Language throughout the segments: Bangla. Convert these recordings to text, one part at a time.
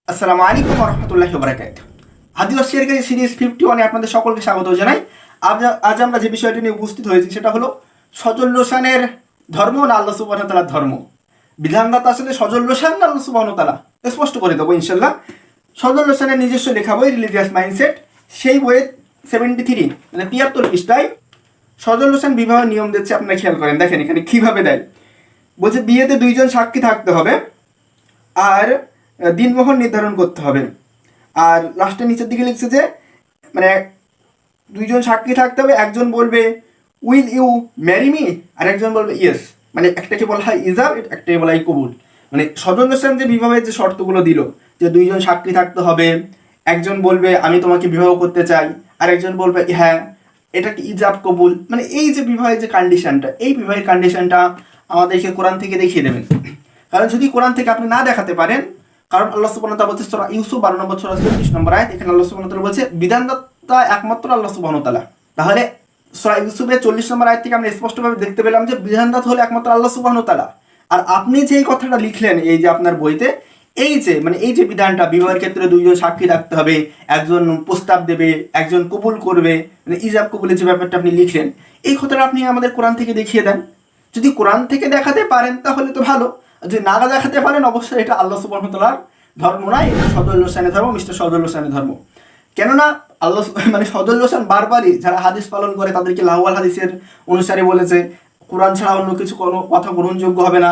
আসসালামু আলাইকুম রহমতুল্লাহি ওয়া বারাকাতুহু। হাদিস শেয়ারকারী সিরিজ 51 এ আপনাদের সকলকে স্বাগত জানাই। আজ আমরা যে বিষয়টি নিয়ে উপস্থিত হয়েছি সেটা হলো সজল লোসানের ধর্ম না আল্লাহ সুবহানাহু ওয়া তাআলার ধর্ম। বিধানদাতা আসলে সজল লোসান না আল্লাহ সুবহানাহু ওয়া তাআলা স্পষ্ট করে দেবো ইনশাআল্লাহ। সজল লোসানের নিজস্ব লেখা বই রিলিজিয়াস মাইন্ডসেট, সেই বইয়ে 73 মানে 73 পৃষ্ঠায় সজল লোসান বিবাহের নিয়ম দিচ্ছে। আপনারা খেয়াল করেন, দেখেন এখানে কিভাবে দেয়। বলছে বিয়েতে দুইজন সাক্ষী থাকতে হবে আর দিনমোহর নির্ধারণ করতে হবে। আর লাস্টের নিচের দিকে লিখছে যে মানে দুইজন সাক্ষী থাকতে হবে, একজন বলবে উইল ইউ ম্যারি মি আর একজন বলবে ইয়েস। মানে একটাকে বলা হয় ইজাব, একটাকে বলা হয় কবুল। মানে সজল হোসেন যে বিবাহের যে শর্তগুলো দিল যে দুইজন সাক্ষী থাকতে হবে, একজন বলবে আমি তোমাকে বিবাহ করতে চাই আর একজন বলবে হ্যাঁ, এটা কি ইজাব কবুল। মানে এই যে বিবাহের যে কন্ডিশনটা, এই বিবাহের কন্ডিশনটা আমাদেরকে কোরআন থেকে দেখিয়ে দেবেন। কারণ যদি কোরআন থেকে আপনি না দেখাতে পারেন, কারণ আল্লাহ সুবহানাহু ওয়া তাআলা বলছে সূরা ইউসুফ 12 নম্বর সূরা 34 নম্বর আয়াত, এখানে আল্লাহ সুবহানাহু ওয়া তাআলা বলছে বিধানদাতা একমাত্র আল্লাহ সুবহানাহু ওয়া তাআলা। তাহলে সূরা ইউসুফের 40 নম্বর আয়াত থেকে আমরা স্পষ্টভাবে দেখতে পেলাম যে বিধানদাতা হলো একমাত্র আল্লাহ সুবহানাহু ওয়া তাআলা। আর আপনি যে কথাটা লিখলেন এই যে আপনার বইতে, এই যে বিধানটা বিবাহের ক্ষেত্রে দুইজন সাক্ষী রাখতে হবে, একজন প্রস্তাব দেবে, একজন কবুল করবে, মানে ইজাব কবুলের যে ব্যাপারটা আপনি লিখলেন, এই কথাটা আপনি আমাদের কোরআন থেকে দেখিয়ে দেন। যদি কোরআন থেকে দেখাতে পারেন তাহলে তো ভালো, যদি না দেখাতে পারেন অবশ্যই এটা আল্লাহ সুবহানাহু ওয়া তাআলার ধর্ম নয়, এটা সজল হোসেনের ধর্ম, মিস্টার সজল হোসেনের ধর্ম। কেননা আল্লাহ মানে সজল হোসেন বারবারই যারা হাদিস পালন করে তাদেরকে লাহওয়াল হাদিসের অনুসারে বলেছে কোরআন ছাড়া অন্য কিছু কোনো কথা গ্রহণযোগ্য হবে না,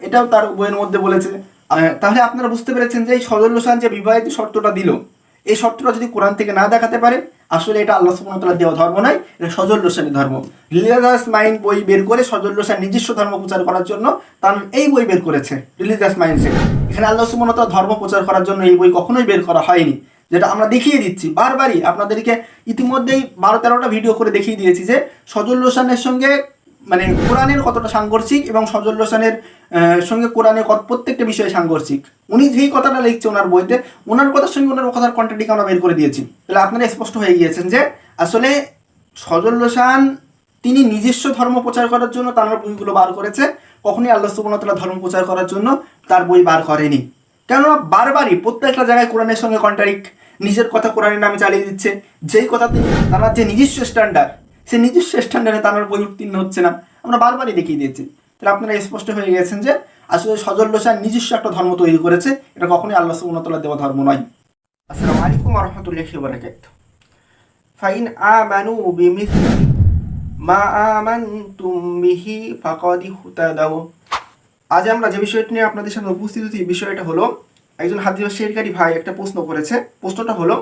এটাও তার বইয়ের মধ্যে বলেছে। তাহলে আপনারা বুঝতে পেরেছেন যে এই সজল হোসেন যে বিবাহের যে শর্তটা দিল, এই শর্তটা যদি কোরআন থেকে না দেখাতে পারে আসলে এটা আল্লাহ সুবহানাহু ওয়া তাআলা দেওয়া ধর্ম নয়, এটা সজল হোসেনের ধর্ম। রিলিজিয়াস মাইন্ড বই বের করে সজল হোসেন নিজস্ব ধর্ম প্রচার করার জন্য তার এই বই বের করেছে রিলিজিয়াস মাইন্ডসেট। এখানে আল্লাহ সুবহানাহু ওয়া তাআলা ধর্ম প্রচার করার জন্য এই বই কখনোই বের করা হয়নি, যেটা আমরা দেখিয়ে দিচ্ছি বারবারই। আপনাদেরকে ইতিমধ্যেই 12-13টা ভিডিও করে দেখিয়ে দিয়েছি যে সজল হোসেনের সঙ্গে মানে কোরআনের কতটা সাংঘর্ষিক এবং সজল হোসেনের সঙ্গে কোরআনের প্রত্যেকটা বিষয়ে সাংঘর্ষিক। উনি যেই কথাটা লিখছে ওনার বইতে, ওনার কথার সঙ্গে ওনার কথার কন্ট্রাডিক্ট আমরা বের করে দিয়েছি। তাহলে আপনারা স্পষ্ট হয়ে গিয়েছেন যে আসলে সজল হোসেন তিনি নিজস্ব ধর্ম প্রচার করার জন্য তার বইগুলো বার করেছে, কখনই আল্লাহ সুবহানাহু ওয়া তাআলা ধর্ম প্রচার করার জন্য তার বই বার করেনি। কেননা বারবারই প্রত্যেকটা জায়গায় কোরআনের সঙ্গে কন্ট্রাডিক্ট, নিজের কথা কোরআনের নামে চালিয়ে দিচ্ছে। যেই কথা তার যে নিজস্ব স্ট্যান্ডার্ড, সেই নিজস্ব স্ট্যান্ডার্ডে তার বই উত্তীর্ণ হচ্ছে না, আমরা বারবারই দেখিয়ে দিয়েছি। তাহলে আপনারা স্পষ্ট হয়ে গেছেন যে আসলে সজল হোসেন নিজস্ব একটা ধর্ম তৈরি করেছে, এটা কখনোই আল্লাহ সুবহানাহু ওয়া তাআলা দেওয়া ধর্ম নয়। আসসালামু আলাইকুম ওয়া রাহমাতুল্লাহি ওয়া বারাকাতুহু। ফাইন আমানু বিমিসলি মা আমানতুম বিহি ফাকাদ ইহতাদাউ। আজ আমরা যে বিষয়টি নিয়ে আপনাদের সামনে উপস্থিত হয়েছি, বিষয়টা হলো একজন হাদিস শেয়ারকারী ভাই একটা প্রশ্ন করেছে। প্রশ্নটা হলো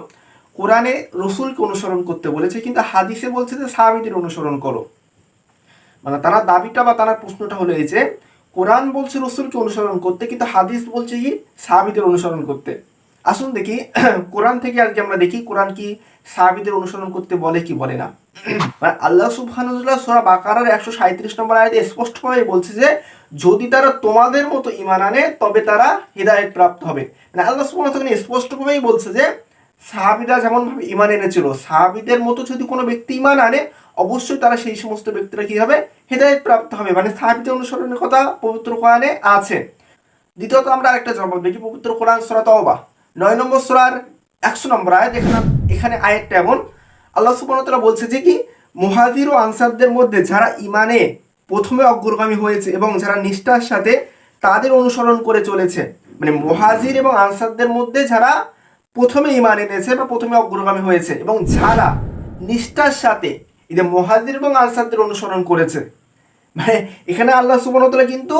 কোরআনে রসুলকে অনুসরণ করতে বলেছে কিন্তু হাদিসে বলছে যে সাহাবীদের অনুসরণ করো। মানে তারা দাবিটা বা তার প্রশ্নটা হলো এই যে কোরআন বলছে রসুলকে অনুসরণ করতে কিন্তু হাদিস বলছে কি সাহাবীদের অনুসরণ করতে। আসুন দেখি কোরআন থেকে আজকে আমরা দেখি কোরআন কি সাহাবীদের অনুসরণ করতে বলে কি বলে না। মানে আল্লাহ সুবহানাহু ওয়া তাআলা সূরা বাকারার 137 নম্বর আয়াতে স্পষ্টভাবে বলছে যে যদি তারা তোমাদের মতো ঈমান আনে তবে তারা হিদায়াত প্রাপ্ত হবে। মানে আল্লাহ সুবহানাহু ওয়া তাআলা স্পষ্টভাবেই বলছে যে সাহাবীরা যেমনভাবে ঈমান এনেছিল, সাহাবীদের মতো যদি কোনো ব্যক্তি ঈমান আনে অবশ্যই তারা সেই সমস্ত ব্যক্তিরা কি হবে, হিদায়াত প্রাপ্ত হবে। মানে সাহাবীদের অনুসরণের কথা পবিত্র কোরআনে আছে। দ্বিতীয়ত আমরা আরেকটা জবাব দেখি পবিত্র কোরআন সূরা তাওবা 9 নম্বর সূরার 100 নম্বর আয়াত। এখানে আয়াতটা এমন, আল্লাহ সুবহানাহু ওয়া তাআলা বলছে যে কি মুহাজির ও আনসারদের মধ্যে যারা ঈমানে প্রথমে অগ্রগামী হয়েছে এবং যারা নিষ্ঠার সাথে তাদের অনুসরণ করে চলেছে, মানে মুহাজির এবং আনসারদের মধ্যে যারা প্রথমে ঈমান এনেছে বা প্রথমে অগ্রগামী হয়েছে এবং যারা নিষ্ঠার সাথে এই যে মুহাজির এবং আনসারদের অনুসরণ করেছে, মানে এখানে আল্লাহ সুবহানাহু ওয়া তাআলা কিন্তু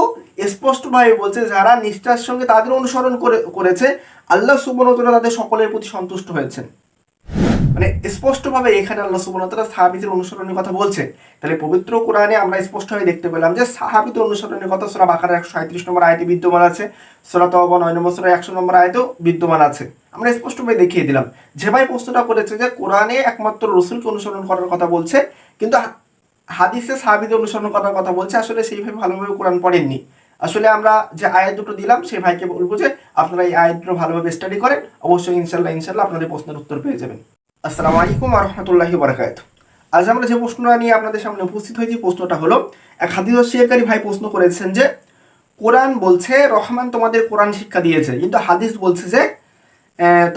স্পষ্টভাবে বলছে যারা নিষ্ঠার সঙ্গে তাদের অনুসরণ করেছে আল্লাহ সুবহানাহু ওয়া তাআলা তাদের সকলের প্রতি সন্তুষ্ট হয়েছেন। মানে স্পষ্টভাবে এখানে আল্লাহ সুবহানাহু ওয়া তাআলা সাহাবীদের অনুসরণের কথা বলছে। তাহলে পবিত্র কোরআনে আমরা স্পষ্টভাবে দেখতে পেলাম যে সাহাবীদের অনুসরণের কথা সূরা বাকারা 137 নম্বর আয়াতে বিদ্যমান আছে, সূরা তাওবা 9 নম্বর সূরা 100 নম্বর আয়াতেও বিদ্যমান আছে। আমরা স্পষ্টভাবে দেখিয়ে দিলাম। যে ভাই প্রশ্নটা করেছে যে কোরআনে একমাত্র রাসূলকে অনুসরণ করার কথা বলছে কিন্তু হাদিসে সাহাবীদের অনুসরণ করার কথা বলছে, আসলে সেইভাবে ভালোভাবে কোরআন পড়েননি। আসলে আমরা যে আয়াত দুটো দিলাম সেই ভাইকে বলবো যে আপনারা এই আয়াত দুটো ভালোভাবে স্টাডি করেন, অবশ্যই ইনশাআল্লাহ আপনাদের প্রশ্নের উত্তর পেয়ে যাবেন। আসসালামু আলাইকুম ওয়া রাহমাতুল্লাহি ওয়া বারাকাতুহু। আজ আমরা যে প্রশ্নটা নিয়ে আপনাদের সামনে উপস্থিত হয়েছি, প্রশ্নটা হলো এক হাদিস শেয়ারকারী ভাই প্রশ্ন করেছেন যে কোরআন বলছে রহমান তোমাদের কোরআন শিক্ষা দিয়েছে কিন্তু হাদিস বলছে যে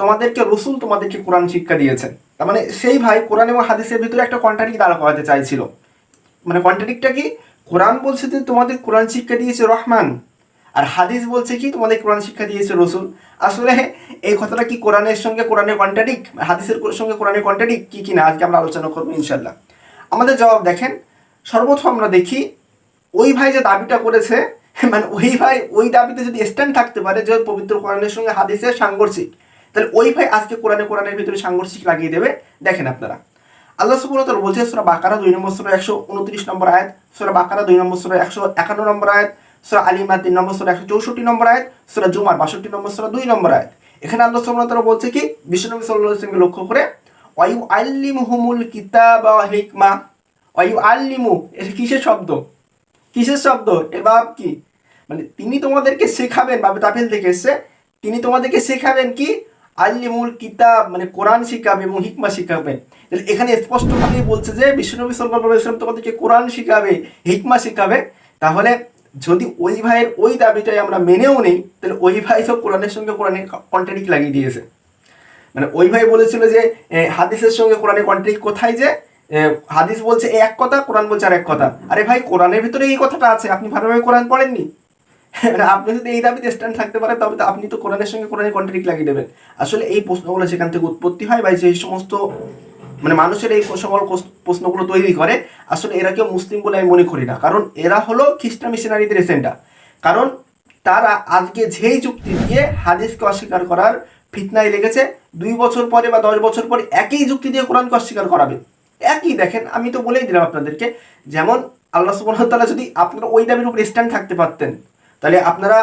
তোমাদেরকে রসুল তোমাদেরকে কোরআন শিক্ষা দিয়েছেন। তার মানে সেই ভাই কোরআন এবং হাদিসের ভিতরে একটা কন্ট্রাডিক্ট দাঁড়া করাতে চাইছিল। মানে কন্ট্রাডিক্টটা কি? কোরআন বলছে যে তোমাদের কোরআন শিক্ষা দিয়েছে রহমান, আর হাদিস বলছে কি তোমাদের কোরআন শিক্ষা দিয়েছে রসুল। আসলে এই কথাটা কি কোরআনের সঙ্গে কোরআনের কন্ট্রাডিক্ট, হাদিসের সঙ্গে কোরআনের কন্ট্রাডিক্ট কি কিনা আজকে আমরা আলোচনা করবো ইনশাল্লাহ। আমাদের জবাব দেখেন, সর্বপ্রথম আমরা দেখি ওই ভাই যে দাবিটা করেছে, মানে ওই ভাই ওই দাবিতে যদি স্ট্যান্ড থাকতে পারে যে পবিত্র কোরআনের সঙ্গে হাদিসের সাংঘর্ষিক, তাহলে ওই ভাই আজকে কোরআনের ভিতরে সাংঘর্ষিক লাগিয়ে দেবে। দেখেন আপনারা, আল্লাহ সুবহানাহু ওয়া তাআলা বলছে সূরা বাকারা 2 নম্বর সূরা 129 নম্বর আয়াত, সূরা বাকারা 2 নম্বর সূরা 151 নম্বর আয়াত, সূরা আল ইমরান 3 নম্বর সূরা 164 নম্বর আয়াত, সূরা জুমার 62 নম্বর সূরা 2 নম্বর আয়াত। এখানে আল্লাহ সুবহানাহু ওয়া তাআলা বলছে কি, বিশ্বনবী সাল্লাল্লাহু আলাইহি ওয়াসাল্লামকে লক্ষ্য করে, ওয়ায়ু আল্লিমুহুমুল কিতাবা ওয়া হিকমা। ওয়ায়ু আল্লিমু, এটা কিসের শব্দ? কিসের শব্দ? এর ভাব কি? মানে তিনি তোমাদেরকে শেখাবেন, বাবে তাফিল থেকে এসছে, তিনি তোমাদেরকে শেখাবেন কি? আল্লিমুল কিতাব, মানে কোরআন শিখাবে এবং হিকমা শিখাবে। তাহলে এখানে স্পষ্টভাবেই বলছে যে বিশ্বনবী সাল্লাল্লাহু আলাইহি ওয়াসাল্লাম তোমাদেরকে কোরআন শিখাবে, হিকমা শিখাবে। তাহলে যদি ওই ভাইয়ের ওই দাবিটাই আমরা মেনেও নেই, তাহলে ওই ভাই সব কোরআনের সঙ্গে কোরআনের কন্ট্রাডিক্ট লাগিয়ে দিয়েছে। মানে ওই ভাই বলেছিল যে হাদিসের সঙ্গে কোরআনের কন্ট্রাডিক্ট কোথায়, যে হাদিস বলছে এক কথা, কোরআন বলছে আর এক কথা। আরে ভাই, কোরআনের ভিতরে এই কথাটা আছে, আপনি ভালোভাবে কোরআন পড়েননি? মানে আপনি যদি এই দাবিতে স্ট্যান্ড থাকতে পারেন, তবে তো আপনি তো কোরআনের সঙ্গে কোরআনের কন্ট্রাডিক্ট লাগিয়ে দেবেন। আসলে এই প্রশ্নগুলো সেখান থেকে উৎপত্তি হয়, বা যে সমস্ত মানে মানুষের এই সকল প্রশ্নগুলো তৈরি করে, আসলে এরা কেউ মুসলিম বলে আমি মনে করি না। কারণ এরা হলো খ্রিস্টান মিশনারিদের এজেন্ডা। কারণ তারা আজকে যেই যুক্তি দিয়ে হাদিসকে অস্বীকার করার ফিতনায় লেগেছে, 2 বছর পরে বা 10 বছর পরে একই যুক্তি দিয়ে কোরআনকে অস্বীকার করাবে। একই, দেখেন আমি তো বলেই দিলাম আপনাদেরকে, যেমন আল্লাহ সুবহানাহু ওয়া তাআলা যদি আপনারা ওই দাবির উপর স্ট্যান্ড থাকতে পারতেন, তাহলে আপনারা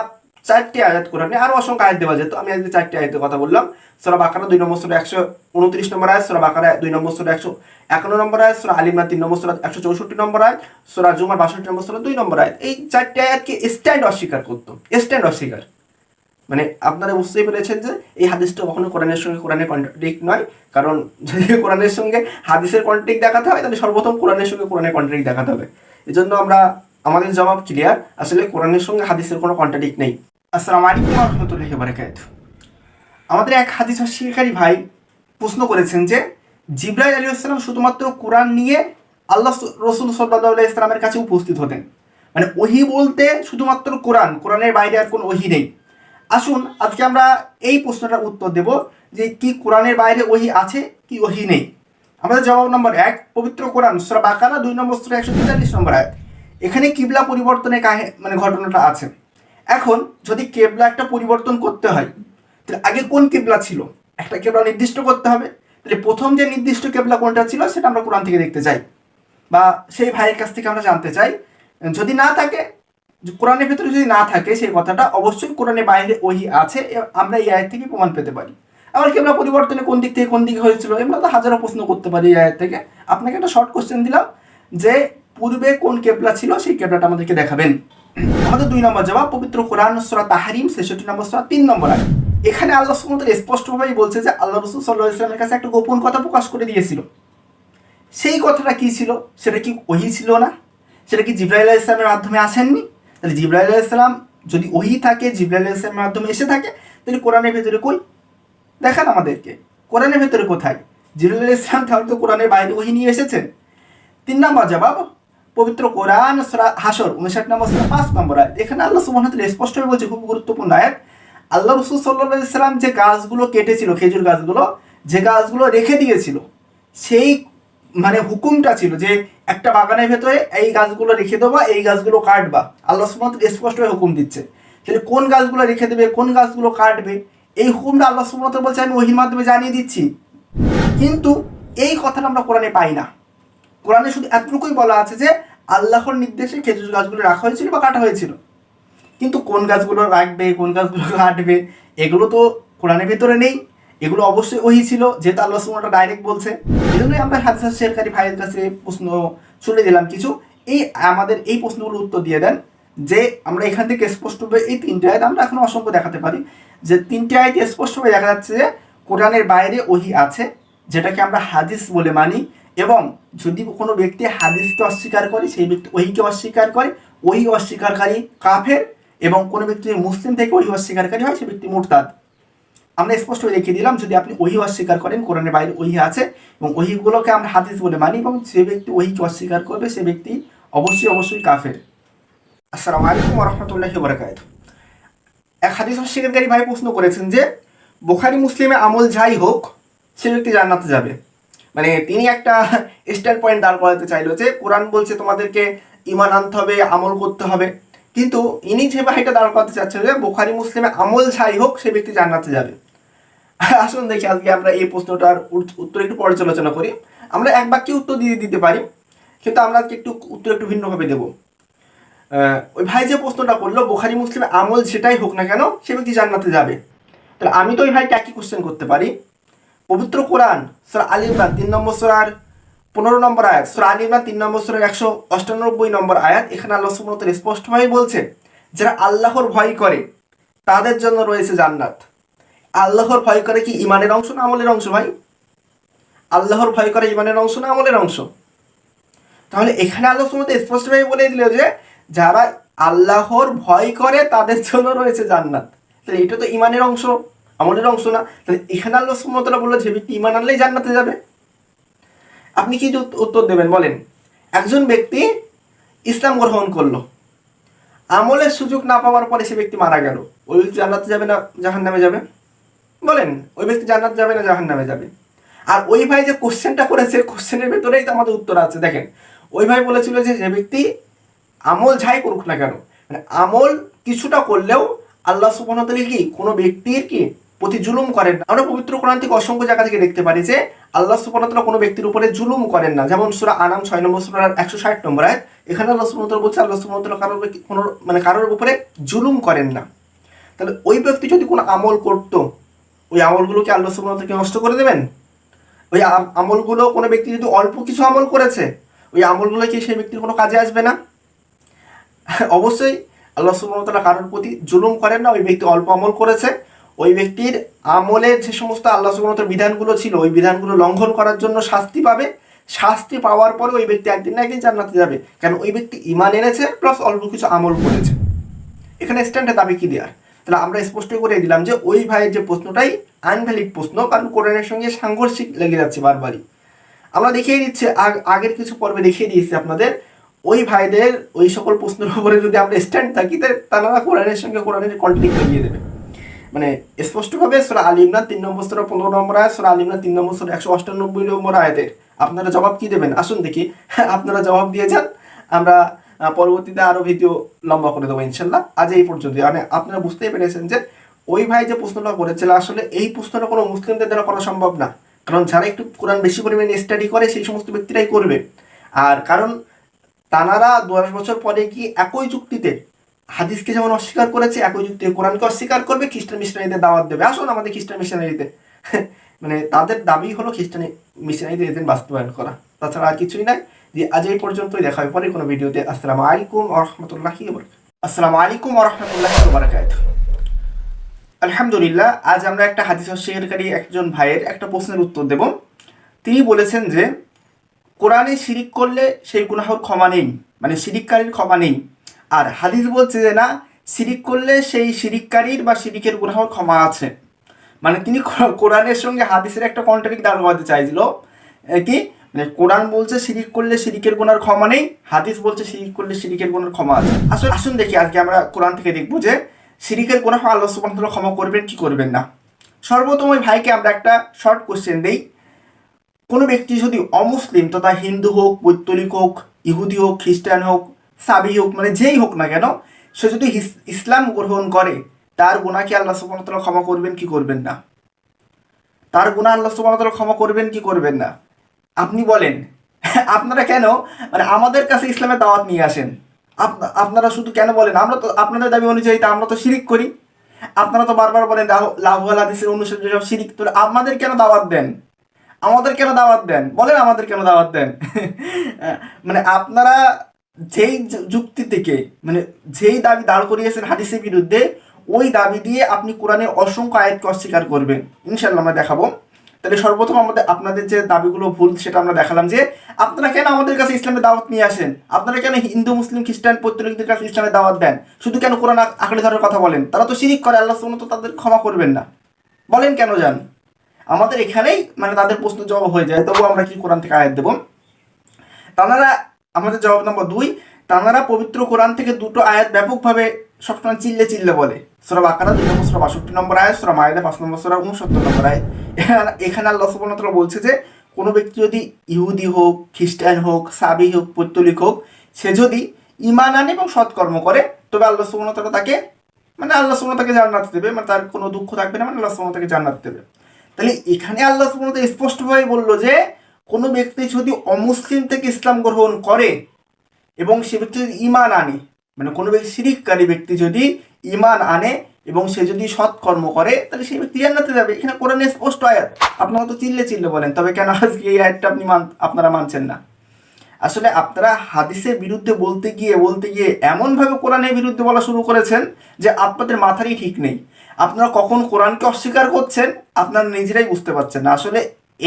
4টি আয়াত কোরআনে, আরো অসংখ্য আয়াত দেওয়া যেত। আমি আজকে 4টি আয়াতের কথা বললাম। সূরা বাকারা 2 নম্বর সূরা 129 নম্বর আয়াত, সূরা বাকারা 2 নম্বর সূরা 151 নম্বর আয়াত, সূরা আল ইমরান 3 নম্বর সূরা 164 নম্বর আয়াত, সূরা জুমার 62 নম্বর সূরা 2 নম্বর আয়াত। এই 4টি আয়াতকে স্ট্যান্ড অস্বীকার করতো, স্ট্যান্ড অস্বীকার। মানে আপনারা বুঝতেই পেরেছেন যে এই হাদিসটা কখনো কোরআনের সঙ্গে কোরআনের কন্ট্রাডিক্ট নয়। কারণ যদি কোরআনের সঙ্গে হাদিসের কন্ট্রাডিক্ট দেখাতে হয়, তাহলে সর্বপ্রথম কোরআনের সঙ্গে কোরআনের কন্ট্রাডিক্ট দেখাতে হবে। এজন্য আমাদের জবাব ক্লিয়ার, আসলে কোরআনের সঙ্গে হাদিসের কোনো কন্ট্রাডিক্ট নেই। আসসালামু আলাইকুম ওয়া রাহমাতুল্লাহি ওয়া বারাকাতুহু। আমাদের এক হাদিস অস্বীকারী ভাই প্রশ্ন করেছেন যে জিবরাইল আলাইহিস সালাম শুধুমাত্র কোরআন নিয়ে আল্লাহ রাসূল সাল্লাল্লাহু আলাইহি ওয়াসাল্লামের কাছে উপস্থিত হতেন। মানে ওহী বলতে শুধুমাত্র কোরআন, কোরআনের বাইরে আর কোনো ওহী নেই। আসুন আজকে আমরা এই প্রশ্নটার উত্তর দেব যে কি কোরআনের বাইরে ওহী আছে কি ওহী নেই। আমাদের জবাব নম্বর 1, পবিত্র কোরআন সূরা বাকারা 2 নম্বর সূরা 143 নম্বর আয়াত। এখানে কিবলা পরিবর্তনের মানে ঘটনাটা আছে। এখন যদি কিবলা একটা পরিবর্তন করতে হয়, তাহলে আগে কোন কিবলা ছিল, একটা কিবলা নির্দিষ্ট করতে হবে। তাহলে প্রথম যে নির্দিষ্ট কিবলা কোনটা ছিল সেটা আমরা কোরআন থেকে দেখতে চাই, বা সেই ভাইয়ের কাছ থেকে আমরা জানতে চাই। যদি না থাকে, কোরআনের ভিতরে যদি না থাকে সেই কথাটা, অবশ্যই কোরআনের বাইরে ওহী আছে, আমরা এই আয়াত থেকে প্রমাণ পেতে পারি। আবার কিবলা পরিবর্তনে কোন দিক থেকে কোন দিকে হয়েছিল, আমরা তো হাজারো প্রশ্ন করতে পারি এই আয়াত থেকে। আপনাকে একটা শর্ট কোশ্চেন দিলাম যে পূর্বে কোন কিবলা ছিল, সেই কিবলাটা আমাদেরকে দেখাবেন। আমাদের 2 নম্বর জবাব, পবিত্র কোরআন সূরা তাহরিম 66 নম্বর সূরা 3 নম্বর আয়াত। এখানে আল্লাহ সুবহানাহু ওয়া তাআলা স্পষ্টভাবেই বলছে যে আল্লাহ রাসূল সাল্লাল্লাহু আলাইহি ওয়াসাল্লামের কাছে একটা গোপন কথা প্রকাশ করে দিয়েছিল। সেই কথাটা কি ছিল? সেটা কি ওহী ছিল না? সেটা কি জিবরাইল আলাইহিস সালামের মাধ্যমে আসেননি? তাহলে জিবরাইল আলাইহিস সালাম যদি ওহী থাকে, জিবরাইল আলাইহিস সালামের মাধ্যমে এসে থাকে, তাহলে কোরআনের ভেতরে কই? দেখান আমাদেরকে কোরআনের ভেতরে কোথায়? জিবরাইল আলাইহিস সালাম তাহলে তো কোরআনের বাইরে ওহী নিয়ে এসেছেন। 3 নম্বর জবাব, পবিত্র কোরআন সূরা হাশর 59 নম্বর সূরা 5 নম্বর আয়াত। এখানে আল্লাহ সুবহানাহু ওয়া তাআলা স্পষ্টভাবে বলছে, খুব গুরুত্বপূর্ণ আয়াত, আল্লাহ রাসূল সাল্লাল্লাহু আলাইহি সাল্লাম যে গাছগুলো কেটেছিল, খেজুর গাছগুলো, যে গাছগুলো রেখে দিয়েছিল, সেই মানে হুকুমটা ছিল যে একটা বাগানের ভেতরে এই গাছগুলো রেখে দেবা, এই গাছগুলো কাটবা। আল্লাহ সুবহানাহু ওয়া তাআলা স্পষ্টভাবে হুকুম দিচ্ছে। তাহলে কোন গাছগুলো রেখে দেবে, কোন গাছগুলো কাটবে, এই হুকুমটা আল্লাহ সুবহানাহু ওয়া তাআলা বলছে আমি ওহীর মাধ্যমে জানিয়ে দিচ্ছি। কিন্তু এই কথাটা আমরা কোরআনে পাই না। কোরআনে শুধু এতটুকুই বলা আছে যে আল্লাহর নির্দেশে খেজুর গাছগুলো রাখা হয়েছিল বা কাটা হয়েছিল, কিন্তু কোন গাছগুলো রাখবে, কোন গাছগুলো কাটবে, এগুলো তো কোরআনের ভিতরে নেই। এগুলো অবশ্যই ওহী ছিল, যেহেতু আল্লাহ সুবহানাহু ওয়া তাআলা ডাইরেক্ট বলছে। এই জন্যই আমরা হাদিস শেয়ারকারী ভাইয়ের কাছে প্রশ্ন শুনে দিলাম কিছু। আমাদের এই প্রশ্নগুলোর উত্তর দিয়ে দেন যে আমরা এখান থেকে স্পষ্টভাবে এই 3টে আয়াত, আমরা এখন অসংখ্য দেখাতে পারি যে 3টে আয়াত স্পষ্টভাবে দেখা যাচ্ছে যে কোরআনের বাইরে ওহী আছে, যেটাকে আমরা হাদিস বলে মানি। এবং যদি কোনো ব্যক্তি হাদিসকে অস্বীকার করে, সেই ব্যক্তি ওহীকে অস্বীকার করে, ওহী অস্বীকারী কাফের। এবং কোনো ব্যক্তি মুসলিম থেকে ওহী অস্বীকারী হয়, সে ব্যক্তি মুরতাদ। আমরা স্পষ্ট দেখিয়ে দিলাম, যদি আপনি ওহী অস্বীকার করেন, কোরআনের বাইরে ওহী আছে এবং ওহীগুলোকে আমরা হাদিস বলে মানি, এবং যে ব্যক্তি ওহীকে অস্বীকার করবে সে ব্যক্তি অবশ্যই কাফের। আসসালামু আলাইকুম ওয়া রাহমাতুল্লাহি ওয়া বারাকাতুহু। এক হাদিস অস্বীকারী ভাই প্রশ্ন করেছেন যে বুখারী মুসলিমে আমল যাই হোক সে ব্যক্তি জান্নাতে যাবে। মানে তিনি একটা স্ট্যান্ড পয়েন্ট দাঁড় করাতে চাইলো যে কোরআন বলছে তোমাদেরকে ঈমান আনতে হবে, আমল করতে হবে, কিন্তু ইনি যে ভাইটা দাঁড় করাতে চাচ্ছেন যে বুখারী মুসলিমে আমল যাই হোক সে ব্যক্তি জান্নাতে যাবে। আসুন দেখি আজকে আমরা এই প্রশ্নটার উত্তর একটু পর্যালোচনা করি। আমরা এক বাক্যে উত্তর দিতে পারি, কিন্তু আমরা আজকে উত্তর একটু ভিন্নভাবে দেবো। ওই ভাই যে প্রশ্নটা করলো বুখারী মুসলিমে আমল যেটাই হোক না কেন সে ব্যক্তি জান্নাতে যাবে, তাহলে আমি তো ওই ভাইকে একই কোশ্চেন করতে পারি। পবিত্র কোরআন সূরা আল ইমরান 3 নম্বর সূরার 15 নম্বর আয়াত, সূরা আল ইমরান 3 নম্বর সূরার 198 নম্বর আয়াত, এখানে আল্লাহ সুবহানাহু ওয়া তাআলা স্পষ্টভাবে বলছে যারা আল্লাহর ভয় করে তাদের জন্য রয়েছে জান্নাত। আল্লাহর ভয় করে কি ঈমানের অংশ না আমলের অংশ ভাই? আল্লাহর ভয় করে ঈমানের অংশ না আমলের অংশ? তাহলে এখানে আল্লাহ সুবহানাহু ওয়া তাআলা স্পষ্টভাবে বলে দিল যে যারা আল্লাহর ভয় করে তাদের জন্য রয়েছে জান্নাত। তাহলে এটা তো ঈমানের অংশ, আমলের অংশ না। তাহলে এখানে আল্লাহ সুবহানাহু ওয়া তাআলা বলল যে ব্যক্তি ঈমান আনলেই জান্নাতে যাবে। আপনি কি উত্তর দেবেন বলেন? একজন ব্যক্তি ইসলাম গ্রহণ করলো, আমলের সুযোগ না পাওয়ার পরে সে ব্যক্তি মারা গেল, ওই ব্যক্তি জান্নাতে যাবে না জাহান্নামে যাবে? বলেন, ওই ব্যক্তি জান্নাত যাবে না জাহান্নামে যাবে? আর ওই ভাই যে কোশ্চেনটা করেছে, কোশ্চেনের ভেতরেই তো আমাদের উত্তর আছে। দেখেন, ওই ভাই বলেছিল যে যে ব্যক্তি আমল যাই করুক না কেন, মানে আমল কিছুটা করলেও আল্লাহ সুবহানাহু ওয়া তাআলা কি কোনো ব্যক্তির কি প্রতি জুলুম করেন না। আমরা পবিত্র কোরআন থেকে অসংখ্য জায়গা থেকে দেখতে পারি যে আল্লাহ সুবহানাহু ওয়া তাআলা কোনো ব্যক্তির উপরে জুলুম করেন না। যেমন সূরা আনাম 6 নম্বর সূরার 160 নম্বর আয়াত, এখানে আল্লাহ সুবহানাহু ওয়া তাআলা বলছে আল্লাহ সুবহানাহু ওয়া তাআলা কারোর উপরে জুলুম করেন না। তাহলে ওই ব্যক্তি যদি কোনো আমল করতো, ওই আমলগুলোকে আল্লাহ সুবহানাহু ওয়া তাআলা নষ্ট করে দেবেন? ওই আমলগুলো কোনো ব্যক্তি যদি অল্প কিছু আমল করেছে, ওই আমলগুলো কি সেই ব্যক্তির কোনো কাজে আসবে না? অবশ্যই আল্লাহ সুবহানাহু ওয়া তাআলা কারোর প্রতি জুলুম করেন না। ওই ব্যক্তি অল্প আমল করেছে, ওই ব্যক্তির আমলের যে সমস্ত আল্লাহ সুবহানাহু ওয়া তাআলার বিধানগুলো ছিল ওই বিধানগুলো লঙ্ঘন করার জন্য শাস্তি পাবে। শাস্তি পাওয়ার পরে ওই ব্যক্তি একদিন না একদিন জান্নাতে যাবে, কারণ ওই ব্যক্তি ঈমান এনেছে প্লাস অল্প কিছু আমল করেছে। এখানে স্ট্যান্ডে দাবি কি দেওয়ার? তাহলে আমরা স্পষ্ট করে দিলাম যে ওই ভাইয়ের যে প্রশ্নটাই আনভ্যালিড প্রশ্ন, কারণ কোরআনের সঙ্গে সাংঘর্ষিক লেগে যাচ্ছে বারবারই। আমরা দেখিয়ে দিচ্ছি, আগের কিছু পর্বে দেখিয়ে দিয়েছি আপনাদের, ওই ভাইদের ওই সকল প্রশ্নের উপরে যদি আমরা স্ট্যান্ড থাকি তারা কোরআনের সঙ্গে কোরআনের কন্ট্রাডিক্ট লাগিয়ে দেবে। মানে স্পষ্টভাবে সূরা আল ইমরান 3 নম্বর সূরা 15 নম্বর আয়াত, সূরা আল ইমরান 3 নম্বর সূরা 198 নম্বর আয়াতের আপনারা জবাব কি দেবেন? আসুন দেখি, আপনারা জবাব দিয়ে যান, আমরা পরবর্তীতে আরো ভিডিও লম্বা করে দেবো ইনশাল্লাহ। আজ এই পর্যন্ত। মানে আপনারা বুঝতেই পেরেছেন যে ওই ভাই যে প্রশ্নটা করেছিল আসলে এই প্রশ্নটা কোনো মুসলিমদের দ্বারা করা সম্ভব না, কারণ যারা একটু কোরআন বেশি পরিমাণে স্টাডি করে সেই সমস্ত ব্যক্তিরাই করবে। আর কারণ তানারা 10 বছর পরে কি একই যুক্তিতে হাদিসকে যেমন অস্বীকার করেছে একই যুক্তিতে কোরআনকে অস্বীকার করবে, খ্রিস্টান মিশনারিদের দাওয়াত দেবে আসুন আমাদের খ্রিস্টান মিশনারিতে। মানে তাদের দাবি হলো খ্রিস্টান মিশনারিদের এদের বাস্তবায়ন করা, তাছাড়া আর কিছুই নাই। যে আজ এই পর্যন্তই, দেখা হবে পরে কোনো ভিডিওতে। আসসালামু আলাইকুম ওয়া রাহমাতুল্লাহি ওয়া বারাকাতুহু। আসসালামু আলাইকুম ওয়া রাহমাতুল্লাহি ওয়া বারাকাতুহু। আলহামদুলিল্লাহ, আজ আমরা একটা হাদিস অস্বীকারী একজন ভাইয়ের একটা প্রশ্নের উত্তর দেব। তিনি বলেছেন যে কোরআনে শিরিক করলে সেই গুনাহের ক্ষমা নেই, মানে শিরিককারীর ক্ষমা নেই। আর হাদিস বলছে যে না, শিরিক করলে সেই শিরিককারীর বা শিরিকের গুনাহের ক্ষমা আছে। মানে তিনি কোরআনের সঙ্গে হাদিসের একটা কন্ট্রাডিক্ট দাঁড় করাতে চাইছিল কি, মানে কোরআন বলছে শিরিক করলে শিরিকের গুনার ক্ষমা নেই, হাদিস বলছে শিরিক করলে শিরিকের গুনার ক্ষমা আছে। আসুন দেখি আজকে আমরা কোরআন থেকে দেখবো যে শিরিকের গুনাহ আল্লাহ সুবহানাহু ওয়া তাআলা ক্ষমা করবেন কি করবেন না। সর্বপ্রথম ওই ভাইকে আমরা একটা শর্ট কোশ্চেন দেই। কোনো ব্যক্তি যদি অমুসলিম তথা হিন্দু হোক, পৈতলিক হোক, ইহুদি হোক, খ্রিস্টান হোক, সাবি হোক, মানে যেই হোক না কেন, সে যদি ইসলাম গ্রহণ করে তার গুনাহ কি আল্লাহ সুবহানাহু ওয়া তাআলা ক্ষমা করবেন কি করবেন না? তার গুনাহ আল্লাহ সুবহানাহু ওয়া তাআলা ক্ষমা করবেন কি করবেন না? আপনি বলেন, আপনারা কেন মানে আমাদের কাছে ইসলামের দাওয়াত নিয়ে আসেন? আপনারা শুধু কেন বলেন আমরা তো আপনাদের দাবি অনুযায়ী তা আমরা তো শিরিক করি। আপনারা তো বারবার বলেন লাহুল হাদিসের অনুসারে যেসব শিরিক, তো আমাদের কেন দাওয়াত দেন? আমাদের কেন দাওয়াত দেন বলেন, আমাদের কেন দাওয়াত দেন? মানে আপনারা যেই যুক্তি থেকে মানে যেই দাবি দাঁড় করিয়েছেন হাদিসের বিরুদ্ধে, ওই দাবি দিয়ে আপনি কোরআনের অসংখ্য আয়াতকে অস্বীকার করবেন ইনশাল্লাহ আমরা দেখাবো। তাহলে সর্বপ্রথম আপনাদের যে দাবিগুলো ভুল সেটা আমরা দেখালাম যে আপনারা কেন আমাদের কাছে ইসলামের দাওয়াত নিয়ে আসেন, আপনারা কেন হিন্দু মুসলিম খ্রিস্টান পৈতৃকদের কাছে ইসলামের দাওয়াত দেন, শুধু কেন কোরআন আঁকড়ে ধরার কথা বলেন? তারা তো শিরিক করে, আল্লাহ সুবহানাহু ওয়া তাআলা তাদের ক্ষমা করবেন না। বলেন কেন যান? আমাদের এখানেই মানে তাদের প্রশ্ন জবাব হয়ে যায়, তবু আমরা কি কোরআন থেকে আয়াত দেব? তাঁরা, আমাদের জবাব নম্বর 2, তাঁরা পবিত্র কোরআন থেকে দুটো আয়াত ব্যাপকভাবে সবসময় চিল্লে চিল্লে বলে। সূরা বাকারা 2 নম্বর সূরা 62 নম্বর আয়াত, সূরা মাইদা 5 নম্বর সূরা 69 নম্বর আয়াত। এখানে আল্লাহ সুবহানাহু ওয়া তাআলা বলছে যে কোনো ব্যক্তি যদি ইহুদি হোক, খ্রিস্টান হোক, সাবি হোক, পৌত্তলিক হোক, সে যদি ঈমান আনে এবং সৎকর্ম করে, তবে আল্লাহ সুবহানাহু ওয়া তাআলা তাকে আল্লাহ সুবহানাহু ওয়া তাআলা তাকে জান্নাত দেবে, তার কোনো দুঃখ থাকবে না, আল্লাহ সুবহানাহু ওয়া তাআলা তাকে জান্নাত দেবে। তাহলে এখানে আল্লাহ সুবহানাহু ওয়া তাআলা স্পষ্টভাবে বললো যে কোনো ব্যক্তি যদি অমুসলিম থেকে ইসলাম গ্রহণ করে এবং সে ব্যক্তি যদি ঈমান আনে, কোনো ব্যক্তি শিরিককারী ব্যক্তি যদি ঈমান আনে এবং সে যদি সৎকর্ম করে, তাহলে সেই ব্যক্তি জান্নাতে যাবে। এখানে কোরআনে স্পষ্ট আয়াত। আপনারা তো চিল্লে চিল্লে বলেন, তবে কেন আজকে এই আয়াতটা আপনারা মানছেন না? আসলে আপনারা হাদিসের বিরুদ্ধে বলতে গিয়ে এমনভাবে কোরআনের বিরুদ্ধে বলা শুরু করেছেন যে আপনাদের মাথারই ঠিক নেই। আপনারা কখন কোরআনকে অস্বীকার করছেন আপনারা নিজেরাই বুঝতে পারছেন না। আসলে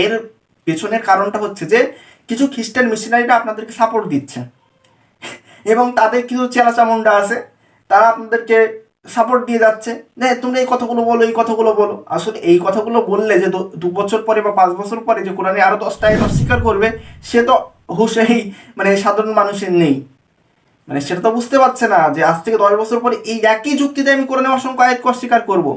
এর পেছনের কারণটা হচ্ছে যে কিছু খ্রিস্টান মিশনারিরা আপনাদেরকে সাপোর্ট দিচ্ছে এবং তাদের কিছু চেলাচামুন্ডা আছে, তারা আপনাদেরকে সাপোর্ট দিয়ে যাচ্ছে যে তোমরা এই কথাগুলো বলো। আসলে এই কথাগুলো বললে যে 2 বছর পরে বা 5 বছর পরে যে কোরআনে আরো 10টা আয়াত অস্বীকার করবে, সে তো হুঁশেই সাধারণ মানুষের নেই। সেটা তো বুঝতে পারছে না যে আজ থেকে 10 বছর পরে এই একই যুক্তিতে আমি কোরআনে অসংখ্য আয়াতকে অস্বীকার করবো।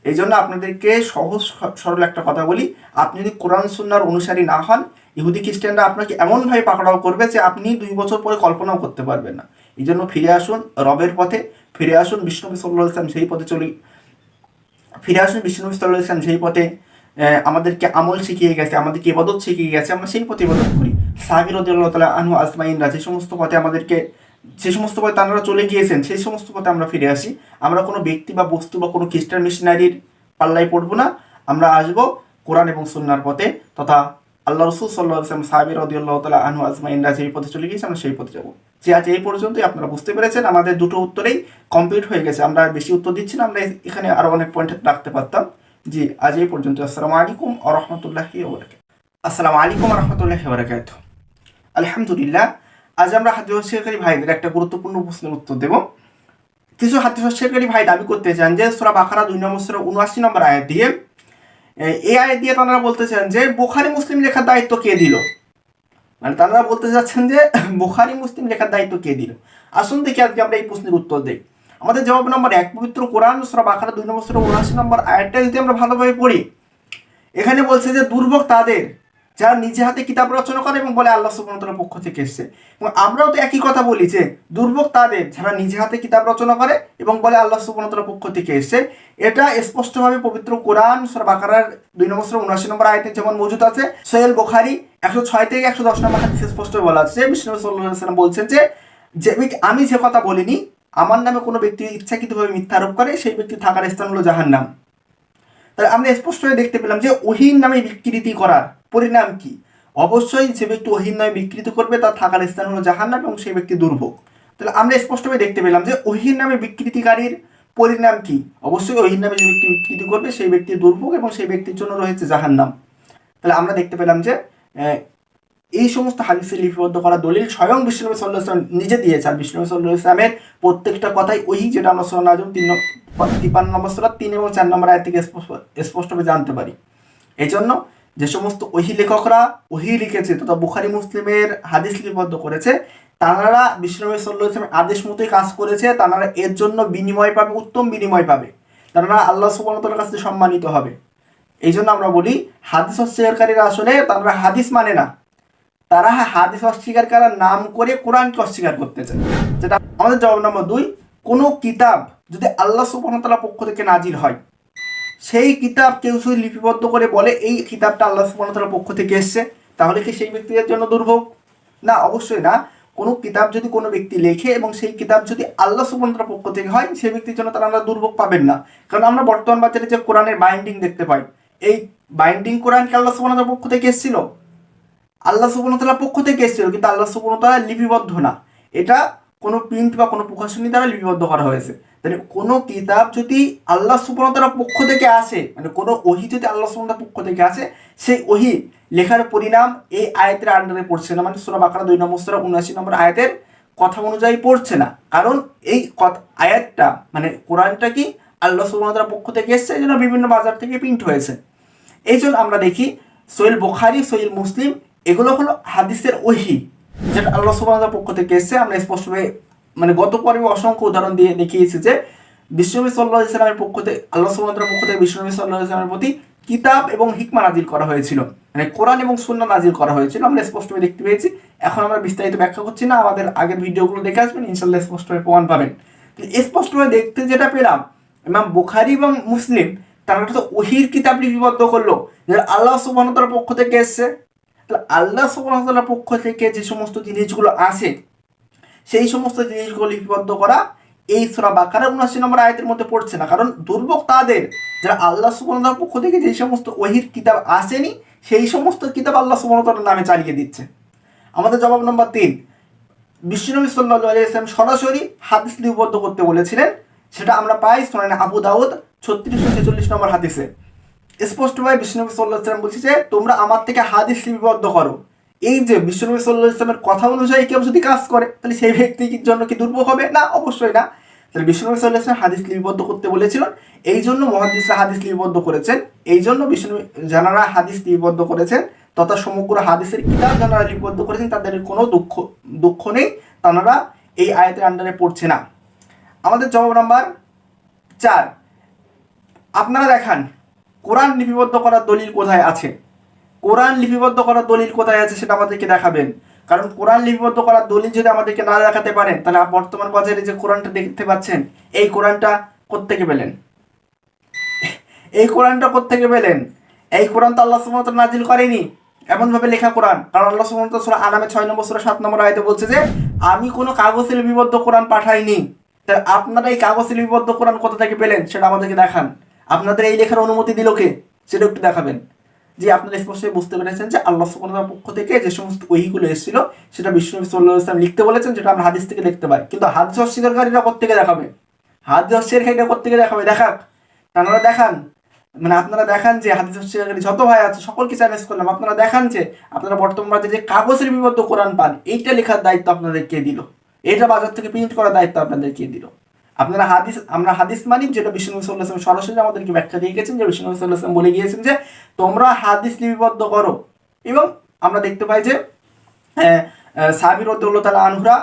এই জন্য আপনাদেরকে সহজ সরল একটা কথা বলি, আপনি যদি কোরআন সুন্নাহর অনুসারী না হন, ইহুদি খ্রিস্টানরা আপনাকে এমনভাবে পাকড়াও করবে যে আপনি 2 বছর পরে কল্পনাও করতে পারবেন না। এই জন্য ফিরে আসুন রবের পথে, ফিরে আসুন বিষ্ণু সাল্লাল্লাহু আলাইহি ওয়াসাল্লাম সেই পথে সেই পথে আমাদেরকে আমল শিখিয়ে গেছে, আমাদেরকে ইবাদত শিখিয়ে গেছে, আমরা সেই পথে ইবাদত করি। সাহাবী রাদিয়াল্লাহু তাআলা আনহু আজমাইনরা যে সমস্ত পথে তারা চলে গিয়েছেন, সেই সমস্ত পথে আমরা ফিরে আসি। আমরা কোনো ব্যক্তি বা বস্তু বা কোনো খ্রিস্টান মিশনারির পাল্লায় পড়বো না, আমরা আসবো কোরআন এবং সুন্নাহর পথে, তথা আল্লাহ রাসূল সাল্লাল্লাহু আলাইহি ওয়াসাল্লাম সাহাবী রাদিয়াল্লাহু তাআলা আনহু আজমাইনরা যেই পথে চলে গিয়েছে, আমরা সেই পথে যাবো। যে আজ এই পর্যন্তই আপনারা বুঝতে পেরেছেন, আমাদের দুটো উত্তরেই কমপ্লিট হয়ে গেছে। আমরা বেশি উত্তর দিচ্ছি না, আমরা এখানে আরো অনেক পয়েন্ট রাখতে পারতাম। জি, আজ এই পর্যন্ত। আসসালামু আলাইকুম ওয়া রাহমাতুল্লাহি ওয়া বারাকাতুহু। আসসালামু আলাইকুম ওয়া রাহমাতুল্লাহি ওয়া বারাকাতুহু। আলহামদুলিল্লাহ, আজ আমরা হাদিস অস্বীকারী ভাইদের একটা গুরুত্বপূর্ণ প্রশ্নের উত্তর দেব। কিছু হাদিস অস্বীকারী ভাই দাবি করতে চান যে সূরা বাকারা 2 নম্বর সূরা 79 নম্বর আয়াত দিয়ে, এই আয়াত দিয়ে তারা বলতে চান যে বুখারী মুসলিম লেখার দায়িত্ব কে দিল। তারা বলতে চাচ্ছেন যে বুখারী মুসলিম লেখার দায়িত্ব কে দিল। আসুন দেখি আজকে আমরা এই প্রশ্নের উত্তর দেই। আমাদের জবাব নম্বর 1, পবিত্র কোরআন সূরা বাকারা 2 নম্বর সূরা 79 নম্বর আয়াতটা যদি আমরা ভালোভাবে পড়ি, এখানে বলছে যে দুর্ভোগ তাদের যারা নিজে হাতে কিতাব রচনা করে এবং বলে আল্লাহ সুবহানাহু ওয়া তাআলার পক্ষ থেকে এসেছে। এবং আমরাও তো একই কথা বলি যে দুর্ভোগ তাদের যারা নিজে হাতে কিতাব রচনা করে এবং বলে আল্লাহ সুবহানাহু ওয়া তাআলার পক্ষ থেকে এসেছে। এটা স্পষ্টভাবে পবিত্র কোরআন সূরা বাকারার 2 নম্বর সূরা 79 নম্বর আয়াতে যেমন মজুদ আছে, সহিহ বুখারী 106 থেকে 110 নম্বর হাদিসে স্পষ্ট বলা আছে, বিষ্ণু সাল্লাল্লাহু আলাইহি ওয়াসাল্লাম বলছেন যে আমি যে কথা বলিনি, আমার নামে কোনো ব্যক্তি ইচ্ছাকৃতভাবে মিথ্যা আরোপ করে, সেই ব্যক্তি থাকার স্থান হলো জাহান্নাম। তাহলে আমরা স্পষ্টভাবে দেখতে পেলাম যে ওহীর নামে বিকৃতি করার পরিণাম কি। অবশ্যই যে ব্যক্তি ওহীর নামে বিকৃতি করবে তার থাকার স্থান হলো জাহান্নাম এবং সেই ব্যক্তি দুর্ভোগ। তাহলে আমরা স্পষ্টভাবে দেখতে পেলাম যে ওহীর নামে বিকৃতিকারীর পরিণাম কি। অবশ্যই ওহীর নামে যে ব্যক্তি বিকৃতি করবে সেই ব্যক্তির দুর্ভোগ এবং সেই ব্যক্তির জন্য রয়েছে জাহান্নাম। তাহলে আমরা দেখতে পেলাম যে এই সমস্ত হাদিসে লিপিবদ্ধ করা দলিল স্বয়ং বিষ্ণু সাল্লাল্লাহু আলাইহি ওয়াসাল্লাম নিজে দিয়েছেন। বিষ্ণু সাল্লাল্লাহু আলাইহি ওয়াসাল্লামের প্রত্যেকটা কথাই ওহী, যেটা আমরা সূরা নাজম 53 নম্বর সূরা 3 এবং 4 নম্বর আয়াত থেকে স্পষ্টভাবে জানতে পারি। এই জন্য যে সমস্ত ওহী লেখকরা ওহী লিখেছে তথা বুখারী মুসলিমের হাদিস লিপিবদ্ধ করেছে, তারা বিষ্ণু সাল্লাল্লাহু আলাইহি ওয়াসাল্লামের আদেশ মতোই কাজ করেছে। তারা এর জন্য বিনিময় পাবে, উত্তম বিনিময় পাবে। তারা আল্লাহ সুবহানাহু ওয়া তাআলার কাছে সম্মানিত হবে। এই জন্য আমরা বলি হাদিস অস্বীকারীরা আসলে তারা হাদিস মানে না, তারা হাদিস অস্বীকার করার নাম করে কোরআনকে অস্বীকার করতে চায়। যেটা আমাদের জবাব নম্বর 2, কোনো কিতাব যদি আল্লাহ সুবহানাহু ওয়া তাআলার পক্ষ থেকে নাজিল হয়, সেই কিতাব কেউ যদি লিপিবদ্ধ করে বলে এই কিতাবটা আল্লাহ সুবহানাহু ওয়া তাআলার পক্ষ থেকে এসেছে, তাহলে কি সেই ব্যক্তিদের জন্য দুর্ভোগ? না, অবশ্যই না। কোনো কিতাব যদি কোনো ব্যক্তি লেখে এবং সেই কিতাব যদি আল্লাহ সুবহানাহু ওয়া তাআলার পক্ষ থেকে হয়, সেই ব্যক্তির জন্য তারা দুর্ভোগ পাবেন না। কারণ আমরা বর্তমান বাজারে যে কোরআনের বাইন্ডিং দেখতে পাই, এই বাইন্ডিং কোরআন কি আল্লাহ সুবহানাহু ওয়া তাআলার পক্ষ থেকে এসেছিল? আল্লাহ সুবহানাহু ওয়া তাআলার পক্ষ থেকে এসেছিল, কিন্তু আল্লাহ সুবহানাহু ওয়া তাআলা লিপিবদ্ধ না। এটা কোনো প্রিন্ট বা কোনো প্রকাশনী দ্বারা লিপিবদ্ধ করা হয়েছে। তাহলে কোনো কিতাব যদি আল্লাহ সুবহানাহু ওয়া তাআলার পক্ষ থেকে আসে, কোনো ওহী যদি আল্লাহ সুবহানাহু ওয়া তাআলার পক্ষ থেকে আসে, সেই ওহী লেখার পরিণাম এই আয়াতের আন্ডারে পড়ছে না। সূরা বাকারা 2 নম্বর সূরা 79 নম্বর আয়াতের কথা অনুযায়ী পড়ছে না। কারণ এই আয়াতটা কোরআনটা কি আল্লাহ সুবহানাহু ওয়া তাআলার পক্ষ থেকে এসেছে, এই জন্য বিভিন্ন বাজার থেকে প্রিন্ট হয়েছে। এই জন্য আমরা দেখি সহিহ বুখারী, সহিহ মুসলিম এগুলো হলো হাদিসের ওহী, যেটা আল্লাহ সুবহানাহু ওয়া তাআলার পক্ষ থেকে এসেছে। আমরা স্পষ্টভাবে মানে গত পর্বে অসংখ্য উদাহরণ দিয়ে দেখিয়েছি যে বিশ্বনবী সাল্লাল্লাহু আলাইহি সাল্লামের পক্ষ থেকে, আল্লাহ সুবহানাহু ওয়া তাআলার পক্ষ থেকে বিশ্বনবী সাল্লাল্লাহু আলাইহি সাল্লামের প্রতি কিতাব এবং হিকমা নাজিল করা হয়েছিল, মানে কোরআন এবং সুন্নাহ নাজিল করা হয়েছিল। আমরা স্পষ্টভাবে দেখতে পেয়েছি। এখন আমরা বিস্তারিত ব্যাখ্যা করছি না, আমাদের আগের ভিডিওগুলো দেখে আসবেন, ইনশাআল্লাহ স্পষ্টভাবে প্রমাণ পাবেন। স্পষ্টভাবে দেখতে যেটা পেলাম, ইমাম বুখারী এবং মুসলিম তারা তো ওহীর কিতাব লিপিবদ্ধ করলো, যেটা আল্লাহ সুবহানাহু ওয়া তাআলার পক্ষ থেকে এসেছে। তাহলে আল্লাহ সুবহানাহু ওয়া তাআলার পক্ষ থেকে যে সমস্ত জিনিসগুলো আসে, সেই সমস্ত জিনিসগুলো লিপিবদ্ধ করা এই সূরা বাকারার ৭৯ নম্বর আয়াতের মধ্যে পড়ছে না। কারণ দুর্ভোগ তাদের যারা আল্লাহ সুবহানাহু ওয়া তাআলার পক্ষ থেকে যে সমস্ত ওহীর কিতাব আসেনি, সেই সমস্ত কিতাব আল্লাহ সুবহানাহু ওয়া তাআলার নামে চালিয়ে দিচ্ছে। আমাদের জবাব নম্বর ৩, বিশ্বনবী সাল্লাল্লাহু আলাইহি ওয়াসাল্লাম সরাসরি হাদিস লিপিবদ্ধ করতে বলেছিলেন। সেটা আমরা পাই সুনানে আবু দাউদ ৩৬৪৬ নম্বর হাদিসে। স্পষ্টভাবে বিশ্বনবী সাল্লাল্লাহু আলাইহি ওয়াসাল্লাম বলছে যে তোমরা আমার থেকে হাদিস লিপিবদ্ধ করো। এই যে বিশ্বনবী সাল্লাল্লাহু আলাইহি ওয়াসাল্লামের কথা অনুযায়ী কেউ যদি কাজ করে, তাহলে সেই ব্যক্তির জন্য কি দুর্ভোগ হবে? না, অবশ্যই না। তাহলে বিশ্বনবী সাল্লাল্লাহু আলাইহি ওয়াসাল্লাম হাদিস লিপিবদ্ধ করতে বলেছিলেন, এই জন্য মুহাদ্দিসরা হাদিস লিপিবদ্ধ করেছেন। এই জন্য বিশ্বনবী যারা হাদিস লিপিবদ্ধ করেছেন তথা সমগ্র হাদিসের কিতাব যারা লিপিবদ্ধ করেছেন, তাদের কোনো দুঃখ নেই, তারা এই আয়াতের আন্ডারে পড়ছে না। আমাদের জবাব নাম্বার ৪, আপনারা দেখান কোরআন লিপিবদ্ধ করার দলিল কোথায় আছে। কোরআন লিপিবদ্ধ করার দলিল কোথায় আছে সেটা আমাদেরকে দেখাবেন। কারণ কোরআন লিপিবদ্ধ করার দলিল যদি আমাদেরকে না দেখাতে পারেন, তাহলে বর্তমান বাজারে যে কোরআনটা দেখতে পাচ্ছেন, এই কোরআনটা কোত্থেকে পেলেন? এই কোরআনটা কোত্থেকে পেলেন? এই কোরআন তো আল্লাহ সুবহানাহু ওয়া তাআলা নাজিল করেনি, এমনভাবে লেখা কোরআন। কারণ আল্লাহ সুবহানাহু ওয়া তাআলা সূরা আনামে ৬ নম্বর সূরা ৭ নম্বর আয়াতে বলছে যে আমি কোনো কাগজে লিপিবদ্ধ কোরআন পাঠাইনি। তাহলে আপনারা এই কাগজে লিপিবদ্ধ কোরআন কোথা থেকে পেলেন সেটা আমাদেরকে দেখান। আপনাদের এই লেখার অনুমতি দিল কে, সেটা একটু দেখাবেন। যে আপনারা স্পষ্টই বুঝতে পেরেছেন যে আল্লাহ সুবহানাহু ওয়া তাআলার পক্ষ থেকে যে সমস্ত ওহীগুলো এসেছিল সেটা বিশ্বনবী সাল্লাল্লাহু আলাইহি ওয়াসাল্লাম লিখতে বলেছেন, যেটা আমরা হাদিস থেকে দেখতে পাই। কিন্তু হাদিস অস্বীকারীরা কোত্থেকে দেখাবে? হাদিস অস্বীকারীরা কোত্থেকে দেখাবে? দেখাক, আপনারা দেখান। মানে আপনারা দেখান যে হাদিস অস্বীকারী যত ভাই আছে সকলকে চ্যালেঞ্জ করলাম, আপনারা দেখান যে আপনারা বর্তমান বাজারে যে কাগজের লিপিবদ্ধ কোরআন পান, এইটা লেখার দায়িত্ব আপনাদের কে দিল? এটা বাজার থেকে প্রিন্ট করার দায়িত্ব আপনাদের কে দিল? আপনারা হাদিস, আমরা হাদিস মানি, যেটা বিশ্বনবী সাল্লাল্লাহু আলাইহি ওয়াসাল্লাম সরাসরি আমাদেরকে ব্যাখ্যা দিয়ে গেছেন, যে বিশ্বনবী সাল্লাল্লাহু আলাইহি ওয়াসাল্লাম বলে গিয়েছেন যে তোমরা হাদিস লিপিবদ্ধ করো। এবং আমরা দেখতে পাই যে সাহাবী রাদিয়াল্লাহু তাআলা আনহুরা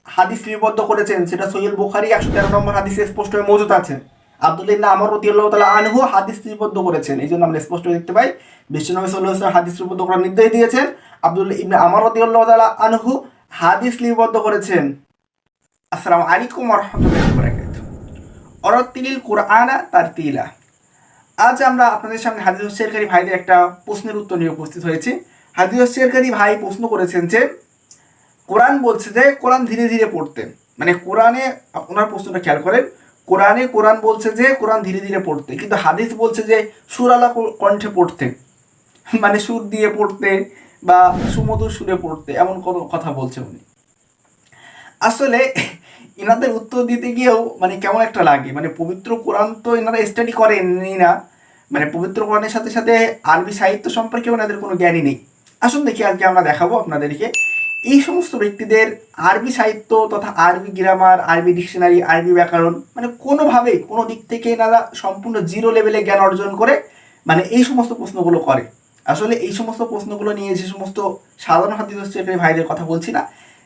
হাদিস লিপিবদ্ধ করেছেন, সেটা সহিহ বুখারী ১১৩ নম্বর হাদিসে স্পষ্টভাবে মওজুদ আছে। আব্দুল্লাহ ইবনে আমর রাদিয়াল্লাহু তাআলা আনহু হাদিস লিপিবদ্ধ করেছেন। এই জন্য আমরা স্পষ্ট দেখতে পাই বিশ্বনবী সাল্লাল্লাহু আলাইহি ওয়াসাল্লাম হাদিস লিপিবদ্ধ করার নির্দেশ দিয়েছেন। আব্দুল্লাহ ইবনে আমর রাদিয়াল্লাহু তাআলা আনহু হাদিস লিপিবদ্ধ করেছেন। আসসালামু আলাইকুম ওয়া রাহমাতুল্লাহি ওয়া বারাকাতুহু। অরাত্তিলিল কুরআনা তারতিলা। আজ আমরা আপনাদের সামনে হাদিস শেয়ারকারী ভাইদের একটা প্রশ্নের উত্তর নিয়ে উপস্থিত হয়েছি। হাদিস শেয়ারকারী ভাই প্রশ্ন করেছেন যে কোরআন বলছে যে কোরআন ধীরে ধীরে পড়তে, মানে কোরআনে, ওনার প্রশ্নটা খেয়াল করেন, কোরআন বলছে যে কোরআন ধীরে ধীরে পড়তে, কিন্তু হাদিস বলছে যে সুরালা কণ্ঠে পড়তে, মানে সুর দিয়ে পড়তে বা সুমধুর সুরে পড়তে, এমন কোনো কথা বলছে উনি। আসলে এনাদের উত্তর দিতে গিয়েও মানে কেমন একটা লাগে, মানে পবিত্র কোরআন তো এনারা স্টাডি করেনই না, মানে পবিত্র কোরআনের সাথে সাথে আরবি সাহিত্য সম্পর্কে ওনাদের কোনো জ্ঞানই নেই। আসুন দেখি, আজকে আমরা দেখাবো আপনাদেরকে এই সমস্ত ব্যক্তিদের আরবি সাহিত্য তথা আরবি গ্রামার, আরবি ডিকশনারি, আরবি ব্যাকরণ, মানে কোনোভাবেই কোনো দিক থেকে এনারা সম্পূর্ণ জিরো লেভেলে জ্ঞান অর্জন করে মানে এই সমস্ত প্রশ্নগুলো করে। আসলে এই সমস্ত প্রশ্নগুলো নিয়ে যে সমস্ত সাধারণ হাদিস ভাইদের কথা বলছি না,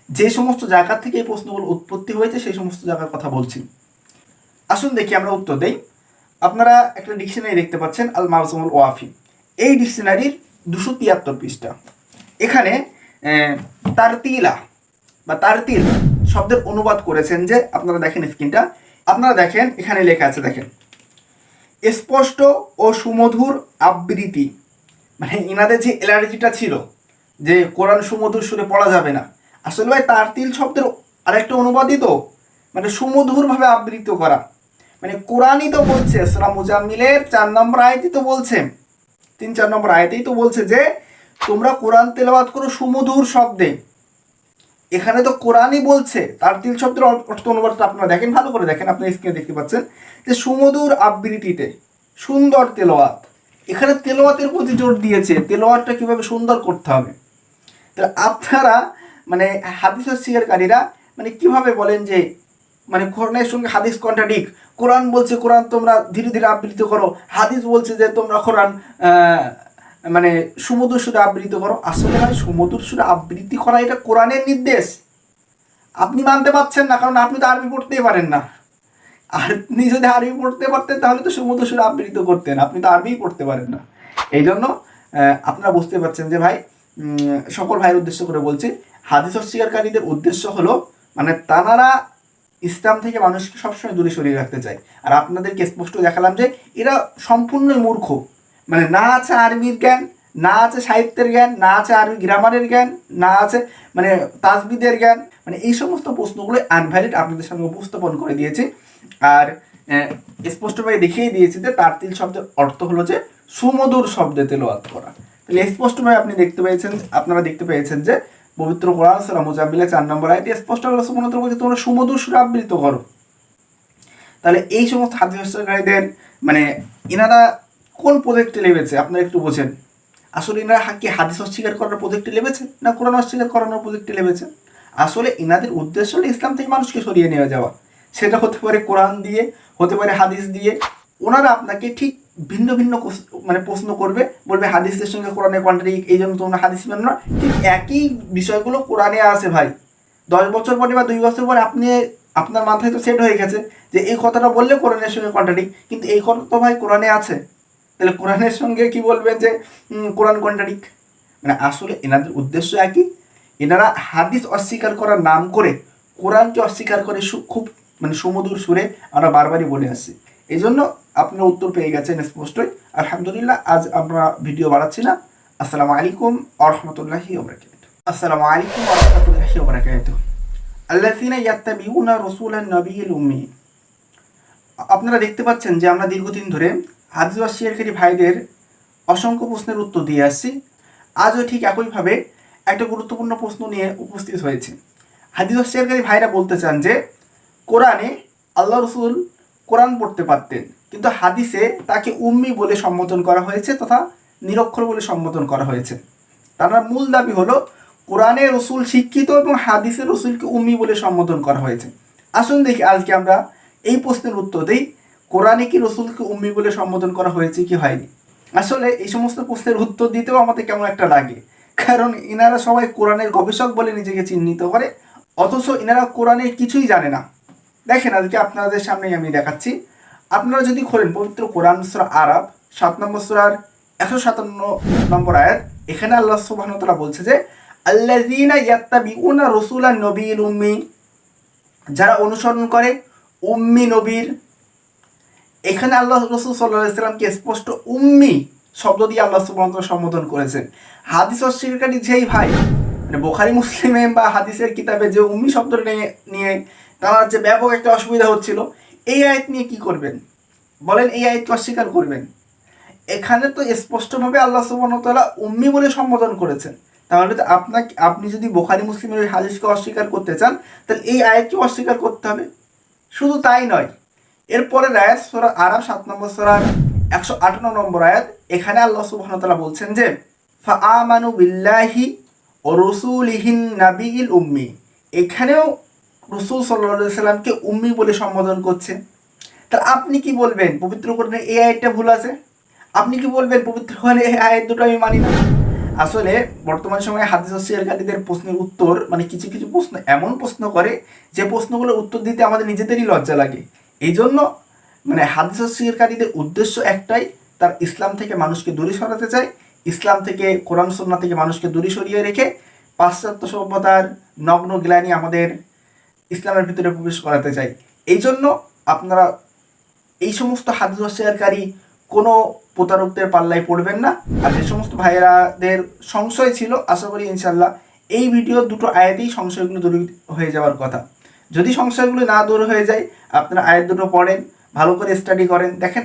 যে সমস্ত জায়গা থেকে এই প্রশ্নগুলো উৎপত্তি হয়েছে সেই সমস্ত জায়গার কথা বলছি। আসুন দেখি আমরা উত্তর দেই। আপনারা একটা ডিকশনারি দেখতে পাচ্ছেন, আল মাওসুমুল ওয়াফি। এই ডিকশনারির 273 পৃষ্ঠা। এখানে তারতিলা বা তারতিল শব্দের অনুবাদ করেছেন যে, আপনারা দেখেন স্ক্রিনটা, আপনারা দেখেন এখানে লেখা আছে, দেখেন স্পষ্ট ও সুমধুর আবৃত্তি। মানে ইনাদের যে অ্যালার্জিটা ছিল যে কোরআন সুমধুর সুরে পড়া যাবে না, আসলে ভাই তারতিল শব্দের আরেকটা অনুবাদই তো মানে সুমধুরভাবে আবৃত্তি করা। মানে কোরআনই তো বলছে, সূরা মুজাম্মিলের 4 নম্বর আয়াতই তো বলছে, 3-4 নম্বর আয়াতেই তো বলছে যে তোমরা কোরআন তেলাওয়াত করো সুমধুর শব্দে। এখানে তো কোরআনই বলছে, তারতিল শব্দের অর্থ অনুবাদটা আপনারা দেখেন, ভালো করে দেখেন, আপনি স্ক্রিনে দেখতে পাচ্ছেন যে সুমধুর আবৃত্তিতে সুন্দর তেলাওয়াত। এখানে তেলাওয়াতের প্রতি জোর দিয়েছে, তেলাওয়াতটা কিভাবে সুন্দর করতে হবে। তাহলে আপনারা মানে হাদিস শিকারীরা মানে কিভাবে বলেন যে মানে কোরআনের সঙ্গে হাদিস কন্ট্রাডিক্ট। কোরআন বলছে কোরআন তোমরা ধীরে ধীরে আবৃত্তি করো, হাদিস বলছে যে তোমরা কোরআন মানে সুমধুর সুরে আবৃত্তি করো। আসলে ভাই সুমধুর সুরে আবৃত্তি করা এটা কোরআনের নির্দেশ, আপনি মানতে পারছেন না কারণ আপনি তো আরবি পড়তেই পারেন না। আপনি যদি আরবি পড়তে পারতেন তাহলে তো সুমধুর সুরে আবৃত্তি করতেন, আপনি তো আরবিই পড়তে পারেন না। এই জন্য আপনারা বুঝতে পারছেন যে ভাই সকল ভাইয়ের উদ্দেশ্য করে বলছি, হাদিস অস্বীকারীদের উদ্দেশ্য হলো মানে তারা ইসলাম থেকে মানুষকে সবসময় দূরে সরিয়ে রাখতে চায়। আর আপনাদেরকে স্পষ্ট দেখালাম যে এরা সম্পূর্ণই মূর্খ, মানে না আছে আরবির জ্ঞান, না আছে সাহিত্যের জ্ঞান, না আছে আরবি গ্রামারের জ্ঞান, না আছে মানে তাজবিদের জ্ঞান, মানে এই সমস্ত প্রশ্নগুলো আনভ্যালিড আপনাদের সামনে উপস্থাপন করে দিয়েছে। আর স্পষ্টভাবে দেখিয়ে দিয়েছে যে তারতিল শব্দের অর্থ হলো যে সুমধুর শব্দে তেলাওয়াত করা। তাহলে স্পষ্টভাবে আপনারা দেখতে পেয়েছেন যে পবিত্র কোরআন সূরা মুজাম্মিলে 4 নম্বর আয়াতে স্পষ্ট আল্লাহ সুবহানাহু ওয়া তাআলা বলছে তোমরা সুমধুর সুরে আবৃত্ত করো। তাহলে এই সমস্ত হাদিস অস্বীকারীদের মানে এনারা কোন প্রজেক্টে লেগেছে আপনারা একটু বোঝেন। আসলে এনারা কি হাদিস অস্বীকার করার প্রজেক্টে লেগেছে না কোরআন অস্বীকার করানোর প্রজেক্টে লেগেছে? আসলে এনাদের উদ্দেশ্য হলো ইসলাম থেকে মানুষকে সরিয়ে নিয়ে যাওয়া। সেটা হতে পারে কোরআন দিয়ে, হতে পারে হাদিস দিয়ে। ওনারা আপনাকে ঠিক ভিন্ন ভিন্ন মানে প্রশ্ন করবে, বলবে হাদিসের সঙ্গে কোরআনের কন্ট্রাডিক্ট, এই জন্য তোমরা হাদিস মেনো না। ঠিক একই বিষয়গুলো কোরআনে আছে ভাই। 10 বছর পরে বা 2 বছর পরে আপনার মাথায় তো সেট হয়ে গেছে যে এই কথাটা বললে কোরআনের সঙ্গে কন্ট্রাডিক্ট, কিন্তু এই কথা তো ভাই কোরআনে আছে। তাহলে কোরআনের সঙ্গে কি বলবেন যে কোরআন কন্ট্রাডিক্ট? মানে আসলে এনাদের উদ্দেশ্য একই। এনারা হাদিস অস্বীকার করার নাম করে কোরআনকে অস্বীকার করে খুব মানে সুমধুর সুরে আমরা বারবারই বলে আসছি। এই জন্য আপনারা উত্তর পেয়ে গেছেন স্পষ্টই। আলহামদুলিল্লাহ, আজ আমরা ভিডিও বাড়াচ্ছি না। আসসালামু আলাইকুম ওয়া রাহমাতুল্লাহি ওয়া বারাকাতুহু। আসসালামু আলাইকুম ওয়া রাহমাতুল্লাহি ওয়া বারাকাতুহু। আল্লাযীনা ইয়াত্তাবিউনা রাসূলান নাবিয়্যিল উম্মি। আপনারা দেখতে পাচ্ছেন যে আমরা দীর্ঘদিন ধরে হাদিস অস্বীকারী ভাইদের অসংখ্য প্রশ্নের উত্তর দিয়ে আসছি। আজও ঠিক একইভাবে একটা গুরুত্বপূর্ণ প্রশ্ন নিয়ে উপস্থিত হয়েছে। হাদিস অস্বীকারী ভাইরা বলতে চান যে কোরআনে আল্লাহ রসুল কোরআন পড়তে পারতেন, কিন্তু হাদিসে তাকে উম্মি বলে সম্বোধন করা হয়েছে তথা নিরক্ষর বলে সম্বোধন করা হয়েছে। তার মূল দাবি হলো কোরআনে রসুল শিক্ষিত এবং হাদিসে রসুলকে উম্মি বলে সম্বোধন করা হয়েছে। আসুন দেখি আজকে আমরা এই প্রশ্নের উত্তর দিই, কোরআনে কি রসুলকে উম্মি বলে সম্বোধন করা হয়েছে কি হয়নি। আসলে এই সমস্ত প্রশ্নের উত্তর দিতেও আমাদের কেমন একটা লাগে, কারণ ইনারা সবাই কোরআনের গবেষক বলে নিজেকে চিহ্নিত করে, অথচ ইনারা কোরআনের কিছুই জানে না। দেখেন আজকে আপনাদের সামনেই আমি দেখাচ্ছি। আপনারা যদি খোলেন পবিত্র কোরআন সূরা আরাফ 7 নম্বর সূরার 157 নম্বর আয়াত, এখানে আল্লাহ সুবহানাহু ওয়া তাআলা বলছে যে আল্লাযীনা ইয়াত্তাবিউনা রাসূলান নবিয়্যিল উম্মি, যারা অনুসরণ করে উম্মি নবীর। এখানে আল্লাহ রাসূল সাল্লাল্লাহু আলাইহি সাল্লামকে স্পষ্ট উম্মি শব্দ দিয়ে আল্লাহ সুবহানাহু ওয়া তাআলা সম্বোধন করেছেন। হাদিস অস্বীকারী যেই ভাই মানে বুখারী মুসলিমে বা হাদিসের কিতাবে যে উম্মি শব্দটা নিয়ে তার যে ব্যাপক একটা অসুবিধা হচ্ছিল, এই আয়াত নিয়ে কি করবেন বলেন? এই আয়াত অস্বীকার করবেন? এখানে তো স্পষ্টভাবে আল্লাহ সুবহানাহু ওয়া তাআলা উম্মি বলে সম্বোধন করেছেন। তাহলে তো আপনি যদি বুখারী মুসলিমের ওই হাদিসকে অস্বীকার করতে চান তাহলে এই আয়াতকে অস্বীকার করতে হবে। শুধু তাই নয়, এরপরে আয়াত সূরা আরাফ 7 নম্বর সূরার 158 নম্বর আয়াত, এখানে আল্লাহ সুবহানাহু ওয়া তাআলা বলছেন যে ফাআমানু বিল্লাহি ওয়া রাসূলিহিন নাবিয়্যিল উম্মি। এখানেও রাসূল সাল্লাল্লাহু আলাইহি সাল্লামকে উম্মি বলে সম্বোধন করছে। তাহলে আপনি কি বলবেন পবিত্র কোরআনে এই আয়াতটা ভুল আছে? আপনি কি বলবেন পবিত্র কোরআনে এই আয়াত দুটো আমি মানি না? আসলে বর্তমান সময়ে হাদিস অস্বীকারীদের প্রশ্নের উত্তর মানে কিছু কিছু প্রশ্ন এমন প্রশ্ন করে যে প্রশ্নগুলোর উত্তর দিতে আমাদের নিজেদেরই লজ্জা লাগে। এই জন্য মানে হাদিস অস্বীকারীদের উদ্দেশ্য একটাই, তার ইসলাম থেকে মানুষকে দূরে সরাতে চায়, ইসলাম থেকে কোরআন সুন্নাহ থেকে মানুষকে দূরে সরিয়ে রেখে পাশ্চাত্য সভ্যতার নগ্ন গ্লানি আমাদের ইসলামের ভিতরে প্রবেশ করাতে চাই। এই জন্য আপনারা এই সমস্ত হাদিস অস্বীকারী কোনো প্রতারকদের পাল্লায় পড়বেন না। আর যে সমস্ত ভাইয়েরাদের সংশয় ছিল, আশা করি ইনশাল্লাহ এই ভিডিও দুটো আয়াতেই সংশয়গুলো দূর হয়ে যাওয়ার কথা। যদি সংশয়গুলো না দূর হয়ে যায়, আপনারা আয়াত দুটো পড়েন, ভালো করে স্টাডি করেন। দেখেন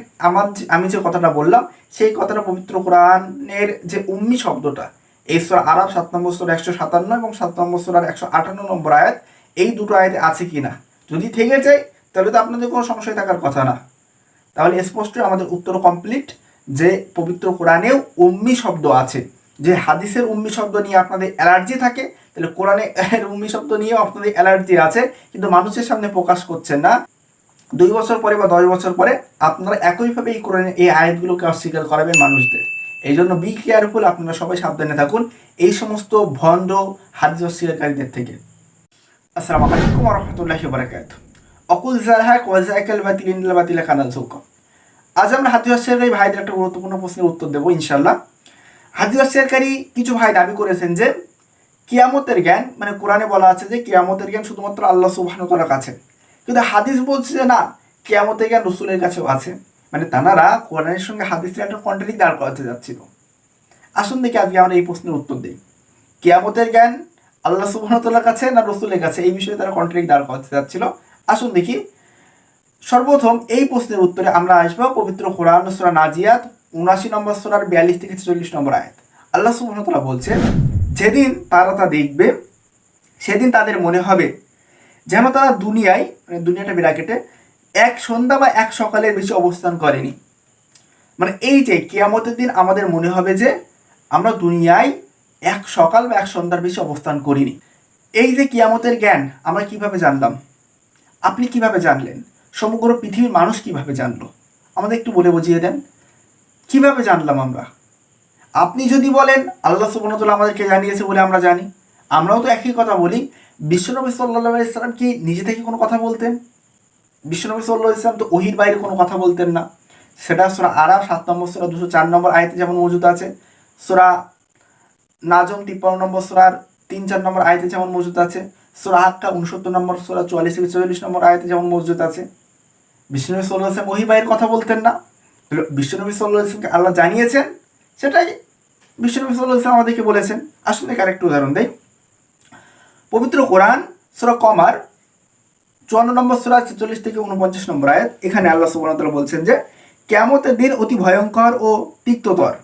আমি যে কথাটা বললাম সেই কথাটা পবিত্র কোরআনের যে উম্মি শব্দটা এই সূরা আরাফ 7 নম্বর সূরা 157 এবং 7 নম্বর সূরার 158 নম্বর আয়াত, এই দুটো আয়াতে আছে কি না, যদি থেকে যায় তাহলে তো আপনাদের কোনো সংশয় থাকার কথা না। তাহলে স্পষ্ট আমাদের উত্তর কমপ্লিট যে পবিত্র কোরআনেও উম্মি শব্দ আছে। যে হাদিসের উম্মি শব্দ নিয়ে আপনাদের অ্যালার্জি থাকে তাহলে কোরআনে উম্মি শব্দ নিয়েও আপনাদের অ্যালার্জি আছে, কিন্তু মানুষের সামনে প্রকাশ করছেন না। 2 বছর পরে বা 10 বছর পরে আপনারা একইভাবে এই কোরআনে এই আয়াতগুলোকে অস্বীকার করাবেন মানুষদের। এই জন্য বি কেয়ারফুল, আপনারা সবাই সাবধানে থাকুন এই সমস্ত ভণ্ড হাদিস অস্বীকারীদের থেকে। আসসালামু আলাইকুম ওয়া রাহমাতুল্লাহি ওয়া বারাকাতুহু। অকুল জারহাক ওয়া যাকাল বাতিলিন বাতিলা কানাল সুকা। আজ আমরা হাদিস অস্বীকারী ভাইদের একটা গুরুত্বপূর্ণ প্রশ্নের উত্তর দেবো ইনশাআল্লাহ। হাদিস অস্বীকারী কিছু ভাই দাবি করেছেন যে কিয়ামতের জ্ঞান, মানে কোরআনে বলা আছে যে কিয়ামতের জ্ঞান শুধুমাত্র আল্লাহ সুবহানাহু ওয়া তাআলার কাছে, কিন্তু হাদিস বলছে যে না, কিয়ামতের জ্ঞান রাসূলের কাছেও আছে। মানে তারা কোরআনের সঙ্গে হাদিসের একটা কন্ট্রাডিক্ট দাঁড় করাতে যাচ্ছিল। আসুন দেখি আজকে আমরা এই প্রশ্নের উত্তর দিই। কিয়ামতের জ্ঞান আল্লাহ সুবহানাহু ওয়া তাআলার কাছে না রাসূলের কাছে, এই বিষয়ে তারা কন্ট্রাডিক্ট দাঁড় করাতে যাচ্ছিল। আসুন দেখি। সর্বপ্রথম এই প্রশ্নের উত্তরে আমরা আসবো পবিত্র কোরআন সূরা নাজিয়াত 79 নম্বর সূরার 42 থেকে 44 নম্বর আয়াত। আল্লাহ সুবহানাহু ওয়া তাআলা বলছে, যেদিন তারা তা দেখবে সেদিন তাদের মনে হবে যেন তারা দুনিয়ায়, মানে দুনিয়াটা বিরাকেটে, এক সন্ধ্যা বা এক সকালের বেশি অবস্থান করেনি। মানে এই যে কিয়ামতের দিন আমাদের মনে হবে যে আমরা দুনিয়ায় এক সকাল বা এক সন্ধ্যার বেশি অবস্থান করিনি। এই যে কিয়ামতের জ্ঞান আমরা কিভাবে জানলাম, আপনি কিভাবে জানলেন, সমগ্র পৃথিবীর মানুষ কিভাবে জানলো, আমাদের একটু বলে বুঝিয়ে দেন কিভাবে জানলাম আমরা। আপনি যদি বলেন আল্লাহ সুবহানাহু ওয়া তাআলা আমাদেরকে জানিয়েছে বলে আমরা জানি, আমরাও তো একই কথা বলি। বিশ্বনবী সাল্লাল্লাহু আলাইহি সাল্লাম কি নিজে থেকে কোনো কথা বলতেন? বিশ্বনবী সাল্লাল্লাহু আলাইহি সাল্লাম তো ওহীর বাইরে কোনো কথা বলতেন না। সেটা সূরা আরাফ 7 নম্বর সূরা 204 নম্বর আয়াতে যেমন মজুদ আছে, সূরা নাজম 53 নম্বর সূরার 3-4 নম্বর আয়াতে যেমন মজুদ আছে, সূরা হাক্কা 69 নম্বর সূরা 44 থেকে 44 নম্বর আয়াতে যেমন মজুদ আছে। বিশ্বনবী সাল্লাল্লাহু আলাইহি সাল্লাম ওহীর বাইরে কথা বলতেন না। বিশ্বনবী সাল্লাল্লাহু আলাইহি সাল্লামকে আল্লাহ জানিয়েছেন, সেটাই বিশ্বনবী সাল্লাল্লাহু আলাইহি সাল্লাম আমাদেরকে বলেছেন। আসলে আরেকটু উদাহরণ দেই। পবিত্র কোরআন সূরা কমার 54 নম্বর সূরা 46 থেকে 49 নম্বর আয়াত, এখানে আল্লাহ সুবহানাহু ওয়া তাআলা বলছেন যে কিয়ামতের দিন অতি ভয়ঙ্কর ও তিক্ততর।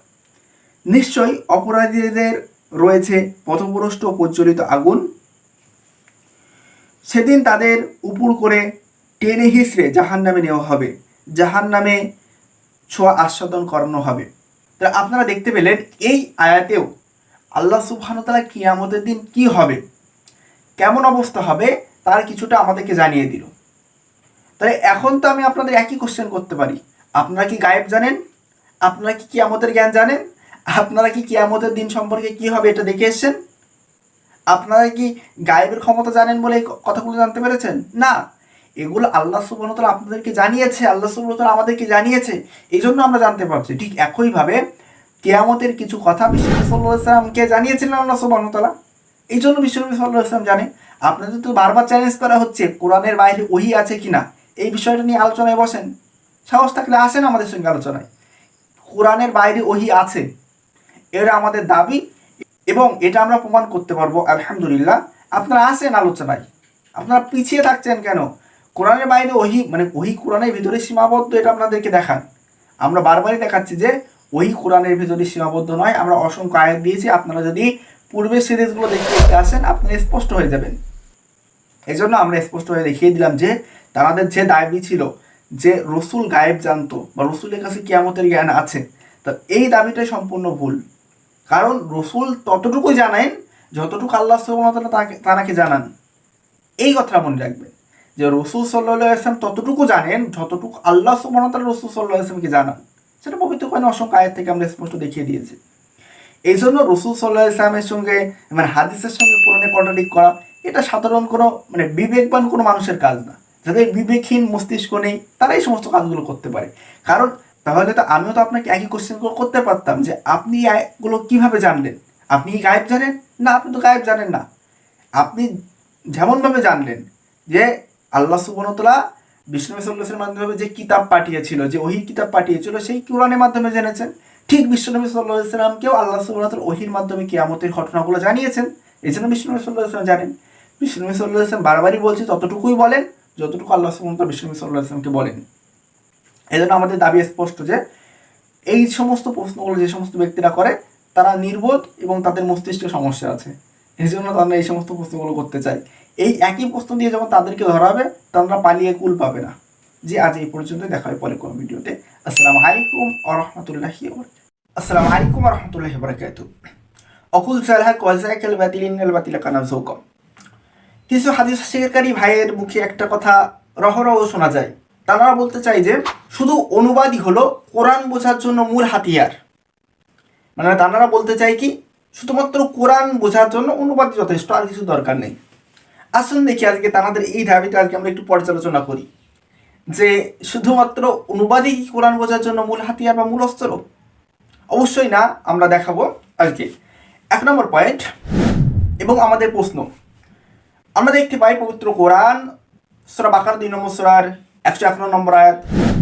নিশ্চয়ই অপরাধীদের রয়েছে পথভ্রষ্ট ও প্রজ্বলিত আগুন। সেদিন তাদের উপর করে টেনে হিঁচড়ে জাহান্নামে নেওয়া হবে, জাহান্নামে ছোঁয়া আস্বাদন করানো হবে। তা আপনারা দেখতে পেলেন এই আয়াতেও আল্লাহ সুবহানাহু ওয়া তাআলা কিয়ামতের দিন কি হবে, কেমন অবস্থা হবে তার কিছুটা আমাদেরকে জানিয়ে দিল। তাহলে এখন তো আমি আপনাদের একই কোশ্চেন করতে পারি, আপনারা কি গায়েব জানেন? আপনারা কি কিয়ামতের জ্ঞান জানেন? আপনারা কি কিয়ামতের দিন সম্পর্কে কি হবে এটা দেখে এসেছেন? আপনারা কি গায়েবের ক্ষমতা জানেন বলে এই কথাগুলো জানতে পেরেছেন? না, এগুলো আল্লাহ সুবহানাহু ওয়া তাআলা আপনাদেরকে জানিয়েছে, আল্লাহ সুবহানাহু ওয়া তাআলা আমাদেরকে জানিয়েছে, এই জন্য আমরা জানতে পারছি। ঠিক একইভাবে কিয়ামতের কিছু কথা বিশ্বনবী সাল্লাল্লাহু আলাইহি ওয়াসাল্লামকে জানিয়েছিলেন আল্লাহ সুবহানাহু ওয়া তাআলা, এই জন্য বিশ্বনবী সাল্লাল্লাহু আলাইহি ওয়াসাল্লাম জানে। আপনাদের তো বারবার চ্যালেঞ্জ করা হচ্ছে কোরআনের বাইরে ওহী আছে কিনা, এই বিষয়টা নিয়ে আলোচনায় বসেন, সাহস থাকলে আসেন আমাদের সঙ্গে আলোচনায়। কোরআনের বাইরে ওহী আছে, এটা আমাদের দাবি এবং এটা আমরা প্রমাণ করতে পারবো আলহামদুলিল্লাহ। আপনারা আসেন আলোচনায়, আপনারা পিছিয়ে থাকছেন কেন? কোরআনের বাইরে ওহী, মানে ওহী কোরআনের ভিতরে সীমাবদ্ধ, এটা আপনাদেরকে দেখান। আমরা বারবারই দেখাচ্ছি যে ওহী কোরআনের ভিতরে সীমাবদ্ধ নয়। আমরা অসংখ্য আয়াত দিয়েছি, আপনারা যদি পূর্বের সিরিজগুলো দেখতে আসেন আপনারা স্পষ্ট হয়ে যাবেন। এই জন্য আমরা স্পষ্ট হয়ে দেখিয়ে দিলাম যে তাদের যে দাবি ছিল যে রসুল গায়েব জানতো বা রসুলের কাছে কিয়ামতের জ্ঞান আছে, তা এই দাবিটাই সম্পূর্ণ ভুল। কারণ রসুল ততটুকুই জানেন যতটুকু আল্লাহ সুবহানাহু ওয়া তাআলা তাকে জানান। এই কথা মনে রাখবেন যে রসুল সাল্লাল্লাহু আলাইহি ওয়াসাল্লাম ততটুকু জানেন যতটুকু আল্লাহ সুবহানাহু ওয়া তাআলা রসুল সাল্লাল্লাহু আলাইহি ওয়াসাল্লামকে জানান। সেটা পবিত্র কোরআনে অসংখ্য আয়াত থেকে আমরা স্পষ্ট দেখিয়ে দিয়েছি। এই জন্য রসুল সাল্লাল্লাহু আলাইহি ওয়াসাল্লামের সঙ্গে, মানে হাদিসের সঙ্গে কোরআনে কন্ট্রাডিক্ট করা, এটা সাধারণ কোনো, মানে বিবেকবান কোনো মানুষের কাজ না। যাদের বিবেকহীন মস্তিষ্ক নেই তারা এই সমস্ত কাজগুলো করতে পারে। কারণ তাহলে তো আমিও তো আপনাকে একই কোশ্চেনগুলো করতে পারতাম যে আপনি এগুলো কিভাবে জানলেন? আপনি কি গায়েব জানেন? না, আপনি তো গায়েব জানেন না। আপনি যেমনভাবে জানলেন যে আল্লাহ সুবহানাহু ওয়া তাআলা বিশ্বনবী সাল্লাল্লাহু আলাইহি ওয়াসাল্লামের মাধ্যমে যে কিতাব পাঠিয়েছিল, যে ওহীর কিতাব পাঠিয়েছিল, সেই কোরআনের মাধ্যমে জেনেছেন। ঠিক বিশ্বনবী সাল্লাল্লাহু আলাইহি ওয়াসাল্লামকেও আল্লাহ সুবহানাহু ওয়া তাআলা ওহীর মাধ্যমে কিয়ামতের ঘটনাগুলো জানিয়েছেন। এই জন্য বিশ্বনবী সাল্লাল্লাহু আলাইহি ওয়াসাল্লাম জানেন। বিশ্বনবী সাল্লাল্লাহু আলাইহি ওয়াসাল্লাম বারবারই বলছে ততটুকুই বলেন যতটুকু আল্লাহ সুবহানাহু ওয়া তাআলা বিশ্বনবী সাল্লাল্লাহু আলাইহি ওয়াসাল্লামকে বলেন। এই জন্য আমাদের দাবি স্পষ্ট যে এই সমস্ত প্রশ্নগুলো যে সমস্ত ব্যক্তিরা করে তারা নির্বোধ এবং তাদের মস্তিষ্কে সমস্যা আছে। এই জন্য তারা এই সমস্ত প্রশ্নগুলো করতে চায়। এই একই প্রশ্ন দিয়ে যখন তাদেরকে ধরা হবে তারা পালিয়ে কুল পাবে না। যে আজ এই পর্যন্ত, দেখা হয় পরে কোনো ভিডিওতে। আসসালামু আলাইকুম ওয়া রাহমাতুল্লাহি ওয়া বারাকাতুহু। অকুল সালহাক ওয়াজাকাল বাতিল ইন্নাল বাতিলা কানা যাহুকা। কিছু হাদিস শিকারী ভাইয়ের মুখে একটা কথা রহরহ শোনা যায়। তারা বলতে চায় যে শুধু অনুবাদই হলো কোরআন বোঝার জন্য মূল হাতিয়ার। মানে তারা বলতে চায় কি শুধুমাত্র কোরআন বোঝার জন্য অনুবাদই যথেষ্ট, আর কিছু দরকার নেই। আসুন দেখি আজকে তাদের এই দাবিটা আজকে আমরা একটু পর্যালোচনা করি যে শুধুমাত্র অনুবাদই কি কোরআন বোঝার জন্য মূল হাতিয়ার বা মূল অস্ত্র? অবশ্যই না, আমরা দেখাবো আজকে। 1 নম্বর পয়েন্ট এবং আমাদের প্রশ্ন, আমরা দেখতে পাই পবিত্র কোরআন সূরা বাকারা 2 নম্বর সূরার 111 নম্বর আয়াত,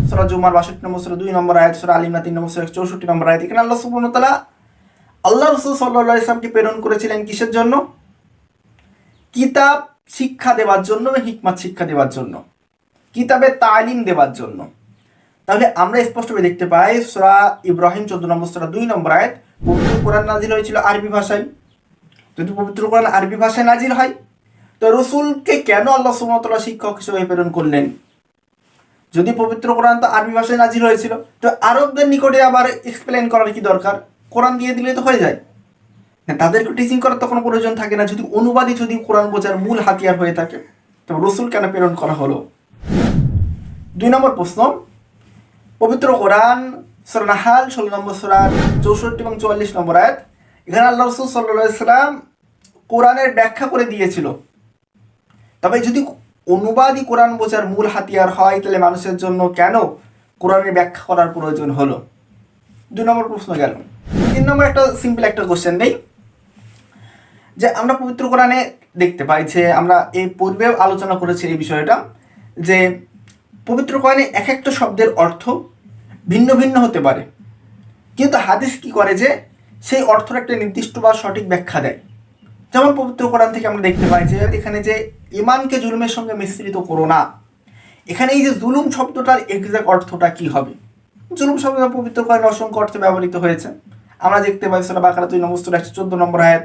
সূরা জুমার 62 নম্বর সূরা 2 নম্বর আয়াত, সূরা আল ইমরান 3 নম্বর সূরা 64 নম্বর আয়াত। এখানে আল্লাহ সুবহানাহু ওয়া তাআলা আল্লাহ রাসূল সাল্লাল্লাহু আলাইহি ওয়াসাল্লামকে প্রেরণ করেছিলেন কিসের জন্য? কিতাব শিক্ষা দেওয়ার জন্য, হিকমত শিক্ষা দেওয়ার জন্য, কিতাবের তালিম দেওয়ার জন্য। তাহলে আমরা স্পষ্টভাবে দেখতে পাই সূরা ইব্রাহিম 14 নম্বর সূরা 2 নম্বর আয়াত, পবিত্র কোরআন নাজিল হয়েছিল আরবি ভাষায়। যদি পবিত্র কোরআন আরবি ভাষায় নাজিল হয় তো রসুলকে কেন আল্লাহ সুবহানাহু ওয়া তাআলা শিক্ষক হিসেবে প্রেরণ করলেন? যদি পবিত্র কোরআন তো আরবি ভাষায় নাজিল হয়েছিল তো আরবদের নিকটে আবার এক্সপ্লেন করার কি দরকার? কোরআন দিয়ে দিলে তো হয়ে যায়। তাদেরকে টিচিং করার তো কোনো প্রয়োজন থাকে না। যদি অনুবাদই যদি কোরআন বোঝার মূল হাতিয়ার হয়ে থাকে তবে রসুল কেন প্রেরণ করা হলো? 2 নম্বর প্রশ্ন, পবিত্র কোরআন সূরা নাহাল 16 নম্বর সূরার 64 এবং 44 নম্বর আয়াত, এখানে আল্লাহ রাসূল সাল্লাল্লাহু আলাইহি ওয়াসাল্লাম কোরআনের ব্যাখ্যা করে দিয়েছিল। তবে যদি অনুবাদই কোরআন বোঝার মূল হাতিয়ার হয় তাহলে মানুষের জন্য কেন কোরআনের ব্যাখ্যা করার প্রয়োজন হলো? 2 নম্বর প্রশ্ন গেল। 3 নম্বর একটা সিম্পল একটা কোশ্চেন নেই যে আমরা পবিত্র কোরআনে দেখতে পাই যে আমরা এই পূর্বেও আলোচনা করেছি এই বিষয়টা যে পবিত্র কোরআনে এক একটা শব্দের অর্থ ভিন্ন ভিন্ন হতে পারে, কিন্তু হাদিস কি করে যে সেই অর্থের একটা নির্দিষ্ট বা সঠিক ব্যাখ্যা দেয়। যেমন পবিত্র কোরআন থেকে আমরা দেখতে পাই যে এখানে যে ঈমানকে জুলুমের সঙ্গে মিশ্রিত করো না, এখানে এই যে জুলুম শব্দটার এক্সাক্ট অর্থটা কি হবে? জুলুম শব্দটা পবিত্র কোরআনে অসংখ্য অর্থে ব্যবহৃত হয়েছে। আমরা দেখতে পাই সূরা বাকারা 2 নম্বর সূরা 114 নম্বর আয়াত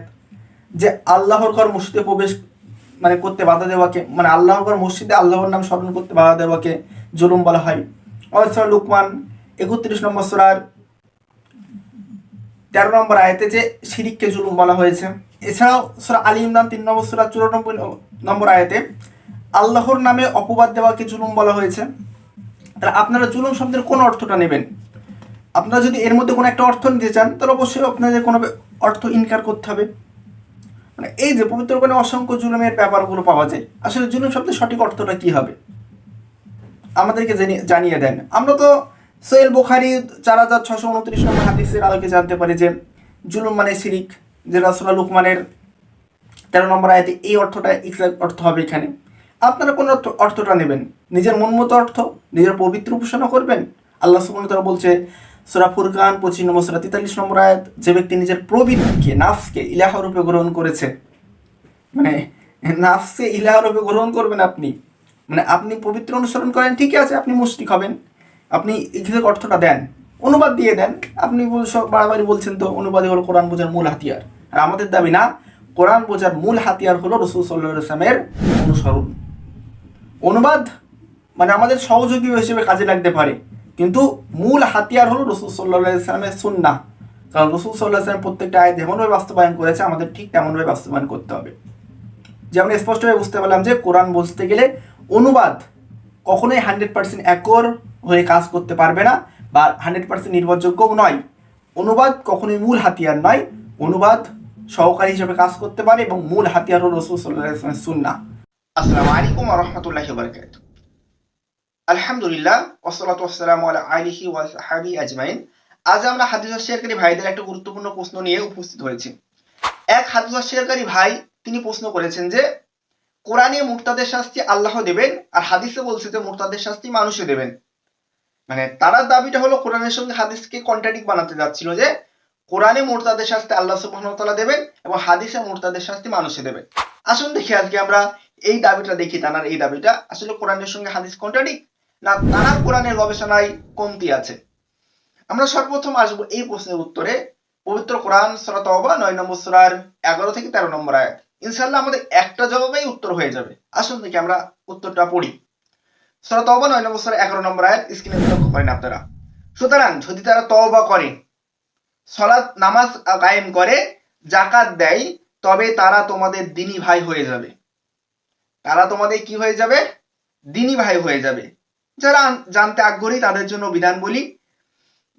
যে আল্লাহর ঘর মসজিদে প্রবেশ মানে করতে বাধা দেওয়াকে, মানে আল্লাহর ঘর মসজিদে আল্লাহর নাম স্মরণ করতে বাধা দেওয়াকে জুলুম বলা হয়। সূরা লুকমান 31 নম্বর সূরার 13 নম্বর আয়াতে যে শিরিককে জুলুম বলা হয়েছে। এছাড়াও সূরা আল ইমরান 3 নম্বর সূরা 94 নম্বর আয়াতে আল্লাহর নামে অপবাদ দেওয়াকে জুলুম বলা হয়েছে। তাহলে আপনারা জুলুম শব্দের কোন অর্থটা নেবেন? আপনারা যদি এর মধ্যে কোনো একটা অর্থ নিতে চান তাহলে অবশ্যই আপনাদের কোনো অর্থ ইনকার করতে হবে। মানে এই যে পবিত্র কোরআনে অসংখ্য জুলুমের ব্যাপারগুলো পাওয়া যায়, আসলে জুলুম শব্দের সঠিক অর্থটা কি হবে আমাদেরকে জানিয়ে দেন। আমরা তো সহিহ বুখারী 4629 নম্বর হাদিসের আলোকে জানতে পারি যে জুলুম মানে শিরিক, যেটা সূরা লুকমানের 13 নম্বর আয়াতে এই অর্থটা এক্সাক্ট অর্থ হবে। এখানে আপনারা কোন অর্থটা নেবেন? নিজের মন মতো অর্থ, নিজের পবিত্র উপাসনা করবেন। আল্লাহ সুবহানাহু ওয়া তাআলা বলছে সূরা ফুরকান 25 নম্বর সূরা 43 নম্বর আয়াত, যে ব্যক্তি নিজের প্রবৃত্তিকে নাফসকে ইলাহ রূপে গ্রহণ করেছে, মানে নাফসকে ইলাহ রূপে গ্রহণ করবেন আপনি, মানে আপনি পবিত্র অনুসরণ করেন ঠিকই আছে, আপনি মুশরিক হবেন। আপনি এখানে অর্থটা দেন, অনুবাদ দিয়ে দেন। আপনি বারবারই বলছেন তো অনুবাদই হলো কোরআন বোঝার মূল হাতিয়ার। আর আমাদের দাবি না, কোরআন বোঝার মূল হাতিয়ার হলো রাসূল সাল্লাল্লাহু আলাইহি ওয়াসাল্লামের অনুসরণ। অনুবাদ মানে আমাদের সহযোগী হিসেবে কাজে লাগতে পারে, কিন্তু মূল হাতিয়ার হলো রাসূল সাল্লাল্লাহু আলাইহি ওয়াসাল্লামের সুন্নাহ। কারণ রাসূল সাল্লাল্লাহু আলাইহি ওয়াসাল্লাম প্রত্যেকটা আয়াত যেমনভাবে বাস্তবায়ন করেছে আমাদের ঠিক তেমনভাবে বাস্তবায়ন করতে হবে। যেমন স্পষ্টভাবে বুঝতে পারলাম যে কোরআন বুঝতে গেলে অনুবাদ কখনোই 100% একর হয়ে কাজ করতে পারবে না বা 100% নির্ভরযোগ্যও নয়। অনুবাদ কখনোই মূল হাতিয়ার নয়, অনুবাদ সহকারী হিসেবে কাজ করতে পারে এবং মূল হাতিয়ার হলো রাসূল সাল্লাল্লাহু আলাইহি ওয়াসাল্লামের সুন্নাহ। আসসালামু আলাইকুম ওয়া রাহমাতুল্লাহি ওয়া বারাকাতুহু। আলহামদুলিল্লাহ ওয়াসসালাতু ওয়াসসালামু আলা আলিহি ওয়া সাহবিহি আজমাইন। আজ আমরা হাদিস শেয়ারকারী ভাইদের একটা গুরুত্বপূর্ণ প্রশ্ন নিয়ে উপস্থিত হয়েছি। এক হাদিস শেয়ারকারী ভাই তিনি প্রশ্ন করেছেন যে কোরআনে মুরতাদের শাস্তি আল্লাহ দেবেন আর হাদিসে বলছে যে মুরতাদের শাস্তি মানুষে দেবেন। মানে তার দাবিটা হলো কোরআনের সঙ্গে হাদিসকে কন্ট্রাডিক্ট বানাতে যাচ্ছিল যে কোরআনে মুরতাদের শাস্তি আল্লাহ সুবহানাহু ওয়া তাআলা দেবেন এবং হাদিসে মুরতাদের শাস্তি মানুষে দেবেন। আসুন দেখি আজকে আমরা এই দাবিটা দেখি, তার এই দাবিটা আসলে কোরআনের সঙ্গে হাদিস কন্ট্রাডিক্ট না তার কোরআনের গবেষণায় কমতি আছে। আমরা সর্বপ্রথম আসবো এই প্রশ্নের উত্তরে পবিত্র কোরআন সূরা তাওবা 9 নম্বর সূরার 11 থেকে 13 নম্বর আয়াত। ইনশাআল্লাহ আমাদের একটা জবাবেই উত্তর হয়ে যাবে। আসুন দেখি আমরা উত্তরটা পড়ি। সূরা তাওবা 9 নম্বর সূরা 11 নম্বর আয়াত স্ক্রিনে লক্ষ্য করেন আপনারা। সুতরাং যদি তারা তওবা করে, সালাত নামাজ কায়েম করে, জাকাত দেয়, তবে তারা তোমাদের দিনী ভাই হয়ে যাবে। তারা তোমাদের কি হয়ে যাবে? দিনী ভাই হয়ে যাবে। যারা জানতে আগ্রহী তাদের জন্য বিধান বলি,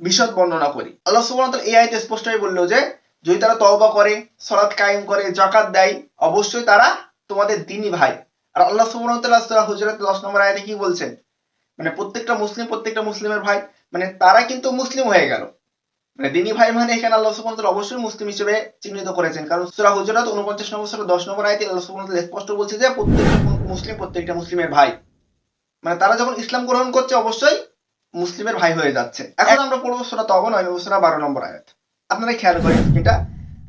বিশদ বর্ণনা করি। আল্লাহ সুবহানাহু ওয়া তাআলা এই আয়াতে স্পষ্টই বললো যে যদি তারা তওবা করে, সালাত কায়েম করে, যাকাত দেয়, অবশ্যই তারা তোমাদের দিনী ভাই। আর আল্লাহ সুবহানাহু ওয়া তাআলা সূরা হুজুরাত 10 নম্বর আয়াতে কি বলছেন? মানে প্রত্যেকটা মুসলিমের ভাই, মানে তারা কিন্তু মুসলিম হয়ে গেল। মানে দিনী ভাই মানে এখানে আল্লাহ সুবহানাহু ওয়া তাআলা অবশ্যই মুসলিম হিসেবে চিহ্নিত করেছেন, কারণ সূরা হুজুরাত 49 নম্বর সূরা 10 নম্বর আয়াতে আল্লাহ সুবহানাহু ওয়া তাআলা স্পষ্ট বলছে যে প্রত্যেকটা মুসলিমের ভাই। মানে তারা যখন ইসলাম গ্রহণ করছে অবশ্যই মুসলিমের ভাই হয়ে যাচ্ছে। এখন আমরা পড়বো সূরা তওবা 9 নম্বর সূরা 12 নম্বর আয়াত। আপনারা খেয়াল করেন এটা,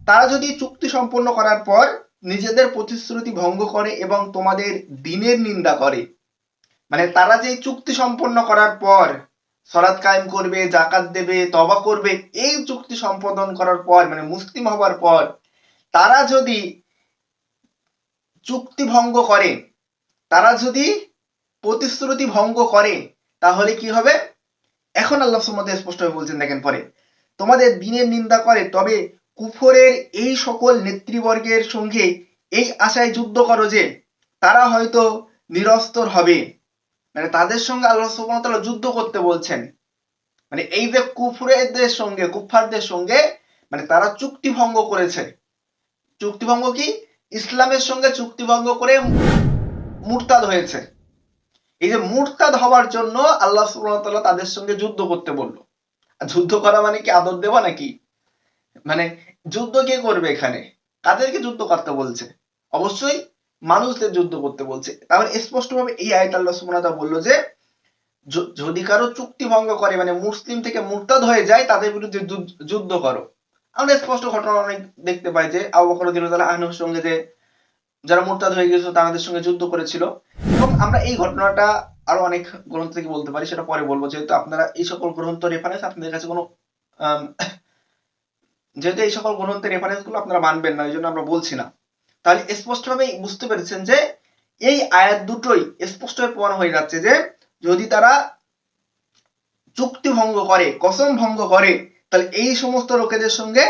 তারা যদি চুক্তি সম্পন্ন করার পর নিজেদের প্রতিশ্রুতি ভঙ্গ করে এবং তোমাদের দ্বীনের নিন্দা করে, মানে তারা যে চুক্তি সম্পন্ন করার পর সালাত কায়েম করবে, যাকাত দেবে, তওবা করবে, এই চুক্তি সম্পাদন করার পর মানে মুসলিম হবার পর তারা যদি চুক্তি ভঙ্গ করে, তারা যদি প্রতিশ্রুতি ভঙ্গ করে, তাহলে কি হবে? এখন আল্লাহ সুবহানাহু ওয়া তাআলা স্পষ্টভাবে বলছেন, দেখেন পরে, তোমাদের দ্বীনের নিন্দা করে, তবে কুফরের এই সকল নেতৃবর্গের সঙ্গে এই আশায় যুদ্ধ করো যে তারা হয়তো নিরস্তর হবে। মানে তাদের সঙ্গে আল্লাহ সুবহানাহু ওয়া তাআলা যুদ্ধ করতে বলছেন। মানে এই যে কুফফারদের সঙ্গে মানে তারা চুক্তি ভঙ্গ করেছে। চুক্তি ভঙ্গ কি? ইসলামের সঙ্গে চুক্তি ভঙ্গ করে মুরতাদ হয়েছে। এই যে মুরতাদ হওয়ার জন্য আল্লাহ সুবহানাহু ওয়া তাআলা তাদের সঙ্গে যুদ্ধ করতে বলল। যুদ্ধ করা মানে কি আদর দেওয়া নাকি? মানে যুদ্ধ কে করবে এখানে? কাদেরকে যুদ্ধ করতে বলছে? অবশ্যই মানুষদের যুদ্ধ করতে বলছে। তাহলে স্পষ্টভাবে এই আয়াতে আল্লাহ সুবহানাহু ওয়া তাআলা বলল যে যদি কারো চুক্তি ভঙ্গ করে মানে মুসলিম থেকে মুরতাদ হয়ে যায়, তাদের বিরুদ্ধে যুদ্ধ করো। আমরা স্পষ্ট ঘটনা অনেক দেখতে পাই যে আবু বকর রাদিয়াল্লাহু তাআলা আনহুর সঙ্গে যে যারা মুরতাদ হয়ে গিয়েছিল তাদের সঙ্গে যুদ্ধ করেছিল। এবং আমরা এই ঘটনাটা আরো অনেক গ্রন্থ থেকে বলতে পারি, সেটা পরে বলবো, যেহেতু আপনারা এই সকল গ্রন্থ রেফারেন্স আপনাদের কাছে কোনো যেহেতু এই সকল গ্রন্থের রেফারেন্স গুলো আপনারা মানবেন না, এই জন্য আমরা বলছি না। তাহলে স্পষ্টভাবে বুঝতে পেরেছেন যে এই আয়াত দুটোই স্পষ্টভাবে প্রমাণ হয়ে যাচ্ছে যে যদি তারা চুক্তি ভঙ্গ করে, কসম ভঙ্গ করে, তাহলে এই সমস্ত লোকেদের সঙ্গে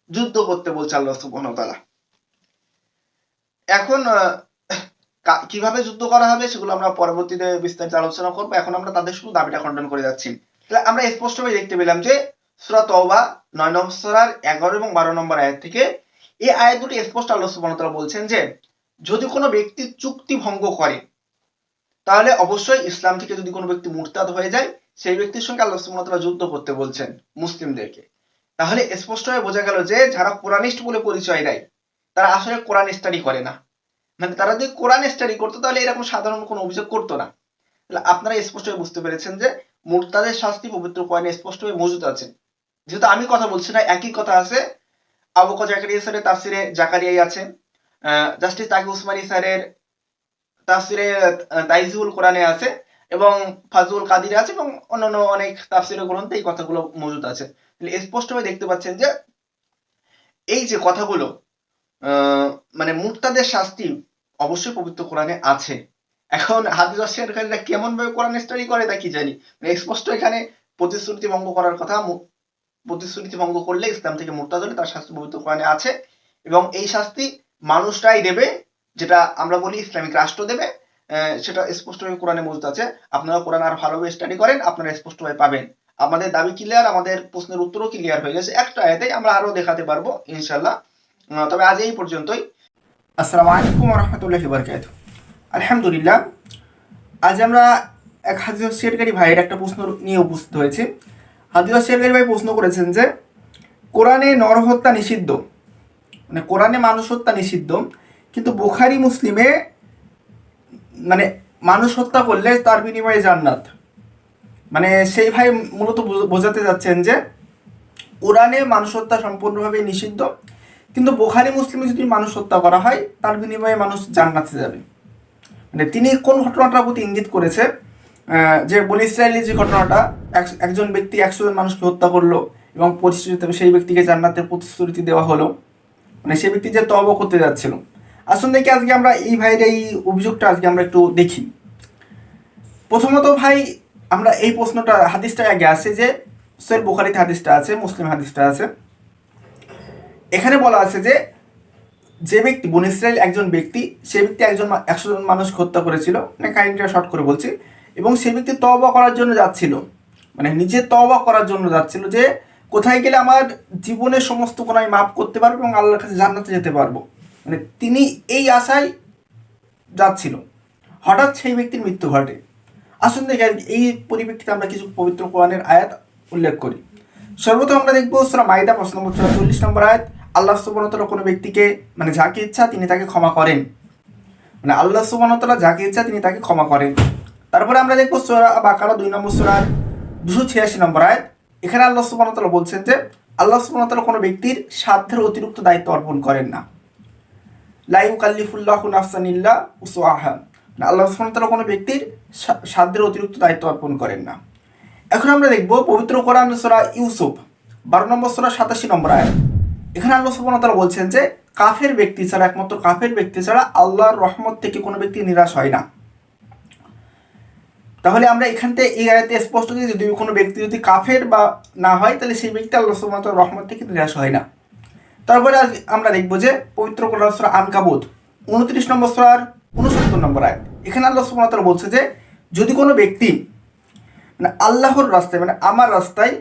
যুদ্ধ করতে বলছে আল্লাহ সুবহানাহু ওয়া তাআলা। এখন কিভাবে যুদ্ধ করা হবে সেগুলো আমরা পরবর্তীতে বিস্তারিত আলোচনা করবো। এখন আমরা তাদের শুধু দাবিটা খণ্ডন করে যাচ্ছি। তাহলে আমরা স্পষ্টভাবে দেখতে পেলাম যে সূরা তওবা 9 নম্বর সূরার 11 এবং 12 নম্বর আয়াত থেকে এই আয়াত দুটি স্পষ্ট আল্লাহ সুবহানাহু ওয়া তাআলা বলছেন যে যদি কোনো ব্যক্তি চুক্তি ভঙ্গ করে, তাহলে অবশ্যই ইসলাম থেকে যদি কোনো ব্যক্তি মুরতাদ হয়ে যায়, সেই ব্যক্তির সঙ্গে আল্লাহ সুবহানাহু ওয়া তাআলা যুদ্ধ করতে বলছেন মুসলিমদেরকে। তাহলে স্পষ্টভাবে বোঝা গেল যে যারা কোরআনিস্ট বলে পরিচয় দেয় তারা আসলে কোরআন স্টাডি করে না। মানে তারা যদি কোরআন স্টাডি করতো তাহলে এরকম সাধারণ কোনো অভিযোগ করতো না। তাহলে আপনারা স্পষ্টভাবে বুঝতে পেরেছেন যে মুরতাদের শাস্তি পবিত্র কোরআনে স্পষ্টভাবে মজুদ আছে। যেহেতু আমি কথা বলছি না, একই কথা আছে আবু বকর জাকারিয়া স্যারের তাফসিরে জাকারিয়াই আছে, জাস্টিস তাকি উসমানী স্যারের তাফসিরে তাইজিউল কোরআনে আছে, এবং ফাজলুল কাদিরে আছে, এবং অন্যান্য অনেক তাফসিরের গ্রন্থে এই কথাগুলো মজুদ আছে। তাহলে স্পষ্টভাবে দেখতে পাচ্ছেন যে এই যে কথাগুলো মানে মুরতাদের শাস্তি অবশ্যই পবিত্র কোরআনে আছে। এখন হাদিস অস্বীকারীরা কেমন ভাবে কোরআন স্টাডি করে তা কি জানি, মানে স্পষ্ট এখানে প্রতিশ্রুতি ভঙ্গ করার কথা, প্রতিশ্রুতি ভঙ্গ করলে ইসলাম থেকে মুরতাদ হলে তার শাস্তি পবিত্র কোরআনে আছে, এবং এই শাস্তি মানুষরাই দেবে, যেটা আমরা বলি ইসলামিক রাষ্ট্র দেবে, সেটা স্পষ্টভাবে কোরআনে মজুদ আছে। আপনারা কোরআন আর ভালোভাবে স্টাডি করেন, আপনারা স্পষ্টভাবে পাবেন। আমাদের দাবি ক্লিয়ার, আমাদের প্রশ্নের উত্তরও ক্লিয়ার হয়ে গেছে। একটা আয়াতেই আমরা আরো দেখাতে পারবো ইনশাআল্লাহ। তবে আজ এই পর্যন্তই। আসসালামু আলাইকুম ওয়া রাহমাতুল্লাহি ওয়া বারাকাতুহু। আলহামদুলিল্লাহ, আজ আমরা এক হাদিস শেয়ারকারী ভাইয়ের একটা প্রশ্ন নিয়ে উপস্থিত হয়েছি। হাদিস শেয়ারকারী ভাই প্রশ্ন করেছেন যে কোরআনে নরহত্যা নিষিদ্ধ, মানে কোরআনে মানুষ হত্যা নিষিদ্ধ, কিন্তু বুখারী মুসলিমে মানে মানুষ হত্যা করলে তার বিনিময়ে জান্নাত। মানে সেই ভাই মূলত বোঝাতে যাচ্ছেন যে কোরআনে মানুষ হত্যা সম্পূর্ণভাবে নিষিদ্ধ, কিন্তু বুখারী মুসলিমে যদি মানুষ হত্যা করা হয় তার বিনিময়ে মানুষ জান্নাতে যাবে। মানে তিনি কোন ঘটনাটার প্রতি ইঙ্গিত করেছে, যে বনী ইসরায়েলের যে ঘটনাটা, একজন ব্যক্তি 100 জন মানুষকে হত্যা করলো এবং সেই ব্যক্তিকে জান্নাতের প্রতিশ্রুতি দেওয়া হলো, মানে সেই ব্যক্তি যে তওবা করতে যাচ্ছিল। আসুন দেখি আজকে আমরা এই ভাইয়ের এই অভিযোগটা আজকে আমরা একটু দেখি। প্রথমত ভাই, আমরা এই প্রশ্নটা হাদিসটা আগে আসে যে সহিহ বুখারীতে হাদিসটা আছে, মুসলিম হাদিসটা আছে। এখানে বলা আছে যে যে ব্যক্তি বনী ইসরাইল একজন ব্যক্তি, সে ব্যক্তি 100 জন মানুষ হত্যা করেছিল, মানে কাহিনীটা শর্ট করে বলছি, এবং সে ব্যক্তি তওবা করার জন্য যাচ্ছিল, মানে নিজে তওবা করার জন্য যাচ্ছিল যে কোথায় গেলে আমার জীবনের সমস্ত গুনাহ আমি মাফ করতে পারবো এবং আল্লাহর কাছে জান্নাতে যেতে পারবো, মানে তিনি এই আশায় যাচ্ছিল। হঠাৎ সেই ব্যক্তির মৃত্যু ঘটে। আসুন দেখি এই পরিপ্রেক্ষিতে আমরা কিছু পবিত্র কোরআনের আয়াত উল্লেখ করি। সর্বপ্রথম আমরা দেখবো সূরা মাইদা 5 নম্বর সূরা 40 নম্বর আয়াত। আল্লাহ সুবহানাহু ওয়া তাআলা কোনো ব্যক্তিকে, মানে যাকে ইচ্ছা তিনি তাকে ক্ষমা করেন, মানে আল্লাহ সুবহানাহু ওয়া তাআলা যাকে ইচ্ছা তিনি তাকে ক্ষমা করেন। তারপরে আমরা দেখবো সূরা বাকারা 2 নম্বর সূরার 286 নম্বর আয়াত। এখানে আল্লাহ সুবহানাহু ওয়া তাআলা বলছেন যে আল্লাহ সুবহানাহু ওয়া তাআলা কোনো ব্যক্তির সাধ্যের অতিরিক্ত দায়িত্ব অর্পণ করেন না। লা ইউকাল্লিফুল্লাহু নাফসান ইল্লা উসআহা, আল্লাহ সুবহানাহু ওয়া তাআলা কোনো ব্যক্তির সাধ্যের অতিরিক্ত দায়িত্ব অর্পণ করেন না। এখন আমরা দেখব পবিত্র কোরআন সূরা ইউসুফ 12 নম্বর সূরা 87 নম্বর আয়াত। এখানে আল্লাহ সুবহানাহু ওয়া তাআলা বলছেন যে কাফের ব্যক্তি ছাড়া, একমাত্র কাফের ব্যক্তি ছাড়া আল্লাহর রহমত থেকে কোনো ব্যক্তি নিরাশ হয় না। তাহলে আমরা এখান থেকে এই আয়াতে স্পষ্ট যে যদি কোনো ব্যক্তি যদি কাফের বা না হয় তাহলে সেই ব্যক্তি আল্লাহ সুবহানাহু ওয়া তাআলার রহমত থেকে নিরাশ হয় না। তারপরে আমরা দেখব যে পবিত্র কোরআন সূরা আনকাবুত 29 নম্বর সূরার 69 নম্বর আয়াত। এখানে আল্লাহ সুবহানাহু ওয়া তাআলা বলছে যে যদি কোনো ব্যক্তি মানে আল্লাহর রাস্তায়, মানে আমার রাস্তায়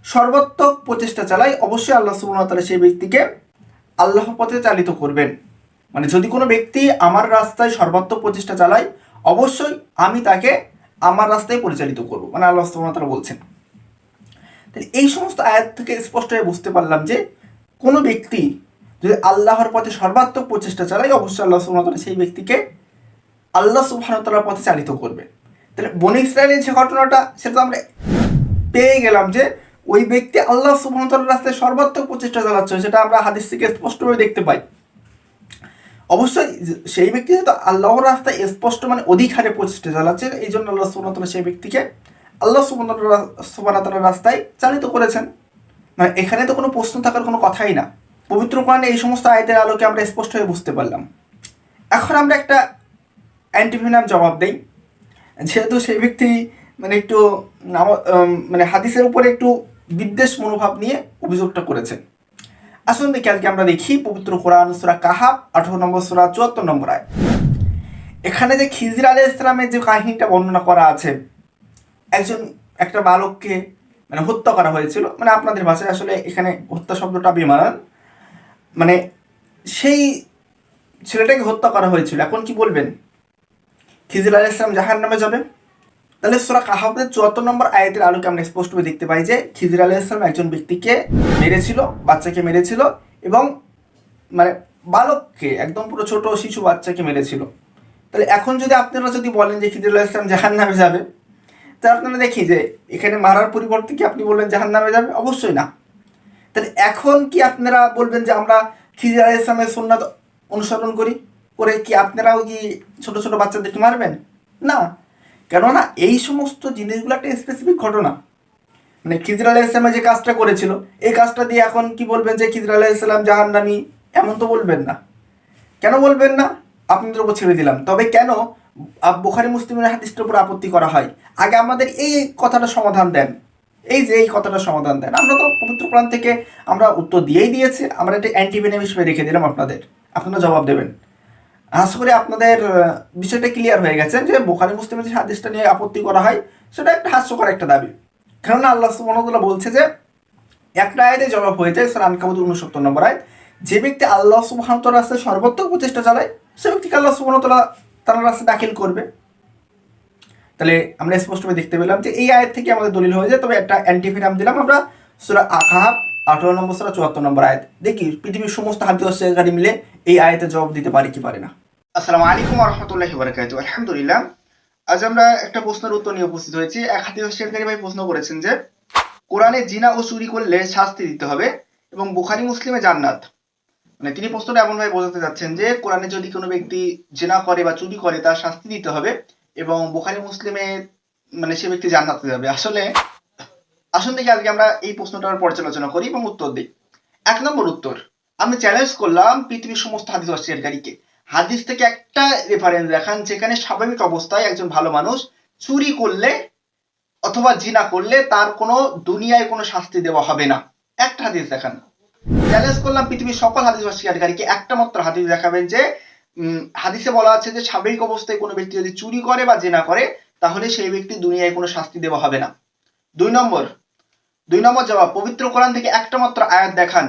সর্বাত্মক প্রচেষ্টা চালায়, অবশ্যই আল্লাহ সুবহানাহু ওয়া তাআলা সেই ব্যক্তিকে আল্লাহর পথে চালিত করবেন। মানে যদি কোনো ব্যক্তি আমার রাস্তায় সর্বাত্মক প্রচেষ্টা চালায়, অবশ্যই আমি তাকে আমার রাস্তায় পরিচালিত করব, মানে আল্লাহ সুবহানাহু ওয়া তাআলা বলছেন। তাহলে এই সমস্ত আয়াত থেকে স্পষ্টভাবে বুঝতে পারলাম যে কোনো ব্যক্তি যদি আল্লাহর পথে সর্বাত্মক প্রচেষ্টা চালায়, অবশ্যই আল্লাহ সুবহানাহু ওয়া তাআলা সেই ব্যক্তিকে আল্লাহ সুবহানাহু ওয়া তাআলার পথে চালিত করবে। তাহলে বনী ইসরাইলের যে ঘটনাটা সেটা আমরা পেয়ে গেলাম যে ওই ব্যক্তি আল্লাহ সুবহানাহু ওয়া তাআলার রাস্তায় সর্বাত্মক প্রচেষ্টা চালাচ্ছে, সেটা আমরা হাদিস থেকে স্পষ্টভাবে দেখতে পাই। অবশ্যই সেই ব্যক্তি যেহেতু আল্লাহর রাস্তায় স্পষ্ট মানে অধিক হারে প্রচেষ্টা চালাচ্ছে, এই জন্য আল্লাহ সুবহানাহু ওয়া তাআলা সেই ব্যক্তিকে আল্লাহ সুবহানাহু ওয়া তাআলার রাস্তায় চালিত করেছেন। মানে এখানে তো কোনো প্রশ্ন থাকার কোনো কথাই না। পবিত্র কোরআনে এই সমস্ত আয়াতের আলোকে আমরা স্পষ্টভাবে বুঝতে পারলাম। এখন আমরা একটা অ্যান্টিভিনাম জবাব দেই, যেহেতু সেই ব্যক্তি মানে একটু মানে হাদিসের উপরে একটু বিদ্বেষ মনোভাব নিয়ে অভিযোগটা করেছে। আসুন দেখি আজকে আমরা দেখি পবিত্র কোরআন সূরা কাহাফ 18 নম্বর সূরা 74 নম্বর আয়াত। এখানে যে খিজির আলাইহিস সালামের যে কাহিনীটা বর্ণনা করা আছে, একটা বালককে মানে হত্যা করা হয়েছিল, মানে আপনাদের ভাষায় আসলে এখানে হত্যা শব্দটা বেমানান, মানে সেই ছেলেটাকে হত্যা করা হয়েছিল। এখন কি বলবেন? খিজির আলাইহিস সালাম জাহান্নামে যাবে? তাহলে সূরা কাহাফের 74 নম্বর আয়াতের আলোকে আমরা স্পষ্টভাবে দেখতে পাই যে খিজির আলাইহিস সালাম একজন ব্যক্তিকে মেরেছিল, বাচ্চাকে মেরেছিল, এবং মানে বালককে, একদম পুরো ছোট শিশু বাচ্চাকে মেরেছিল। তাহলে এখন যদি আপনারা যদি বলেন যে খিজির আলাইহিস সালাম জাহান্নামে যাবে, তাহলে আপনারা দেখি যে এখানে মারার পরিবর্তে কি আপনি বললেন জাহান্নামে যাবে? অবশ্যই না। তাহলে এখন কি আপনারা বলবেন যে আমরা খিজির আলাইহিস সালামের সুন্নাত অনুসরণ করে কি আপনারাও কি ছোট ছোট বাচ্চাদেরকে মারবেন? না, কেননা এই সমস্ত জিনিসগুলো একটা স্পেসিফিক ঘটনা। মানে খিজির আলাইহিস সালাম যে কাজটা করেছিল, এই কাজটা দিয়ে এখন কি বলবেন যে খিজির আলাইহিস সালাম জাহান্নামী? এমন তো বলবেন না। কেন বলবেন না? আপনাদের উপর ছেড়ে দিলাম। তবে কেন বুখারী মুসলিমের হাদিসটার উপর আপত্তি করা হয়? আগে আমাদের এই কথাটা সমাধান দেন, এই কথাটা সমাধান দেন। আমরা তো পবিত্র কোরআন থেকে আমরা উত্তর দিয়েই দিয়েছি, আমরা একটা অ্যান্টিভেনাম হিসেবে রেখে দিলাম আপনারা জবাব দেবেন। আশা করি আপনাদের বিষয়টা ক্লিয়ার হয়ে গেছে যে বুখারী মুসলিমের যে হাদিসটা নিয়ে আপত্তি করা হয় সেটা একটা হাস্যকর একটা দাবি। কেননা আল্লাহ সুবহানাহু ওয়া তাআলা বলছে যে একটা আয়াতে জবাব হয়ে যায় সূরা আনকাবুত 69 নম্বর আয়াত, যে ব্যক্তি আল্লাহ সুবহানাহু ওয়া তাআলার রাস্তায় সর্বোত্তম প্রচেষ্টা চালায় সে ব্যক্তিকে আল্লাহ সুবহানাহু ওয়া তাআলা তার রাস্তায় দাখিল করবে। তাহলে আমরা স্পষ্টভাবে দেখতে পেলাম যে এই আয়াত থেকে আমাদের দলিল হয়ে যায়। তবে একটা অ্যান্টিভিনাম দিলাম আমরা সূরা কাহাফ 18 নম্বর সূরা 74 নম্বর আয়াত। দেখি পৃথিবীর সমস্ত হাদিস মিলে এই আয়াতে জবাব দিতে পারি কি পারে না। আসসালামু আলাইকুম ওয়া রাহমাতুল্লাহি ওয়া বারাকাতুহু। আলহামদুলিল্লাহ, আজ আমরা একটা প্রশ্নের উত্তর নিয়ে উপস্থিত হয়েছি। এক হাদিস শেয়ারকারী ভাই প্রশ্ন করেছেন যে কোরআনে জিনা ও চুরি করলে শাস্তি দিতে হবে এবং বুখারী মুসলিমে জান্নাত। মানে তিনি প্রশ্নটা এমন ভাবে বোঝাতে যাচ্ছেন যে কোরআনে যদি কোনো ব্যক্তি জিনা করে বা চুরি করে তার শাস্তি দিতে হবে এবং বুখারী মুসলিমে মানে সে ব্যক্তি জান্নাতে যাবে। আসুন দেখি আজকে আমরা এই প্রশ্নটার পর্যালোচনা করি এবং উত্তর দিই। 1 নম্বর উত্তর, আমি চ্যালেঞ্জ করলাম পৃথিবীর সমস্ত হাদিস শেয়ারকারীকে হাদিস থেকে একটা রেফারেন্স দেখান যেখানে স্বাভাবিক অবস্থায় একজন ভালো মানুষ চুরি করলে অথবা জিনা করলে তার কোনো দুনিয়ায় কোনো শাস্তি দেওয়া হবে না। একটা হাদিস দেখান। চ্যালেঞ্জ করলাম পৃথিবীর সকল হাদিস অস্বীকারীকে একটা মাত্র হাদিস দেখাবেন যে হাদিসে বলা আছে যে স্বাভাবিক অবস্থায় কোনো ব্যক্তি যদি চুরি করে বা জেনা করে তাহলে সেই ব্যক্তি দুনিয়ায় কোনো শাস্তি দেওয়া হবে না। দুই নম্বর জবাব, পবিত্র কোরআন থেকে একটা মাত্র আয়াত দেখান।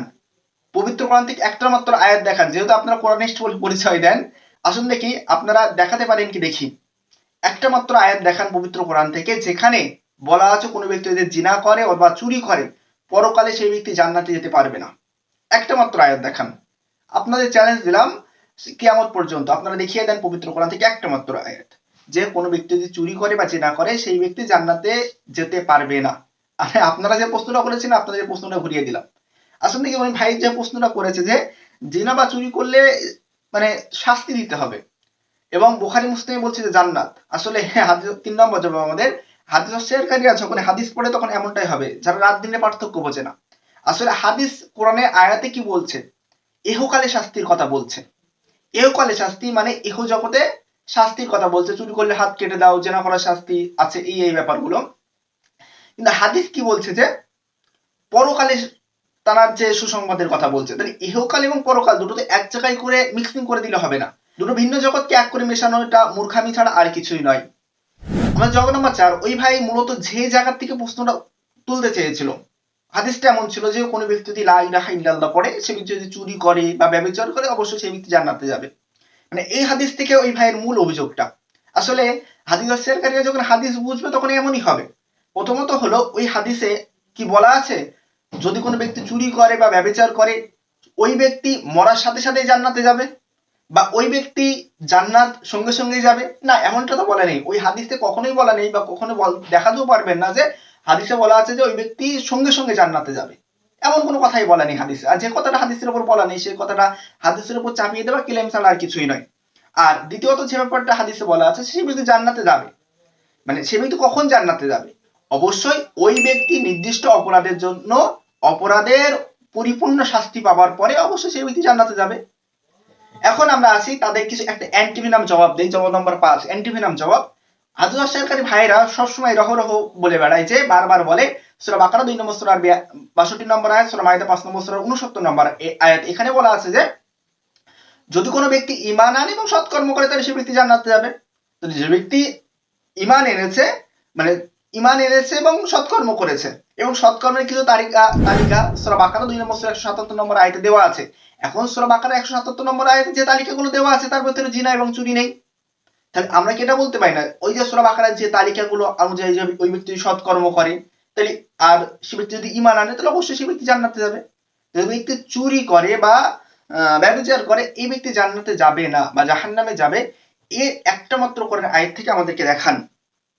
পবিত্র কোরআন থেকে একটা মাত্র আয়াত দেখান। যেহেতু আপনারা কোরআনিস্ট বলে পরিচয় দেন, আসুন দেখি আপনারা দেখাতে পারেন কি দেখি। একটা মাত্র আয়াত দেখান পবিত্র কোরআন থেকে যেখানে বলা আছে কোনো ব্যক্তি যদি জিনা করে অথবা চুরি করে পরকালে সেই ব্যক্তি জান্নাতে যেতে পারবে না। একটা মাত্র আয়াত দেখান। আপনাদের চ্যালেঞ্জ দিলাম কিয়ামত পর্যন্ত আপনারা দেখিয়ে দেন পবিত্র কোরআন থেকে একটা মাত্র আয়াত যে কোনো ব্যক্তি যদি চুরি করে বা জিনা করে সেই ব্যক্তি জান্নাতে যেতে পারবে না। আরে আপনারা যে প্রশ্নটা করেছেন আপনাদের প্রশ্নটা ঘুরিয়ে দিলাম। আসলে কি ভাই যে প্রশ্নটা করেছে যে জিনা বা চুরি করলে মানে শাস্তি দিতে হবে এবং বুখারী মুসলিমে বলছে যে জান্নাত। আসলে হাদিস 3 নম্বর জবাব আমাদের, হাদিস অস্বীকারীরা যখন হাদিস পড়ে তখন এমনটাই হবে যারা রাত দিনের পার্থক্য বোঝে না। আসলে হাদিস কোরআনে আয়াতে কি বলছে? ইহকালে শাস্তির কথা বলছে। ইহকালে শাস্তি মানে ইহ জগতে শাস্তির কথা বলছে। চুরি করলে হাত কেটে দাও, জেনা করার শাস্তি আছে, এই ব্যাপারগুলো। কিন্তু হাদিস কি বলছে যে পরকালে তার যে সুসংবাদের কথা বলছে। তাহলে ইহকাল এবং পরকাল দুটোতে এক জায়গায় করে মিক্সিং করে দিলে হবে না। দুটো ভিন্ন জগৎকে এক করে মেশানো এটা মূর্খামি ছাড়া আর কিছুই নয়। আমাদের জগৎ নম্বর 4, ওই ভাই মূলত যে জায়গা থেকে প্রশ্নটা তুলতে চেয়েছিল হাদিসটা এমন ছিল যে কোনো ব্যক্তি যদি লা ইলাহা ইল্লাল্লাহ পড়ে সে ব্যক্তি যদি চুরি করে বা ব্যভিচার করে অবশ্যই সেই ব্যক্তি জান্নাতে যাবে। মানে এই হাদিস থেকে ওই ভাইয়ের মূল অভিযোগটা। আসলে হাদিস অস্বীকারীরা যখন হাদিস বুঝবে তখন এমনই হবে। প্রথমত হলো ওই হাদিসে কি বলা আছে, যদি কোনো ব্যক্তি চুরি করে বা ব্যভিচার করে ওই ব্যক্তি মরার সাথে সাথে জান্নাতে যাবে বা ওই ব্যক্তি জান্নাত সঙ্গে সঙ্গেই যাবে না, এমনটা তো বলা নেই। ওই হাদিসে কখনোই বলা নেই বা কখনো দেখাতেও পারবেন না যে হাদিসে বলা আছে যে ওই ব্যক্তি সঙ্গে সঙ্গে জান্নাতে যাবে। এমন কোনো কথাই বলা নেই হাদিসে। আর যে কথাটা হাদিসের উপর বলা নেই সেই কথাটা হাদিসের উপর চাপিয়ে দেওয়া ক্লেম ছাড়া আর কিছুই নয়। আর দ্বিতীয়ত যে ব্যাপারটা হাদিসে বলা আছে সেই ব্যক্তি জান্নাতে যাবে, মানে সে ব্যক্তি কখন জান্নাতে যাবে? অবশ্যই ওই ব্যক্তি নির্দিষ্ট অপরাধের জন্য অপরাধের পরিপূর্ণ শাস্তি পাওয়ার পরে অবশ্যই সেই ব্যক্তি জান্নাতে যাবে। এখন আমরা আসি তাদের কিছু একটা অ্যান্টিভিনাম জবাব দেই। জবাব নম্বর 5, অ্যান্টিভিনাম জবাব। হাদিস অস্বীকারী ভাইরা সবসময় রহ বলে বেড়ায় যে বারবার বলে সূরা বাকারা 2 নম্বর সূরার 62 নম্বর আয়াত, সূরা মাইদা 5 নম্বর সূরার 69 নম্বর আয়াত, এখানে বলা আছে যে যদি কোনো ব্যক্তি ঈমান আনে এবং সৎকর্ম করে তাহলে সে ব্যক্তি জান্নাতে যাবে। তো যে ব্যক্তি ঈমান এনেছে মানে ঈমান এনেছে এবং সৎকর্ম করেছে এবং সৎকর্মের কিছু তালিকা সূরা বাকারা 2 নম্বর সূরা 177 নম্বর আয়াতে দেওয়া আছে। এখন সূরা বাকারা 177 নম্বর আয়াতে যে তালিকাগুলো দেওয়া আছে তার ভিতরে জিনা এবং চুরি নেই। তাহলে আমরা কি এটা বলতে পারি না ওই যে সূরা বাকারার যে তালিকাগুলো অনুযায়ী যে ওই ব্যক্তি সৎকর্ম করে তাহলে আর সে ব্যক্তি যদি ঈমান আনে তাহলে অবশ্যই সে ব্যক্তি জান্নাতে যাবে। যদি ব্যক্তি চুরি করে বা ব্যভিচার করে এই ব্যক্তি জান্নাতে যাবে না বা জাহান্নামে যাবে। এর একটা মাত্র কোরআন আয়াত থেকে আমাদেরকে দেখান।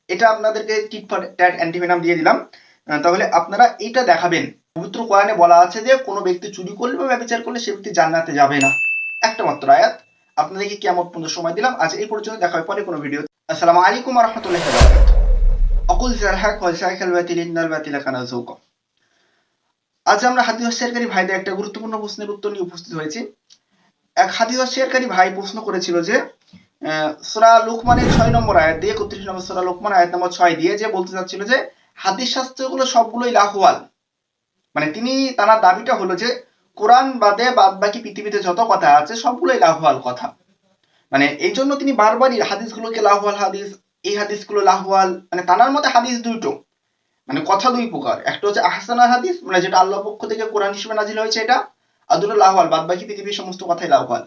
এটা আপনাদেরকে টিট ফর ট্যাট অ্যান্টিভেনাম দিয়ে দিলাম। তাহলে আপনারা এটা দেখাবেন পবিত্র কোরআনে বলা আছে যে কোনো ব্যক্তি চুরি করলে বা ব্যভিচার করলে সে ব্যক্তি জান্নাতে যাবে না। একটা মাত্র আয়াত। আপনাদেরকে কিয়ামত পর্যন্ত সময় দিলাম। আজ এই পর্যন্ত, দেখা হবে পরে কোনো ভিডিও। আসসালামু আলাইকুম ওয়া রাহমাতুল্লাহি ওয়া বারাকাতুহু। আকুল যাল হক ওয়া সাইকাল বাতিল ইন্নাল বাতিলা কানা যাউকা। আজ আমরা হাদিস অস্বীকারী ভাইদের একটা গুরুত্বপূর্ণ প্রশ্নের উত্তর নিয়ে উপস্থিত হয়েছি। এক হাদিস অস্বীকারী ভাই প্রশ্ন করেছিল যে সূরা লুকমানের 6 নম্বর আয়াত দিয়ে 31 নম্বর সূরা লুকমান আয়াত নম্বর 6 দিয়ে যে বলতে চাচ্ছিল যে হাদিস শাস্ত্রগুলো সবগুলোই লাহওয়াল। মানে তার দাবিটা হলো যে কোরআন বাদে বাদ বাকি পৃথিবীতে যত কথা আছে সবগুলোই লাহওয়াল কথা। মানে এই জন্য তিনি বারবারই হাদিসগুলোকে লাহওয়াল হাদিস, এই হাদিসগুলো লাহওয়াল, মানে তার মতে হাদিস দুটো, মানে কথা দুই প্রকার। একটা হচ্ছে আহসানা হাদিস মানে যেটা আল্লাহর পক্ষ থেকে কোরআন হিসেবে নাজিল হয়েছে এটা, আর দুটো লাহওয়াল বাদ বাকি পৃথিবীর সমস্ত কথাই লাহওয়াল।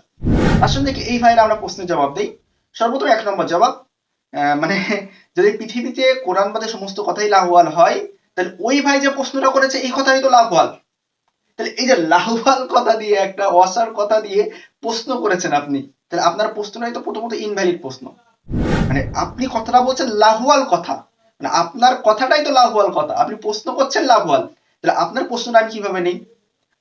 আসলে দেখি এই ভাইরা আমরা প্রশ্নের জবাব দেই। সর্বপ্রথম 1 নম্বর জবাব, মানে যদি পৃথিবীতে কোরআন বাদে সমস্ত কথাই লাহওয়াল হয় তাহলে ওই ভাই যে প্রশ্নটা করেছে এই কথাই তো লাহওয়াল। তাহলে এই যে লাহওয়াল কথা দিয়ে একটা অসার কথা দিয়ে প্রশ্ন করেছেন আপনি, তাহলে আপনার প্রশ্নটাই তো প্রথমত ইনভ্যালিড প্রশ্ন। মানে আপনি কথাটা বলছেন লাহওয়াল কথা, মানে আপনার কথাটাই তো লাহওয়াল কথা, আপনি প্রশ্ন করছেন লাহওয়াল। তাহলে আপনার প্রশ্নটা আমি কিভাবে নেই?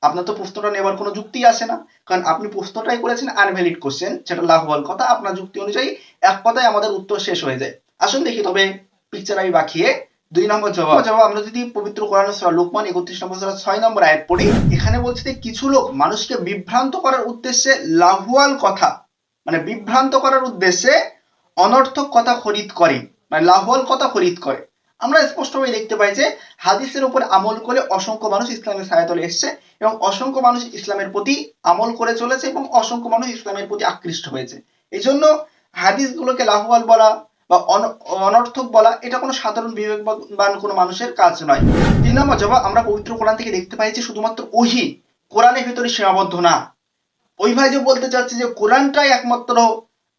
আপনার তো প্রশ্নটা নেবার কোনো যুক্তি আসে না, কারণ আপনি প্রশ্নটাই করেছেন আনভ্যালিড কোশ্চেন, সেটা লাহওয়াল কথা। আপনার যুক্তি অনুযায়ী এক কথায় আমাদের উত্তর শেষ হয়ে যায়। আসুন দেখি তবে পিকচার আমি বাকিয়ে 2 নম্বর জবাব। আমরা যদি পবিত্র কোরআন সূরা লুকমান 31 নম্বর সূরা 6 নম্বর আয়াত পড়ি, এখানে বলছে যে কিছু লোক মানুষকে বিভ্রান্ত করার উদ্দেশ্যে লাহওয়াল কথা, মানে বিভ্রান্ত করার উদ্দেশ্যে অনর্থক কথা খরিদ করে, মানে লাহওয়াল কথা খরিদ করে। আমরা স্পষ্টভাবে দেখতে পাই যে হাদিসের উপর আমল করে অসংখ্য মানুষ ইসলামের ছায়াতলে এসছে এবং অসংখ্য মানুষ ইসলামের প্রতি আমল করে চলেছে এবং অসংখ্য মানুষ ইসলামের প্রতি আকৃষ্ট হয়েছে। এই জন্য হাদিসগুলোকে লাহওয়াল বলা বা অনর্থক বলা এটা কোনো সাধারণ বিবেকবান কোনো মানুষের কাজ নয়। 3 নম্বর জবাব, আমরা পবিত্র কোরআন থেকে দেখতে পাই যে শুধুমাত্র ওহী কোরআনের ভিতরে সীমাবদ্ধ না। ওই ভাই যে বলতে চাচ্ছে যে কোরআনটাই একমাত্র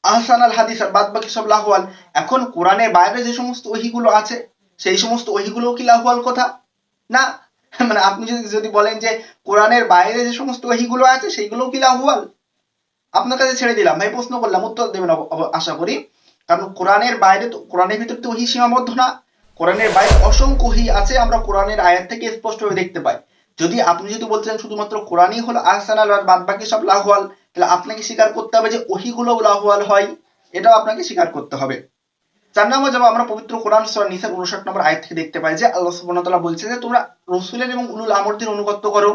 আহসান আল হাদিস আর বাদ বাকি সব লাহওয়াল, এখন কোরআনের বাইরে যে সমস্ত ওহীগুলো আছে সেই সমস্ত ওহীগুলো কি লাহওয়াল কথা? না। মানে আপনি যদি বলেন যে কোরআনের বাইরে যে সমস্ত ওহীগুলো আছে সেইগুলো কি লাহওয়াল, আপনার কাছে ছেড়ে দিলাম ভাই, প্রশ্ন করলাম, উত্তর দেবেন আশা করি। কারণ কোরআনের বাইরে তো, কোরআনের ভিতরে তো ওহী সীমাবদ্ধ না, কোরআনের বাইরে অসংখ্য ওহী আছে, আমরা কোরআনের আয়াত থেকে স্পষ্টভাবে দেখতে পাই। যদি আপনি যদি বলছেন শুধুমাত্র কোরআনই হলো আহসানাল আর বাদ বাকি সব লাহওয়াল, তাহলে আপনাকে স্বীকার করতে হবে যে ওহীগুলো লাহওয়াল হয়, এটাও আপনাকে স্বীকার করতে হবে। 4 নম্বর জবাব, আমরা পবিত্র কোরআন সূরা নিসার 59 নম্বর আয়াত থেকে দেখতে পাই যে আল্লাহ সুবহানাহু ওয়া তাআলা বলছে যে তোমরা রাসূলের এবং উলুল আমরদের অনুগত্য করো।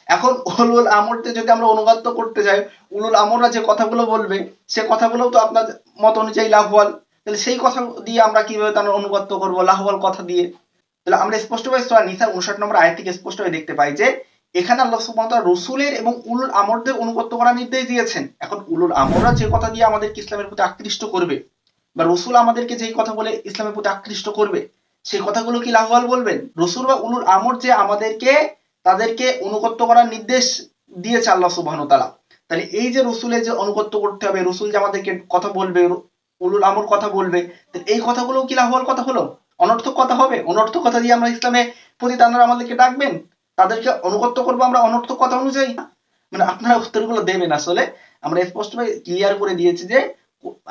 এখন উলুল আমরদের যদি আমরা অনুগত্য করতে যাই, উলুল আমররা যে কথাগুলো বলবে সে কথাগুলো তো আপনার মত অনুযায়ী লাহওয়াল, তাহলে সেই কথা দিয়ে আমরা কিভাবে তার অনুগত্য করব লাহওয়াল কথা দিয়ে? তাহলে আমরা স্পষ্টভাবে সূরা নিসার 59 নম্বর আয়াত থেকে স্পষ্টভাবে দেখতে পাই যে এখানে আল্লাহ সুবহানাহু ওয়া তাআলা রাসূলের এবং উলুল আমরদের অনুগত্য করার নির্দেশ দিয়েছেন। এখন উলুল আমররা যে কথা দিয়ে আমাদেরকে ইসলামের প্রতি আকৃষ্ট করবে বা রসুল আমাদেরকে যেই কথা বলে ইসলামের প্রতি আকৃষ্ট করবে সেই কথাগুলো কি লাহওয়াল বলবেন? রসুল বা উলুল আমর যে আমাদেরকে তাদেরকে অনুগত্য করার নির্দেশ দিয়েছে আল্লাহ সুবহানাহু ওয়া তাআলা, তাহলে এই যে রসুলের যে অনুগত্য করতে হবে, রসুল যে আমাদেরকে কথা বলবে, উলুল আমর কথা বলবে, এই কথাগুলো কি লাহওয়াল কথা হলো? অনর্থক কথা হবে? অনর্থক কথা দিয়ে আমরা ইসলামে প্রতি তারা আমাদেরকে ডাকবেন, তাদেরকে অনুগত্য করবো আমরা অনর্থক কথা অনুযায়ী? মানে আপনারা উত্তরগুলো দেবেন। আসলে আমরা স্পষ্টভাবে ক্লিয়ার করে দিয়েছি যে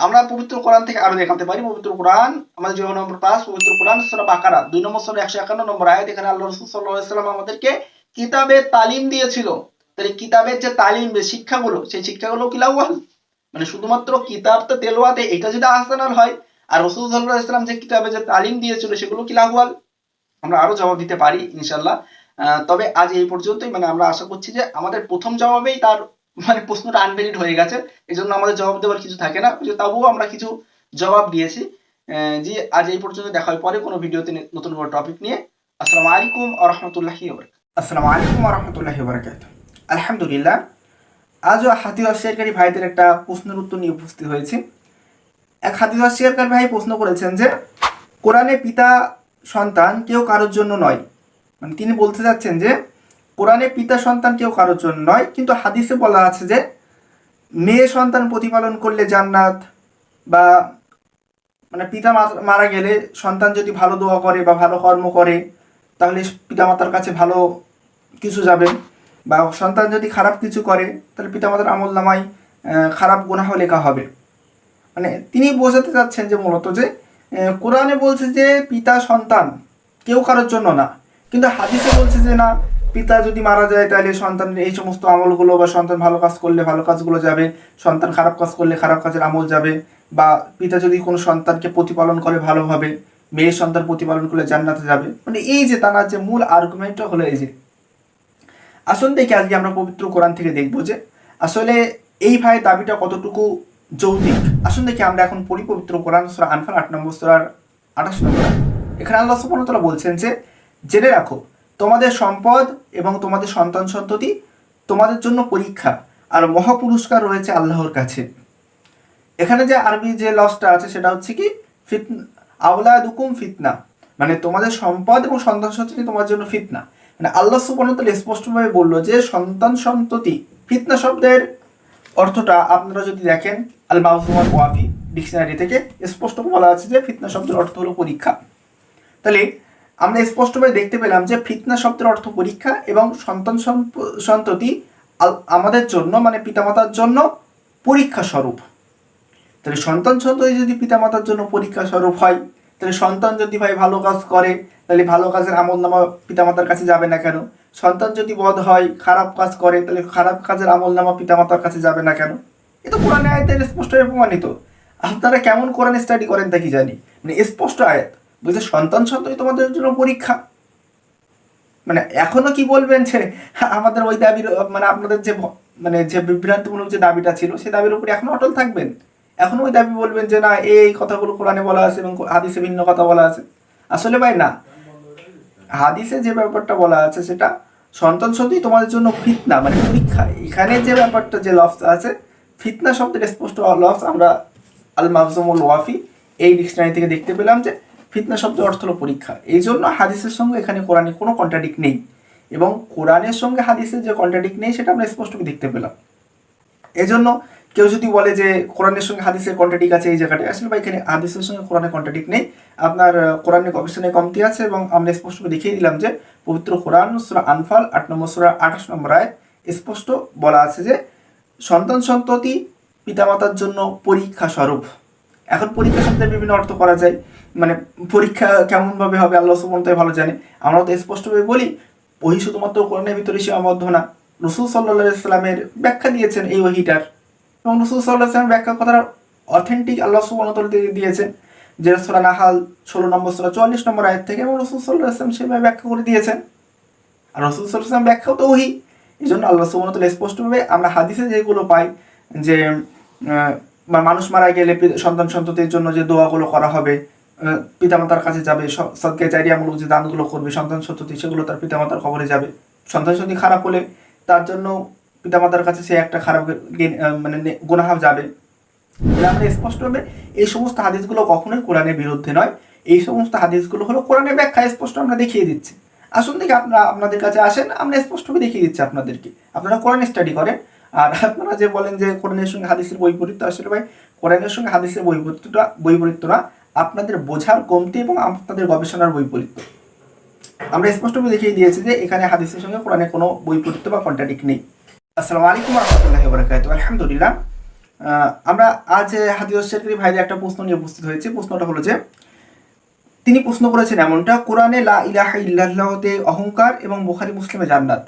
আমরা পবিত্র কোরআন থেকে আরো দেখাতে পারি। পবিত্র কোরআন আমাদের জীবন নম্বর 5, পবিত্র কোরআন সূরা বাকারা 2 নম্বর সূরা 151 নম্বর আয়াত, এখানে আল্লাহ রাসূল সাল্লাল্লাহু আলাইহি ওয়াসাল্লাম আমাদেরকে কিতাবের তালিম দিয়েছিল। তাহলে কিতাবের যে তালিম, যে শিক্ষাগুলো, সেই শিক্ষাগুলো কি লাহওয়াল? মানে শুধুমাত্র কিতাবটা তেলাওয়াতে এটা যদি আহসানাল হয়, আর রাসূল সাল্লাল্লাহু আলাইহি ওয়াসাল্লাম যে কিতাবে যে তালিম দিয়েছিল সেগুলো কি লাহওয়াল? আমরা আরো জবাব দিতে পারি ইনশাআল্লাহ। তবে আজ এই পর্যন্তই। মানে আমরা আশা করছি যে আমাদের প্রথম জবাবেই তার মানে প্রশ্নটা আনভ্যালিড হয়ে গেছে, এই জন্য আমাদের জবাব দেওয়ার কিছু থাকে না, তবুও আমরা কিছু জবাব দিয়েছি। জি, আজ এই পর্যন্ত, দেখা হয় পরে কোনো ভিডিওতে নতুন কোনো টপিক নিয়ে। আসসালামু আলাইকুম ওয়া রাহমাতুল্লাহি ওয়া বারাকাতুহু। আসসালামু আলাইকুম ওয়া রাহমাতুল্লাহি ওয়া বারাকাতুহু। আলহামদুলিল্লাহ, আজও হাদিস অস্বীকারী ভাইদের একটা প্রশ্নের উত্তর নিয়ে উপস্থিত হয়েছি। এক হাদিস অস্বীকারী ভাই প্রশ্ন করেছেন যে কোরআনে পিতা সন্তান কেউ কারোর জন্য নয়। মানে তিনি বলতে চাচ্ছেন যে কোরআনে পিতা সন্তান কেউ কারোর জন্য নয়, কিন্তু হাদিসে বলা আছে যে মেয়ে সন্তান প্রতিপালন করলে জান্নাত, বা মানে পিতা মারা গেলে সন্তান যদি ভালো দোয়া করে বা ভালো কর্ম করে তাহলে পিতামাতার কাছে ভালো কিছু যাবে, বা সন্তান যদি খারাপ কিছু করে তাহলে পিতামাতার আমল নামায় খারাপ গুনাহ লেখা হবে। মানে তিনি বোঝাতে চাচ্ছেন যে মূলত যে কোরআনে বলছে যে পিতা সন্তান কেউ কারোর জন্য না, কিন্তু হাদিসে বলছে যে না, পিতা যদি মারা যায় তাহলে সন্তানের এই সমস্ত আমলগুলো, বা সন্তান ভালো কাজ করলে ভালো কাজগুলো যাবে, সন্তান খারাপ কাজ করলে খারাপ কাজের আমল যাবে, বা পিতা যদি কোনো সন্তানকে প্রতিপালন করে ভালোভাবে, মেয়ে সন্তান প্রতিপালন করলে জান্নাতে যাবে। মানে এই যে তার যে মূল আর্গুমেন্টটা হলো এই যে। আসল দেখে আজকে আমরা পবিত্র কোরআন থেকে দেখবো যে আসলে এই ভাই দাবিটা কতটুকু যৌক্তিক। আসুন দেখি আমরা এখন পড়ি পবিত্র কোরআন সূরা আনফাল 8 নম্বর সূরার 28 নম্বর। এখানে আল্লাহ সুবহানাহু ওয়া তাআলা বলছেন যে জেনে রাখো তোমাদের সম্পদ এবং তোমাদের সন্তান সন্ততি তোমাদের জন্য পরীক্ষা, আর মহা পুরস্কার রয়েছে আল্লাহর কাছে। এখানে যে আরবি যে লসটা আছে সেটা হচ্ছে কি আওলাদুকুম ফিতনা, মানে তোমাদের সম্পদ এবং সন্তান সন্ততি তোমার জন্য ফিতনা। মানে আল্লাহ সুবহানাহু ওয়া তাআলা স্পষ্টভাবে বললো যে সন্তান সন্ততি, ফিতনা শব্দের অর্থটা আপনারা যদি দেখেন আল মাউজুমাল ওয়াফি ডিকশনারি থেকে স্পষ্ট বলা আছে যে ফিতনা শব্দের অর্থ হলো পরীক্ষা। তাহলে আমরা স্পষ্টভাবে দেখতে পেলাম যে ফিতনা শব্দের অর্থ পরীক্ষা, এবং সন্তান সন্ততি আমাদের জন্য মানে পিতামাতার জন্য পরীক্ষা স্বরূপ। তাহলে সন্তান সন্ততি যদি পিতামাতার জন্য পরীক্ষা স্বরূপ হয়, তাহলে সন্তান যদি ভাই ভালো কাজ করে তাহলে ভালো কাজের আমলনামা পিতামাতার কাছে যাবে না কেন? সন্তান যদি বদ হয়, খারাপ কাজ করে, তাহলে খারাপ কাজের আমলনামা পিতামাতার কাছে যাবে না কেন? এটা কোরআনে আয়াতে স্পষ্টভাবে প্রমাণিত। আপনারা কেমন কোরআন স্টাডি করেন তা কি জানি, মানে স্পষ্ট আয়াত বলছে সন্তান সন্ততি তোমাদের জন্য পরীক্ষা। মানে এখনো কি বলবেন যে আমাদের ওই দাবির মানে আপনাদের যে মানে যে বিভ্রান্তিমূলক যে দাবিটা ছিল সেই দাবির উপরে এখনো অটল থাকবেন? এখনো ওই দাবি বলবেন যে না এই কথাগুলো কোরআনে বলা আছে এবং হাদিসে ভিন্ন কথা বলা আছে? আসলে ভাই না, হাদিসে যে ব্যাপারটা বলা আছে সেটা সন্তান সন্ততি তোমাদের জন্য ফিতনা, মানে পরীক্ষা। এখানে যে ব্যাপারটা যে লফজ আছে, ফিতনা শব্দের স্পষ্ট লফজ আমরা আল মাফজুমুল ওয়াফি এই ডিকশনারি থেকে দেখতে পেলাম যে ফিতনা শব্দের অর্থ হলো পরীক্ষা। এই জন্য হাদিসের সঙ্গে এখানে কোরআনে কোনো কন্ট্রাডিক্ট নেই, এবং কোরআনের সঙ্গে হাদিসের যে কন্ট্রাডিক্ট নেই সেটা আমরা স্পষ্টভাবে দেখতে পেলাম। এজন্য কেউ যদি বলে যে কোরআনের সঙ্গে হাদিসের কন্ট্রাডিক্ট আছে এই জায়গাটায়, আসলে বা এখানে হাদিসের সঙ্গে কোরআনের কন্ট্রাডিক্ট নেই। আপনার কোরআনের গবেষণায় কমতি আছে, এবং আমরা স্পষ্টভাবে দেখিয়ে দিলাম যে পবিত্র কোরআন সূরা আনফাল 8 নম্বর সূরা 28 নম্বর আয়াত স্পষ্ট বলা আছে যে সন্তান সন্ততি পিতামাতার জন্য পরীক্ষা স্বরূপ। এখন পরীক্ষা শব্দের বিভিন্ন অর্থ করা যায়, মানে পরীক্ষা কেমনভাবে হবে আল্লাহ সুবহানাহু ওয়া তাআলা ভালো জানে। আমরা তো স্পষ্টভাবে বলি ওহী শুধুমাত্র কোরআনের ভিতরে সীমাবদ্ধ না, রাসূল সাল্লাল্লাহু আলাইহি সাল্লামের ব্যাখ্যা দিয়েছেন এই ওহীটার, এবং রাসূল সাল্লাল্লাহু আলাইহি সাল্লামের ব্যাখ্যা কথাটা অথেন্টিক আল্লাহ সুবহানাহু ওয়া তাআলা দিয়েছেন, যে সূরা নাহাল 16 নম্বর সূরা 44 নম্বর আয়াত থেকে, এবং রাসূল সাল্লাল্লাহু আলাইহি সাল্লাম সেভাবে ব্যাখ্যা করে দিয়েছেন। আর রাসূল সাল্লাল্লাহু আলাইহি সাল্লাম ব্যাখ্যাও তো ওহী। এই জন্য আল্লাহ সুবহানাহু ওয়া তাআলা স্পষ্টভাবে আমরা হাদিসে যেগুলো পাই যে মানুষ মারা গেলে সন্তান সন্ততির জন্য যে দোয়াগুলো করা হবে, পিতামাতার কাছে যাবে, সদকায়ে জারিয়ামূলক যে দানগুলো করবে সন্তান সন্ততি, সেগুলো তার পিতামাতার কবরে যাবে। সন্তান সন্ততি খারাপ হলে তার জন্য পিতামাতার কাছে সে একটা খারাপ মানে গুনাহ যাবে। আমরা স্পষ্টভাবে এই সমস্ত হাদিসগুলো কখনোই কোরআনের বিরুদ্ধে নয়, এই সমস্ত হাদিসগুলো হলো কোরআনের ব্যাখ্যা, স্পষ্ট আমরা দেখিয়ে দিচ্ছি। আসুন দেখি আপনারা আপনাদের কাছে আসেন, আমরা স্পষ্টভাবে দেখিয়ে দিচ্ছি আপনাদেরকে, আপনারা কোরআন স্টাডি করেন। আর আপনারা যে বলেন যে কোরআনের সঙ্গে হাদিসের বৈপরীত্য, আসলে ভাই কোরআনের সঙ্গে হাদিসের বৈপরীত্য না, আপনাদের বোঝার কমতি এবং আপনাদের গবেষণার বৈপরীত্য। আমরা স্পষ্টভাবে দেখিয়ে দিয়েছি যে এখানে হাদিসের সঙ্গে কোরআনের কোনো বৈপরীত্য বা কন্ট্রাডিক্ট নেই। আসসালামু আলাইকুম ওয়া রাহমাতুল্লাহি ওয়া বারাকাতুহু। আলহামদুলিল্লাহ, আমরা আজ হাদিস শেরকারী ভাইদের একটা প্রশ্ন নিয়ে উপস্থিত হয়েছে। প্রশ্নটা হলো যে তিনি প্রশ্ন করেছেন এমনটা, কোরআনে লা ইলাহা ইল্লাল্লাহতে অহংকার এবং বুখারী মুসলিমে জান্নাত।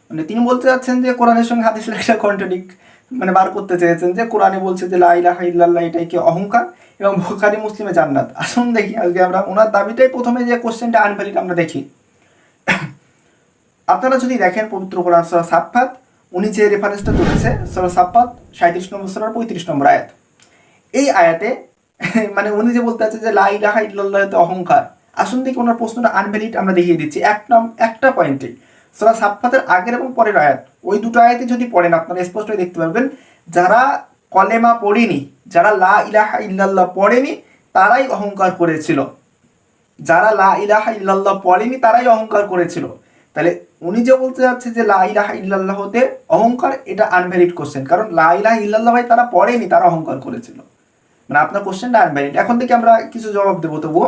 মানে তিনি বলতে চাচ্ছেন যে কোরআনের সঙ্গে হাদিসের একটা কন্ট্রাডিক্ট মানে বার করতে চেয়েছেন, যে কোরআনে বলছে যে লা ইলাহা ইল্লাল্লাহ এটাই কি অহংকার, এবং বুখারী মুসলিমে জান্নাত। আসুন দেখি আজকে আমরা ওনার দাবিটাই প্রথমে যে কোশ্চেনটা আনভ্যালিড আমরা দেখি। আপনারা যদি দেখেন পবিত্র কোরআন সূরা সাফফাত, উনি যে রেফারেন্সটা তুলেছে সূরা সাফফাত 37 নম্বর সূরার 35 নম্বর আয়াত, এই আয়াতে মানে উনি যে বলতে আছে যে লা ইলাহা ইল্লাল্লাহতে অহংকার। আসুন দেখি ওনার প্রশ্নটা আনভ্যালিড আমরা দেখিয়ে দিচ্ছি একটা পয়েন্টে। সূরা সাফফাতের আগের এবং পরের আয়াত, ওই দুটো আয়াতে যদি পড়েন আপনারা স্পষ্টই দেখতে পারবেন, যারা কলেমা পড়েনি, যারা লা ইলাহা ইল্লাল্লাহ পড়েনি তারাই অহংকার করেছিল। যারা লা ইলাহা ইল্লাল্লাহ পড়েনি তারাই অহংকার করেছিল। তাহলে উনি যে বলতে যাচ্ছে যে লা ইলাহা ইল্লাল্লাহ হতে অহংকার, এটা আনভ্যালিড কোশ্চেন, কারণ লা ইলাহা ইল্লাল্লাহ ভাই তারা পড়েনি, তারা অহংকার করেছিল। মানে আপনার কোশ্চেনটা আনভ্যালিড। এখন থেকে আমরা কিছু জবাব দেবো। তবুও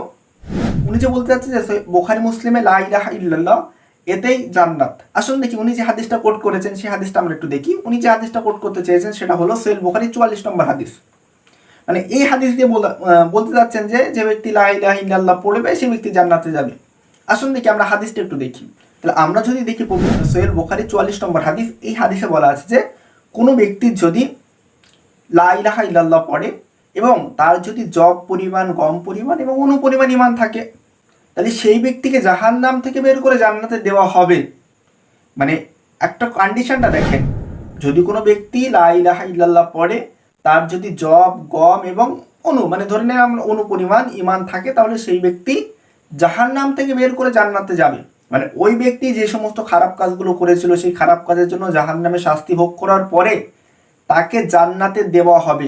উনি যে বলতে চাচ্ছে যে বুখারী মুসলিমে লা ইলাহা ইল্লাল্লাহ এতেই জান্নাত। আসুন দেখি উনি যে হাদিসটা কোট করেছেন সেই হাদিসটা আমরা একটু দেখি। উনি যে হাদিসটা কোট করতে চেয়েছেন সেটা হলো সহিহ বুখারী 44 নম্বর হাদিস। মানে এই হাদিস দিয়ে বলতে চাচ্ছেন যে যে ব্যক্তি লা ইলাহা ইল্লাল্লাহ পড়বে সেই ব্যক্তি জান্নাতে যাবে। আসুন দেখি আমরা হাদিসটা একটু দেখি। তাহলে আমরা যদি দেখি পবিত্র সহিহ বুখারী 44 নম্বর হাদিস, এই হাদিসে বলা আছে যে কোনো ব্যক্তির যদি লা ইলাহা ইল্লাল্লাহ পড়ে এবং তার যদি জব পরিমাণ, গম পরিমাণ এবং অনুপরিমাণ ঈমান থাকে, তাহলে সেই ব্যক্তিকে জাহান্নাম থেকে বের করে জান্নাতে দেওয়া হবে। মানে একটা কন্ডিশনটা দেখেন, যদি কোনো ব্যক্তি লা ইলাহা ইল্লাল্লাহ পড়ে, তার যদি জব, গম এবং মানে ধরে নেন আমরা অনুপরিমাণ ঈমান থাকে, তাহলে সেই ব্যক্তি জাহান্নাম থেকে বের করে জান্নাতে যাবে। মানে ওই ব্যক্তি যে সমস্ত খারাপ কাজগুলো করেছিল সেই খারাপ কাজের জন্য জাহান্নামে শাস্তি ভোগ করার পরে তাকে জান্নাতে দেওয়া হবে।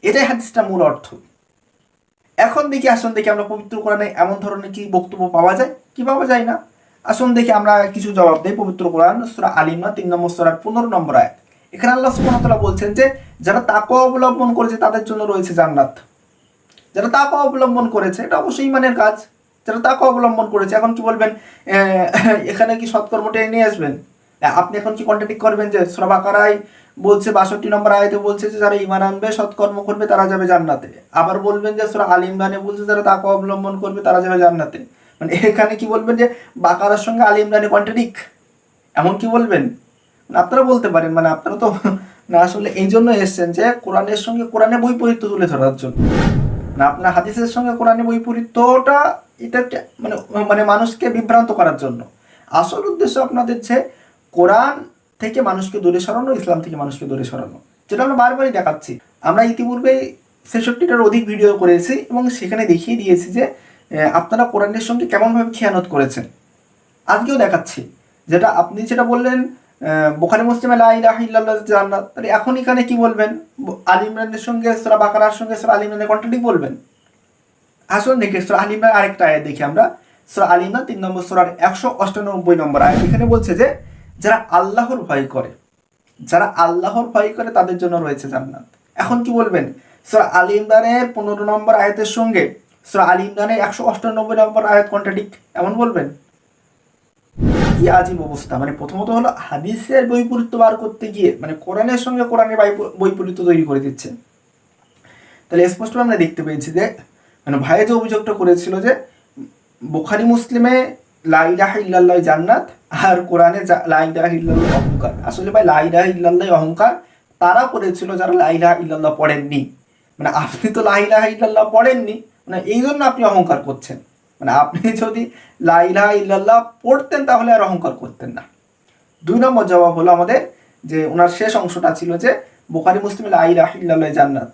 এটাই হাদিসটার মূল অর্থ। এখন দেখি, আসুন দেখি আমরা পবিত্র কোরআনে এমন ধরনের কি বক্তব্য পাওয়া যায়, কি পাওয়া যায় না। আসুন দেখি আমরা কিছু জবাব দেই। পবিত্র কোরআন সূরা আল ইমরান 3 নম্বর সূরার 15 নম্বর আয়াত, এখানে আল্লাহ সুবহানাহু ওয়া তাআলা বলছেন যে যারা তাকওয়া অবলম্বন করেছে তাদের জন্য রয়েছে জান্নাত। যারা তাকওয়া অবলম্বন করেছে, এটা অবশ্যই ঈমানের কাজ, যারা তাকওয়া অবলম্বন করেছে। এখন কি বলবেন এখানে কি সৎকর্মটাই নিয়ে আসবেন? আপনি এখন কি কন্ট্রাডিক্ট করবেন যে সূরা বাকারায় বলছে 62 নম্বর আয়াতে বলছে যে যারা ঈমান আনবে, সৎকর্ম করবে তারা যাবে জান্নাতে। আবার বলবেন যে সূরা আল ইমরানে বলছে যারা তাকওয়া অবলম্বন করবে তারা যাবে জান্নাতে। মানে এখানে কি বলবেন যে বাকারার সঙ্গে আল ইমরানে কন্ট্রাডিক্ট, এমন কি বলবেন? আপনারা বলতে পারেন, মানে আপনারা তো না আসলে এই জন্য এসছেন যে কোরআনের সঙ্গে কোরআনের বৈপরীত্য তুলে ধরার জন্য, না আপনার হাদিসের সঙ্গে কোরআনের বৈপরীত্যটা এটা মানে মানুষকে বিভ্রান্ত করার জন্য। আসল উদ্দেশ্য আপনাদের যে কোরআন থেকে মানুষকে দূরে সরানো, ইসলাম থেকে মানুষকে দূরে সরানো, যেটা আমরা বারবারই দেখাচ্ছি। আমরা ইতিপূর্বে 66টার অধিক ভিডিও করেছি এবং সেখানে দেখিয়ে দিয়েছি যে আপনারা কোরআনের সঙ্গে কেমনভাবে খেয়ানত করেছেন। আজকেও দেখাচ্ছি, আপনি যেটা বললেন বুখারী মুসলিমে লা ইলাহা ইল্লাল্লাহ জান্নাত, তাহলে এখন এখানে কি বলবেন? আল ইমরানের সঙ্গে সূরা বাকারার সঙ্গে সূরা আল ইমরানের কন্ট্রাডিক্ট বলবেন? আসুন দেখি সূরা আল ইমরান আরেকটা আয়াত দেখি আমরা। সূরা আল ইমরান 3 নম্বর সূরার 198 নম্বর আয়াত। এখানে বলছে যে যারা আল্লাহর ভয় করে তাদের জন্য রয়েছে জান্নাত। এখন কি বলবেন? সূরা আল ইমরানের 15 নম্বর আয়াতের সঙ্গে সূরা আল ইমরানের 198 নম্বর আয়াত কন্ট্রাডিক্ট এমন বলবেন? কি আজীব অবস্থা। প্রথমত হলো হাদিসের বৈপরীত্য বার করতে গিয়ে কোরআনের সঙ্গে কোরআনের বৈপরীত্য তৈরি করে দিচ্ছে। তাহলে স্পষ্টভাবে আমরা দেখতে পেয়েছি যে ভাই যে অভিযোগটা করেছিল যে বুখারী মুসলিমে লা ইলাহা ইল্লাল্লাহ জান্নাত আর কোরআনে লা ইলাহা ইল্লাল্লাহ অহংকার। আসলে ভাই লা ইলাহা ইল্লাল্লাহ অহংকার তারা করেছিল যারা লা ইলাহা ইল্লাল্লাহ পড়েননি। আপনি তো লা ইলাহা ইল্লাল্লাহ পড়েননি, এই জন্য আপনি অহংকার করছেন। আপনি যদি লা ইলাহা ইল্লাল্লাহ পড়তেন তাহলে আর অহংকার করতেন না। 2 নম্বর জবাব হলো আমাদের যে ওনার শেষ অংশটা ছিল যে বুখারী মুসলিমে লা ইলাহা ইল্লাল্লাহ জান্নাত।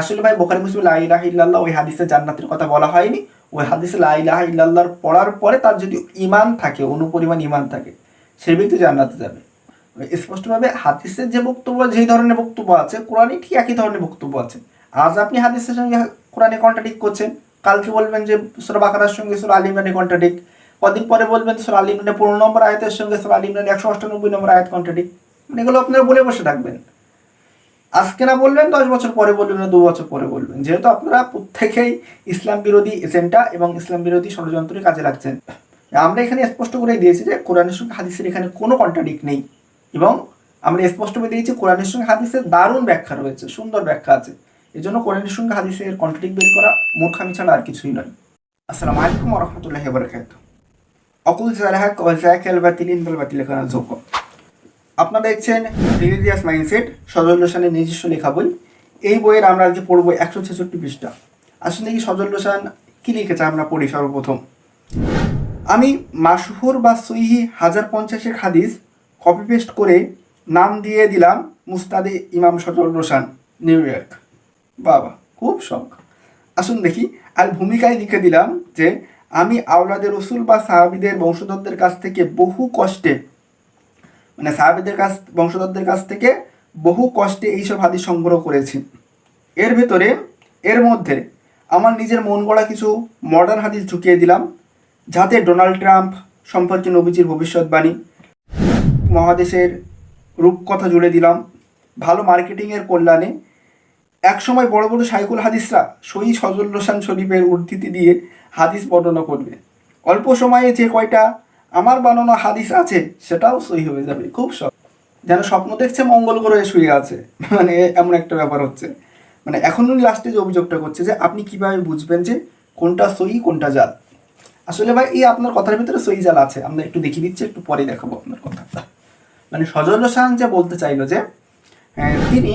আসলে ভাই বুখারী মুসলিমে লা ইলাহা ইল্লাল্লাহ ওই হাদিসে জান্নাতের কথা বলা হয়নি। ওই হাদিসে লা ইলাহা ইল্লাল্লাহর পড়ার পরে তার যদি ঈমান থাকে, অনুপরিমাণ ঈমান থাকে, সেই ব্যক্তি জান্নাতে যাবে। স্পষ্টভাবে হাদিসের যে বক্তব্য, যেই ধরনের বক্তব্য আছে কোরআনে ঠিক একই ধরনের বক্তব্য আছে। আজ আপনি হাদিসের সঙ্গে কোরআনে কন্ট্রাডিক্ট করছেন, কালকে বলবেন যে সূরা বাকারার সঙ্গে সূরা আল ইমরানে কন্ট্রাডিক্ট, কদিন পরে বলবেন সূরা আল ইমরানের 15 নম্বর আয়াতের সঙ্গে সূরা আল ইমরানের 198 নম্বর আয়াত কন্ট্রাডিক্ট। এগুলো আপনারা বলে বসে থাকবেন। আজকে না বলবেন 10 বছর পরে বলবেন, না 2 বছর পরে বলবেন, যেহেতু আপনারা প্রত্যেকেই ইসলাম বিরোধী এজেন্ডা এবং ইসলাম বিরোধী ষড়যন্ত্রে কাজে লাগছেন। আমরা এখানে স্পষ্ট করে দিয়েছি যে কোরআনের সঙ্গে হাদিসের এখানে কোনো কন্ট্রাডিক্ট নেই, এবং আমরা স্পষ্ট করে দিয়েছি কোরআনের সঙ্গে হাদিসের দারুণ ব্যাখ্যা রয়েছে, সুন্দর ব্যাখ্যা আছে। এই জন্য কোরআনের সঙ্গে হাদিসের কন্ট্রাডিক্ট বের করা মূর্খামি ছাড়া আর কিছুই নয়। আসসালামু আলাইকুম ওয়া রাহমাতুল্লাহি ওয়া বারাকাতুহু। অকুল জালাহাক ওয়া যাকাল বাতিলিন বিল বাতিল কানা যুক। আপনারা দেখছেন রিলিজিয়াস মাইন্ডসেট, সজল হোসেনের নিজস্ব লেখা বই। এই বইয়ের আমরা আজকে পড়বো 166 পৃষ্ঠা। আসলে কি সজল হোসেন কি লিখেছে আমরা পড়ি। সর্বপ্রথম আমি মাশহুর বা সহিহ 1050 হাদিস কপি পেস্ট করে নাম দিয়ে দিলাম মুস্তাদে ইমাম সজল হোসেন, নিউ ইয়র্ক। বাবা, খুব শখ। আসুন দেখি। আর ভূমিকায় লিখে দিলাম যে আমি আওলাদে রসুল বা সাহাবীদের বংশধরদের কাছ থেকে বহু কষ্টে, বংশধরদের কাছ থেকে বহু কষ্টে এইসব হাদিস সংগ্রহ করেছি। এর মধ্যে আমার নিজের মন গড়া কিছু মডার্ন হাদিস ঢুকিয়ে দিলাম, যাতে ডোনাল্ড ট্রাম্প সম্পর্কে নবীজির ভবিষ্যৎবাণী, মহাদেশের রূপকথা জুড়ে দিলাম। ভালো মার্কেটিংয়ের কল্যাণে একসময় বড় বড় শাইখুল হাদিসরা সহিহ সজল হোসেন শরীফের উদ্ধৃতি দিয়ে হাদিস বর্ণনা করবে। অল্প সময়ে যে কয়টা আমার বানানো হাদিস আছে সেটাও সহি হয়ে যাবে। খুব যেন স্বপ্ন দেখছে মঙ্গল গ্রহে শুয়ে আছে, এমন একটা ব্যাপার হচ্ছে। এখন উনি লাস্টে যে অভিযোগটা করছে যে আপনি কিভাবে বুঝবেন যে কোনটা সহি কোনটা জাল। আসলে ভাই এই আপনার কথার ভিতরে সহি জাল আছে, আমরা একটু দেখিয়ে দিচ্ছি, একটু পরে দেখাবো আপনার কথা। সজল হোসেন যে বলতে চাইলো যে তিনি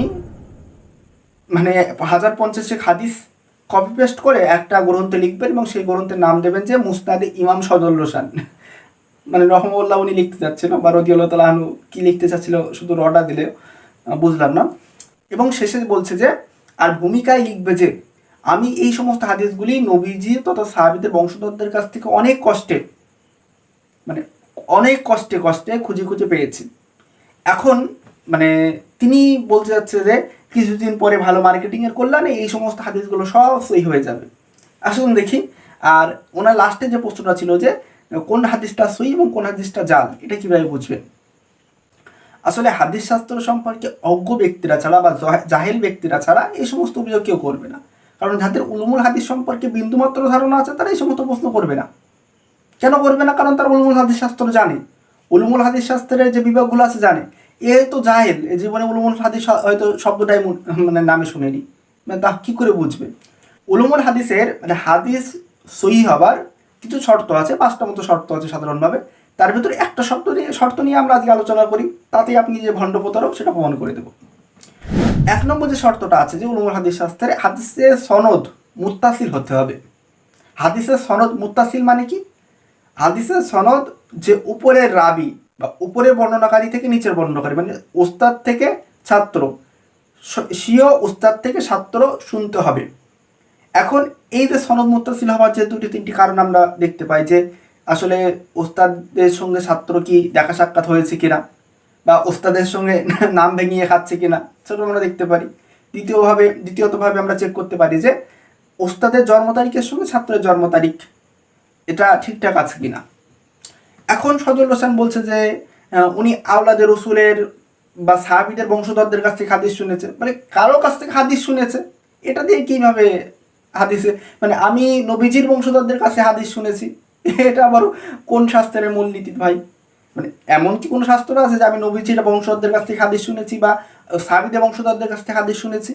1050 হাদিস কপি পেস্ট করে একটা গ্রন্থে লিখবেন এবং সেই গ্রন্থের নাম দেবেন যে মুস্তাদে ইমাম সজল হোসেন। রহমউল্লাহ উনি লিখতে চাচ্ছিল, বা রাদিয়াল্লাহু তাআলা আনহু কি লিখতে চাচ্ছিল শুধু রটা দিলে বুঝলাম না। এবং শেষে বলছে যে আর ভূমিকায় লিখবে যে আমি এই সমস্ত হাদিসগুলি নবীজি তথা সাহাবীদের বংশধরদের কাছ থেকে অনেক কষ্টে খুঁজে খুঁজে পেয়েছি। এখন তিনি বলতে যাচ্ছে যে কিছুদিন পরে ভালো মার্কেটিংয়ের কল্যাণে এই সমস্ত হাদিসগুলো সব সহি হয়ে যাবে। আসুন দেখি। আর ওনার লাস্টে যে প্রশ্নটা ছিল যে কোন হাদিসটা সহি এবং কোন হাদিসটা জাল, এটা কিভাবে বুঝবেন। আসলে হাদিস শাস্ত্র সম্পর্কে অজ্ঞ ব্যক্তিরা ছাড়া বা জাহেল ব্যক্তিরা ছাড়া এই সমস্ত অভিযোগ কেউ করবে না। কারণ যাদের উলুমুল হাদিস সম্পর্কে বিন্দুমাত্র ধারণা আছে তারা এই সমস্ত প্রশ্ন করবে না। কেন করবে না? কারণ তারা উলুমুল হাদিস শাস্ত্র জানে, উলুমুল হাদিস শাস্ত্রের যে বিভাগগুলো আছে জানে। এ তো জাহেল, এ জীবনে উলুমুল হাদিস হয়তো শব্দটাই নামে শুনেনি, তা কী করে বুঝবে। উলুমুল হাদিসের হাদিস সহি হবার কিছু শর্ত আছে, 5টা মতো শর্ত আছে সাধারণভাবে। তার ভিতরে একটা শর্ত নিয়ে আমরা আজকে আলোচনা করি, তাতেই আপনি যে ভণ্ড প্রতারক সেটা প্রমাণ করে দেব। 1 নম্বর যে শর্তটা আছে যে উলুমুল হাদিস শাস্ত্রে হাদিসের সনদ মুত্তাসিল হতে হবে। হাদিসের সনদ মুত্তাসিল মানে কি? হাদিসের সনদ যে উপরের রাবি বা উপরের বর্ণনাকারী থেকে নিচের বর্ণনাকারী, ওস্তাদ থেকে ছাত্র, স্বীয় ওস্তাদ থেকে ছাত্র শুনতে হবে। এখন এই যে সনদ মুত্তাসিল হওয়ার যে দুটি তিনটি কারণ আমরা দেখতে পাই, যে আসলে ওস্তাদের সঙ্গে ছাত্র কি দেখা সাক্ষাৎ হয়েছে কিনা, বা ওস্তাদের সঙ্গে নাম ভেঙিয়ে খাচ্ছে কিনা, সেটা আমরা দেখতে পারি। দ্বিতীয়তভাবে আমরা চেক করতে পারি যে ওস্তাদের জন্ম তারিখের সঙ্গে ছাত্রের জন্ম তারিখ এটা ঠিকঠাক আছে কিনা। এখন সজল হোসেন বলছে যে উনি আওলাদে রসুলের বা সাহাবীদের বংশধরদের কাছ থেকে হাদিস শুনেছে, মানে কারো কাছ থেকে হাদিস শুনেছে, এটা দিয়ে কিভাবে হাদিসে, মানে আমি নবীজির বংশধরদের কাছে হাদিস শুনেছি, এটা আবার কোন শাস্ত্রের মূলনীতি ভাই? মানে এমন কি কোনো শাস্ত্র আছে যে আমি নবীজির বংশধরদের কাছ থেকে হাদিস শুনেছি বা সাহাবীদের বংশধরদের কাছ থেকে হাদিস শুনেছি?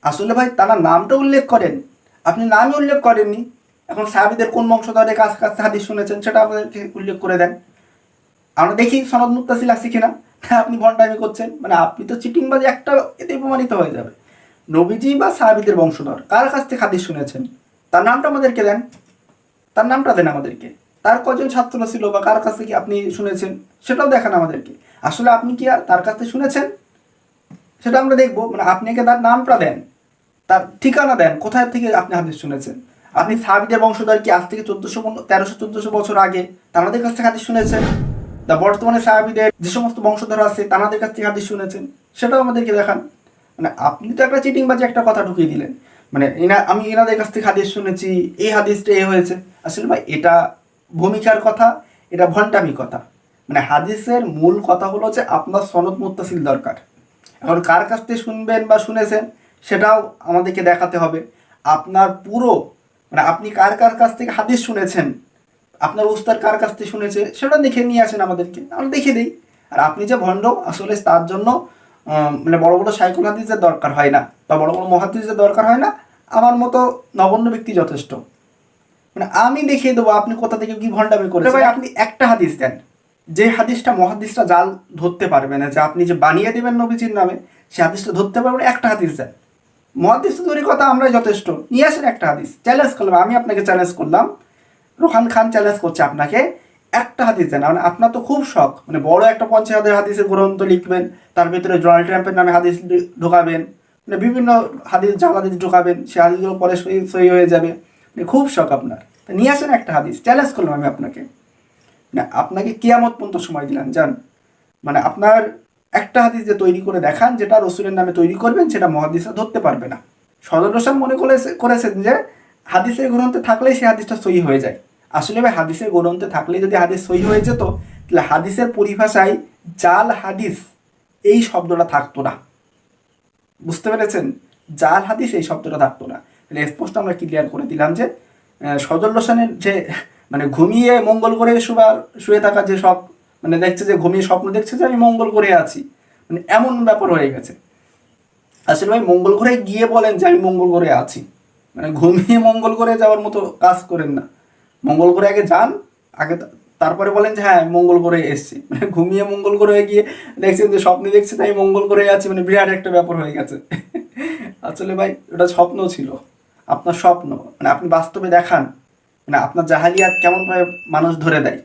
আসলে ভাই তারা নামটা উল্লেখ করেন, আপনি নামই উল্লেখ করেননি। এখন সাহাবীদের কোন বংশধরের কাছ কাছে হাদিস শুনেছেন সেটা আমাদেরকে উল্লেখ করে দেন, আমরা দেখি সনদ মুত্তাসিল আছে কিনা। আপনি ভন্ডামি করছেন, মানে আপনি তো চিটিংবাজি একটা এতে প্রমাণিত হয়ে যাবে। নবীজি বা সাহাবীদের বংশধর কার কাছ থেকে হাদিস শুনেছেন তার নামটা আমাদেরকে দেন, তার নামটা দেন আমাদেরকে, তার কজন ছাত্র ছিল বা কার কাছ থেকে আপনি শুনেছেন সেটাও দেখান আমাদেরকে। আসলে আপনি কি আর তার কাছ থেকে শুনেছেন সেটা আমরা দেখবো, মানে আপনাকে তার নামটা দেন, তার ঠিকানা দেন, কোথায় থেকে আপনি হাদিস শুনেছেন। আপনি সাহাবীদের বংশধর কি আজ থেকে 1300-1400 বছর আগে তাদের কাছ থেকে হাদিস শুনেছেন, বা বর্তমানে সাহাবীদের যে সমস্ত বংশধর আছে তাদের কাছ থেকে হাদিস শুনেছেন সেটাও আমাদেরকে দেখান। মানে আপনি তো একটা চিটিংবাজি একটা কথা ঢুকিয়ে দিলেন, মানে আমি এনাদের কাছ থেকে হাদিস শুনেছি, এই হাদিসটা এ হয়েছে। আসলে ভাই এটা ভূমিকার কথা, এটা ভণ্ডামি কথা। মানে হাদিসের মূল কথা হলো যে আপনার সনদ মুত্তাসিল দরকার। এখন কার কাছ থেকে শুনবেন বা শুনেছেন সেটাও আমাদেরকে দেখাতে হবে। আপনার পুরো, মানে আপনি কার কার কাছ থেকে হাদিস শুনেছেন, আপনার উস্তাদ কার কাছ থেকে শুনেছে সেটা দেখে নিয়ে আসেন আমাদেরকে, আমরা দেখে দিই। আর আপনি যে ভণ্ড আসলে তার জন্য মানে বড় বড় সাইকুল হাদিসের দরকার হয় না বা বড় বড় মহাদিসের দরকার হয় না, আমার মতো নগণ্য ব্যক্তি যথেষ্ট। মানে আমি দেখিয়ে দেবো আপনি কোথা থেকে কি ভণ্ডামি করেছেন। ভাই আপনি একটা হাদিস দেন, যে হাদিসটা মহাদিসটা জাল ধরতে পারবে না, যে আপনি যে বানিয়ে দেবেন নবীজির নামে সে হাদিসটা ধরতে পারবেন, একটা হাদিস দেন। মহাদিস তৈরির কথা আমরাই যথেষ্ট, নিয়ে আসেন একটা হাদিস। চ্যালেঞ্জ করলাম, আমি আপনাকে চ্যালেঞ্জ করলাম, রোহান খান চ্যালেঞ্জ করছে আপনাকে, একটা হাদিস দেন। মানে আপনার তো খুব শখ, মানে বড় একটা 50,000 হাদিসের গ্রন্থ লিখবেন, তার ভিতরে ডোনাল্ড ট্রাম্পের নামে হাদিস ঢোকাবেন, মানে বিভিন্ন হাদিস জাল হাদিস ঢোকাবেন, সে হাদিসগুলো পরে সহি হয়ে যাবে, মানে খুব শখ আপনার। তো নিয়ে আসেন একটা হাদিস, চ্যালেঞ্জ করলাম আমি আপনাকে, না আপনাকে কিয়ামত পর্যন্ত সময় দিলাম যান। মানে আপনার একটা হাদিস যে তৈরি করে দেখান যেটা রসুলের নামে তৈরি করবেন, সেটা মহাদিসা ধরতে পারবে না। সদর হোসেন মনে করেছেন যে হাদিসের গ্রন্থে থাকলেই সে হাদিসটা সহি হয়ে যায়। আসলে ভাই হাদিসের গ্রন্থে থাকলেই যদি হাদিস সহি হয়ে যেত তাহলে হাদিসের পরিভাষায় জাল হাদিস এই শব্দটা থাকতো না, বুঝতে পেরেছেন? জাল হাদিস এই শব্দটা থাকতো না। তাহলে স্পষ্ট আমরা ক্লিয়ার করে দিলাম যে সজল হোসেনের যে মানে ঘুমিয়ে মঙ্গল করে শুয়ে থাকা যে সব, মানে দেখছে যে ঘুমিয়ে স্বপ্ন দেখছে যে আমি মঙ্গল করে আছি, মানে এমন ব্যাপার হয়ে গেছে। আসলে ভাই মঙ্গল ঘরে গিয়ে বলেন যে আমি মঙ্গল করে আছি, মানে ঘুমিয়ে মঙ্গল করে যাওয়ার মতো কাজ করেন না। মঙ্গল করে আগে যান, আগে তারপরে বলেন যে হ্যাঁ মঙ্গল করে এসছি। মানে ঘুমিয়ে মঙ্গল করে গিয়ে দেখছেন যে স্বপ্নে দেখছে তাই মঙ্গল করে আছি, মানে বিরাট একটা ব্যাপার হয়ে গেছে। আসলে ভাই ওটা স্বপ্ন ছিল, আপনার স্বপ্ন, মানে আপনি বাস্তবে দেখান, মানে আপনার জাহালিয়াত কেমনভাবে মানুষ ধরে দেয়।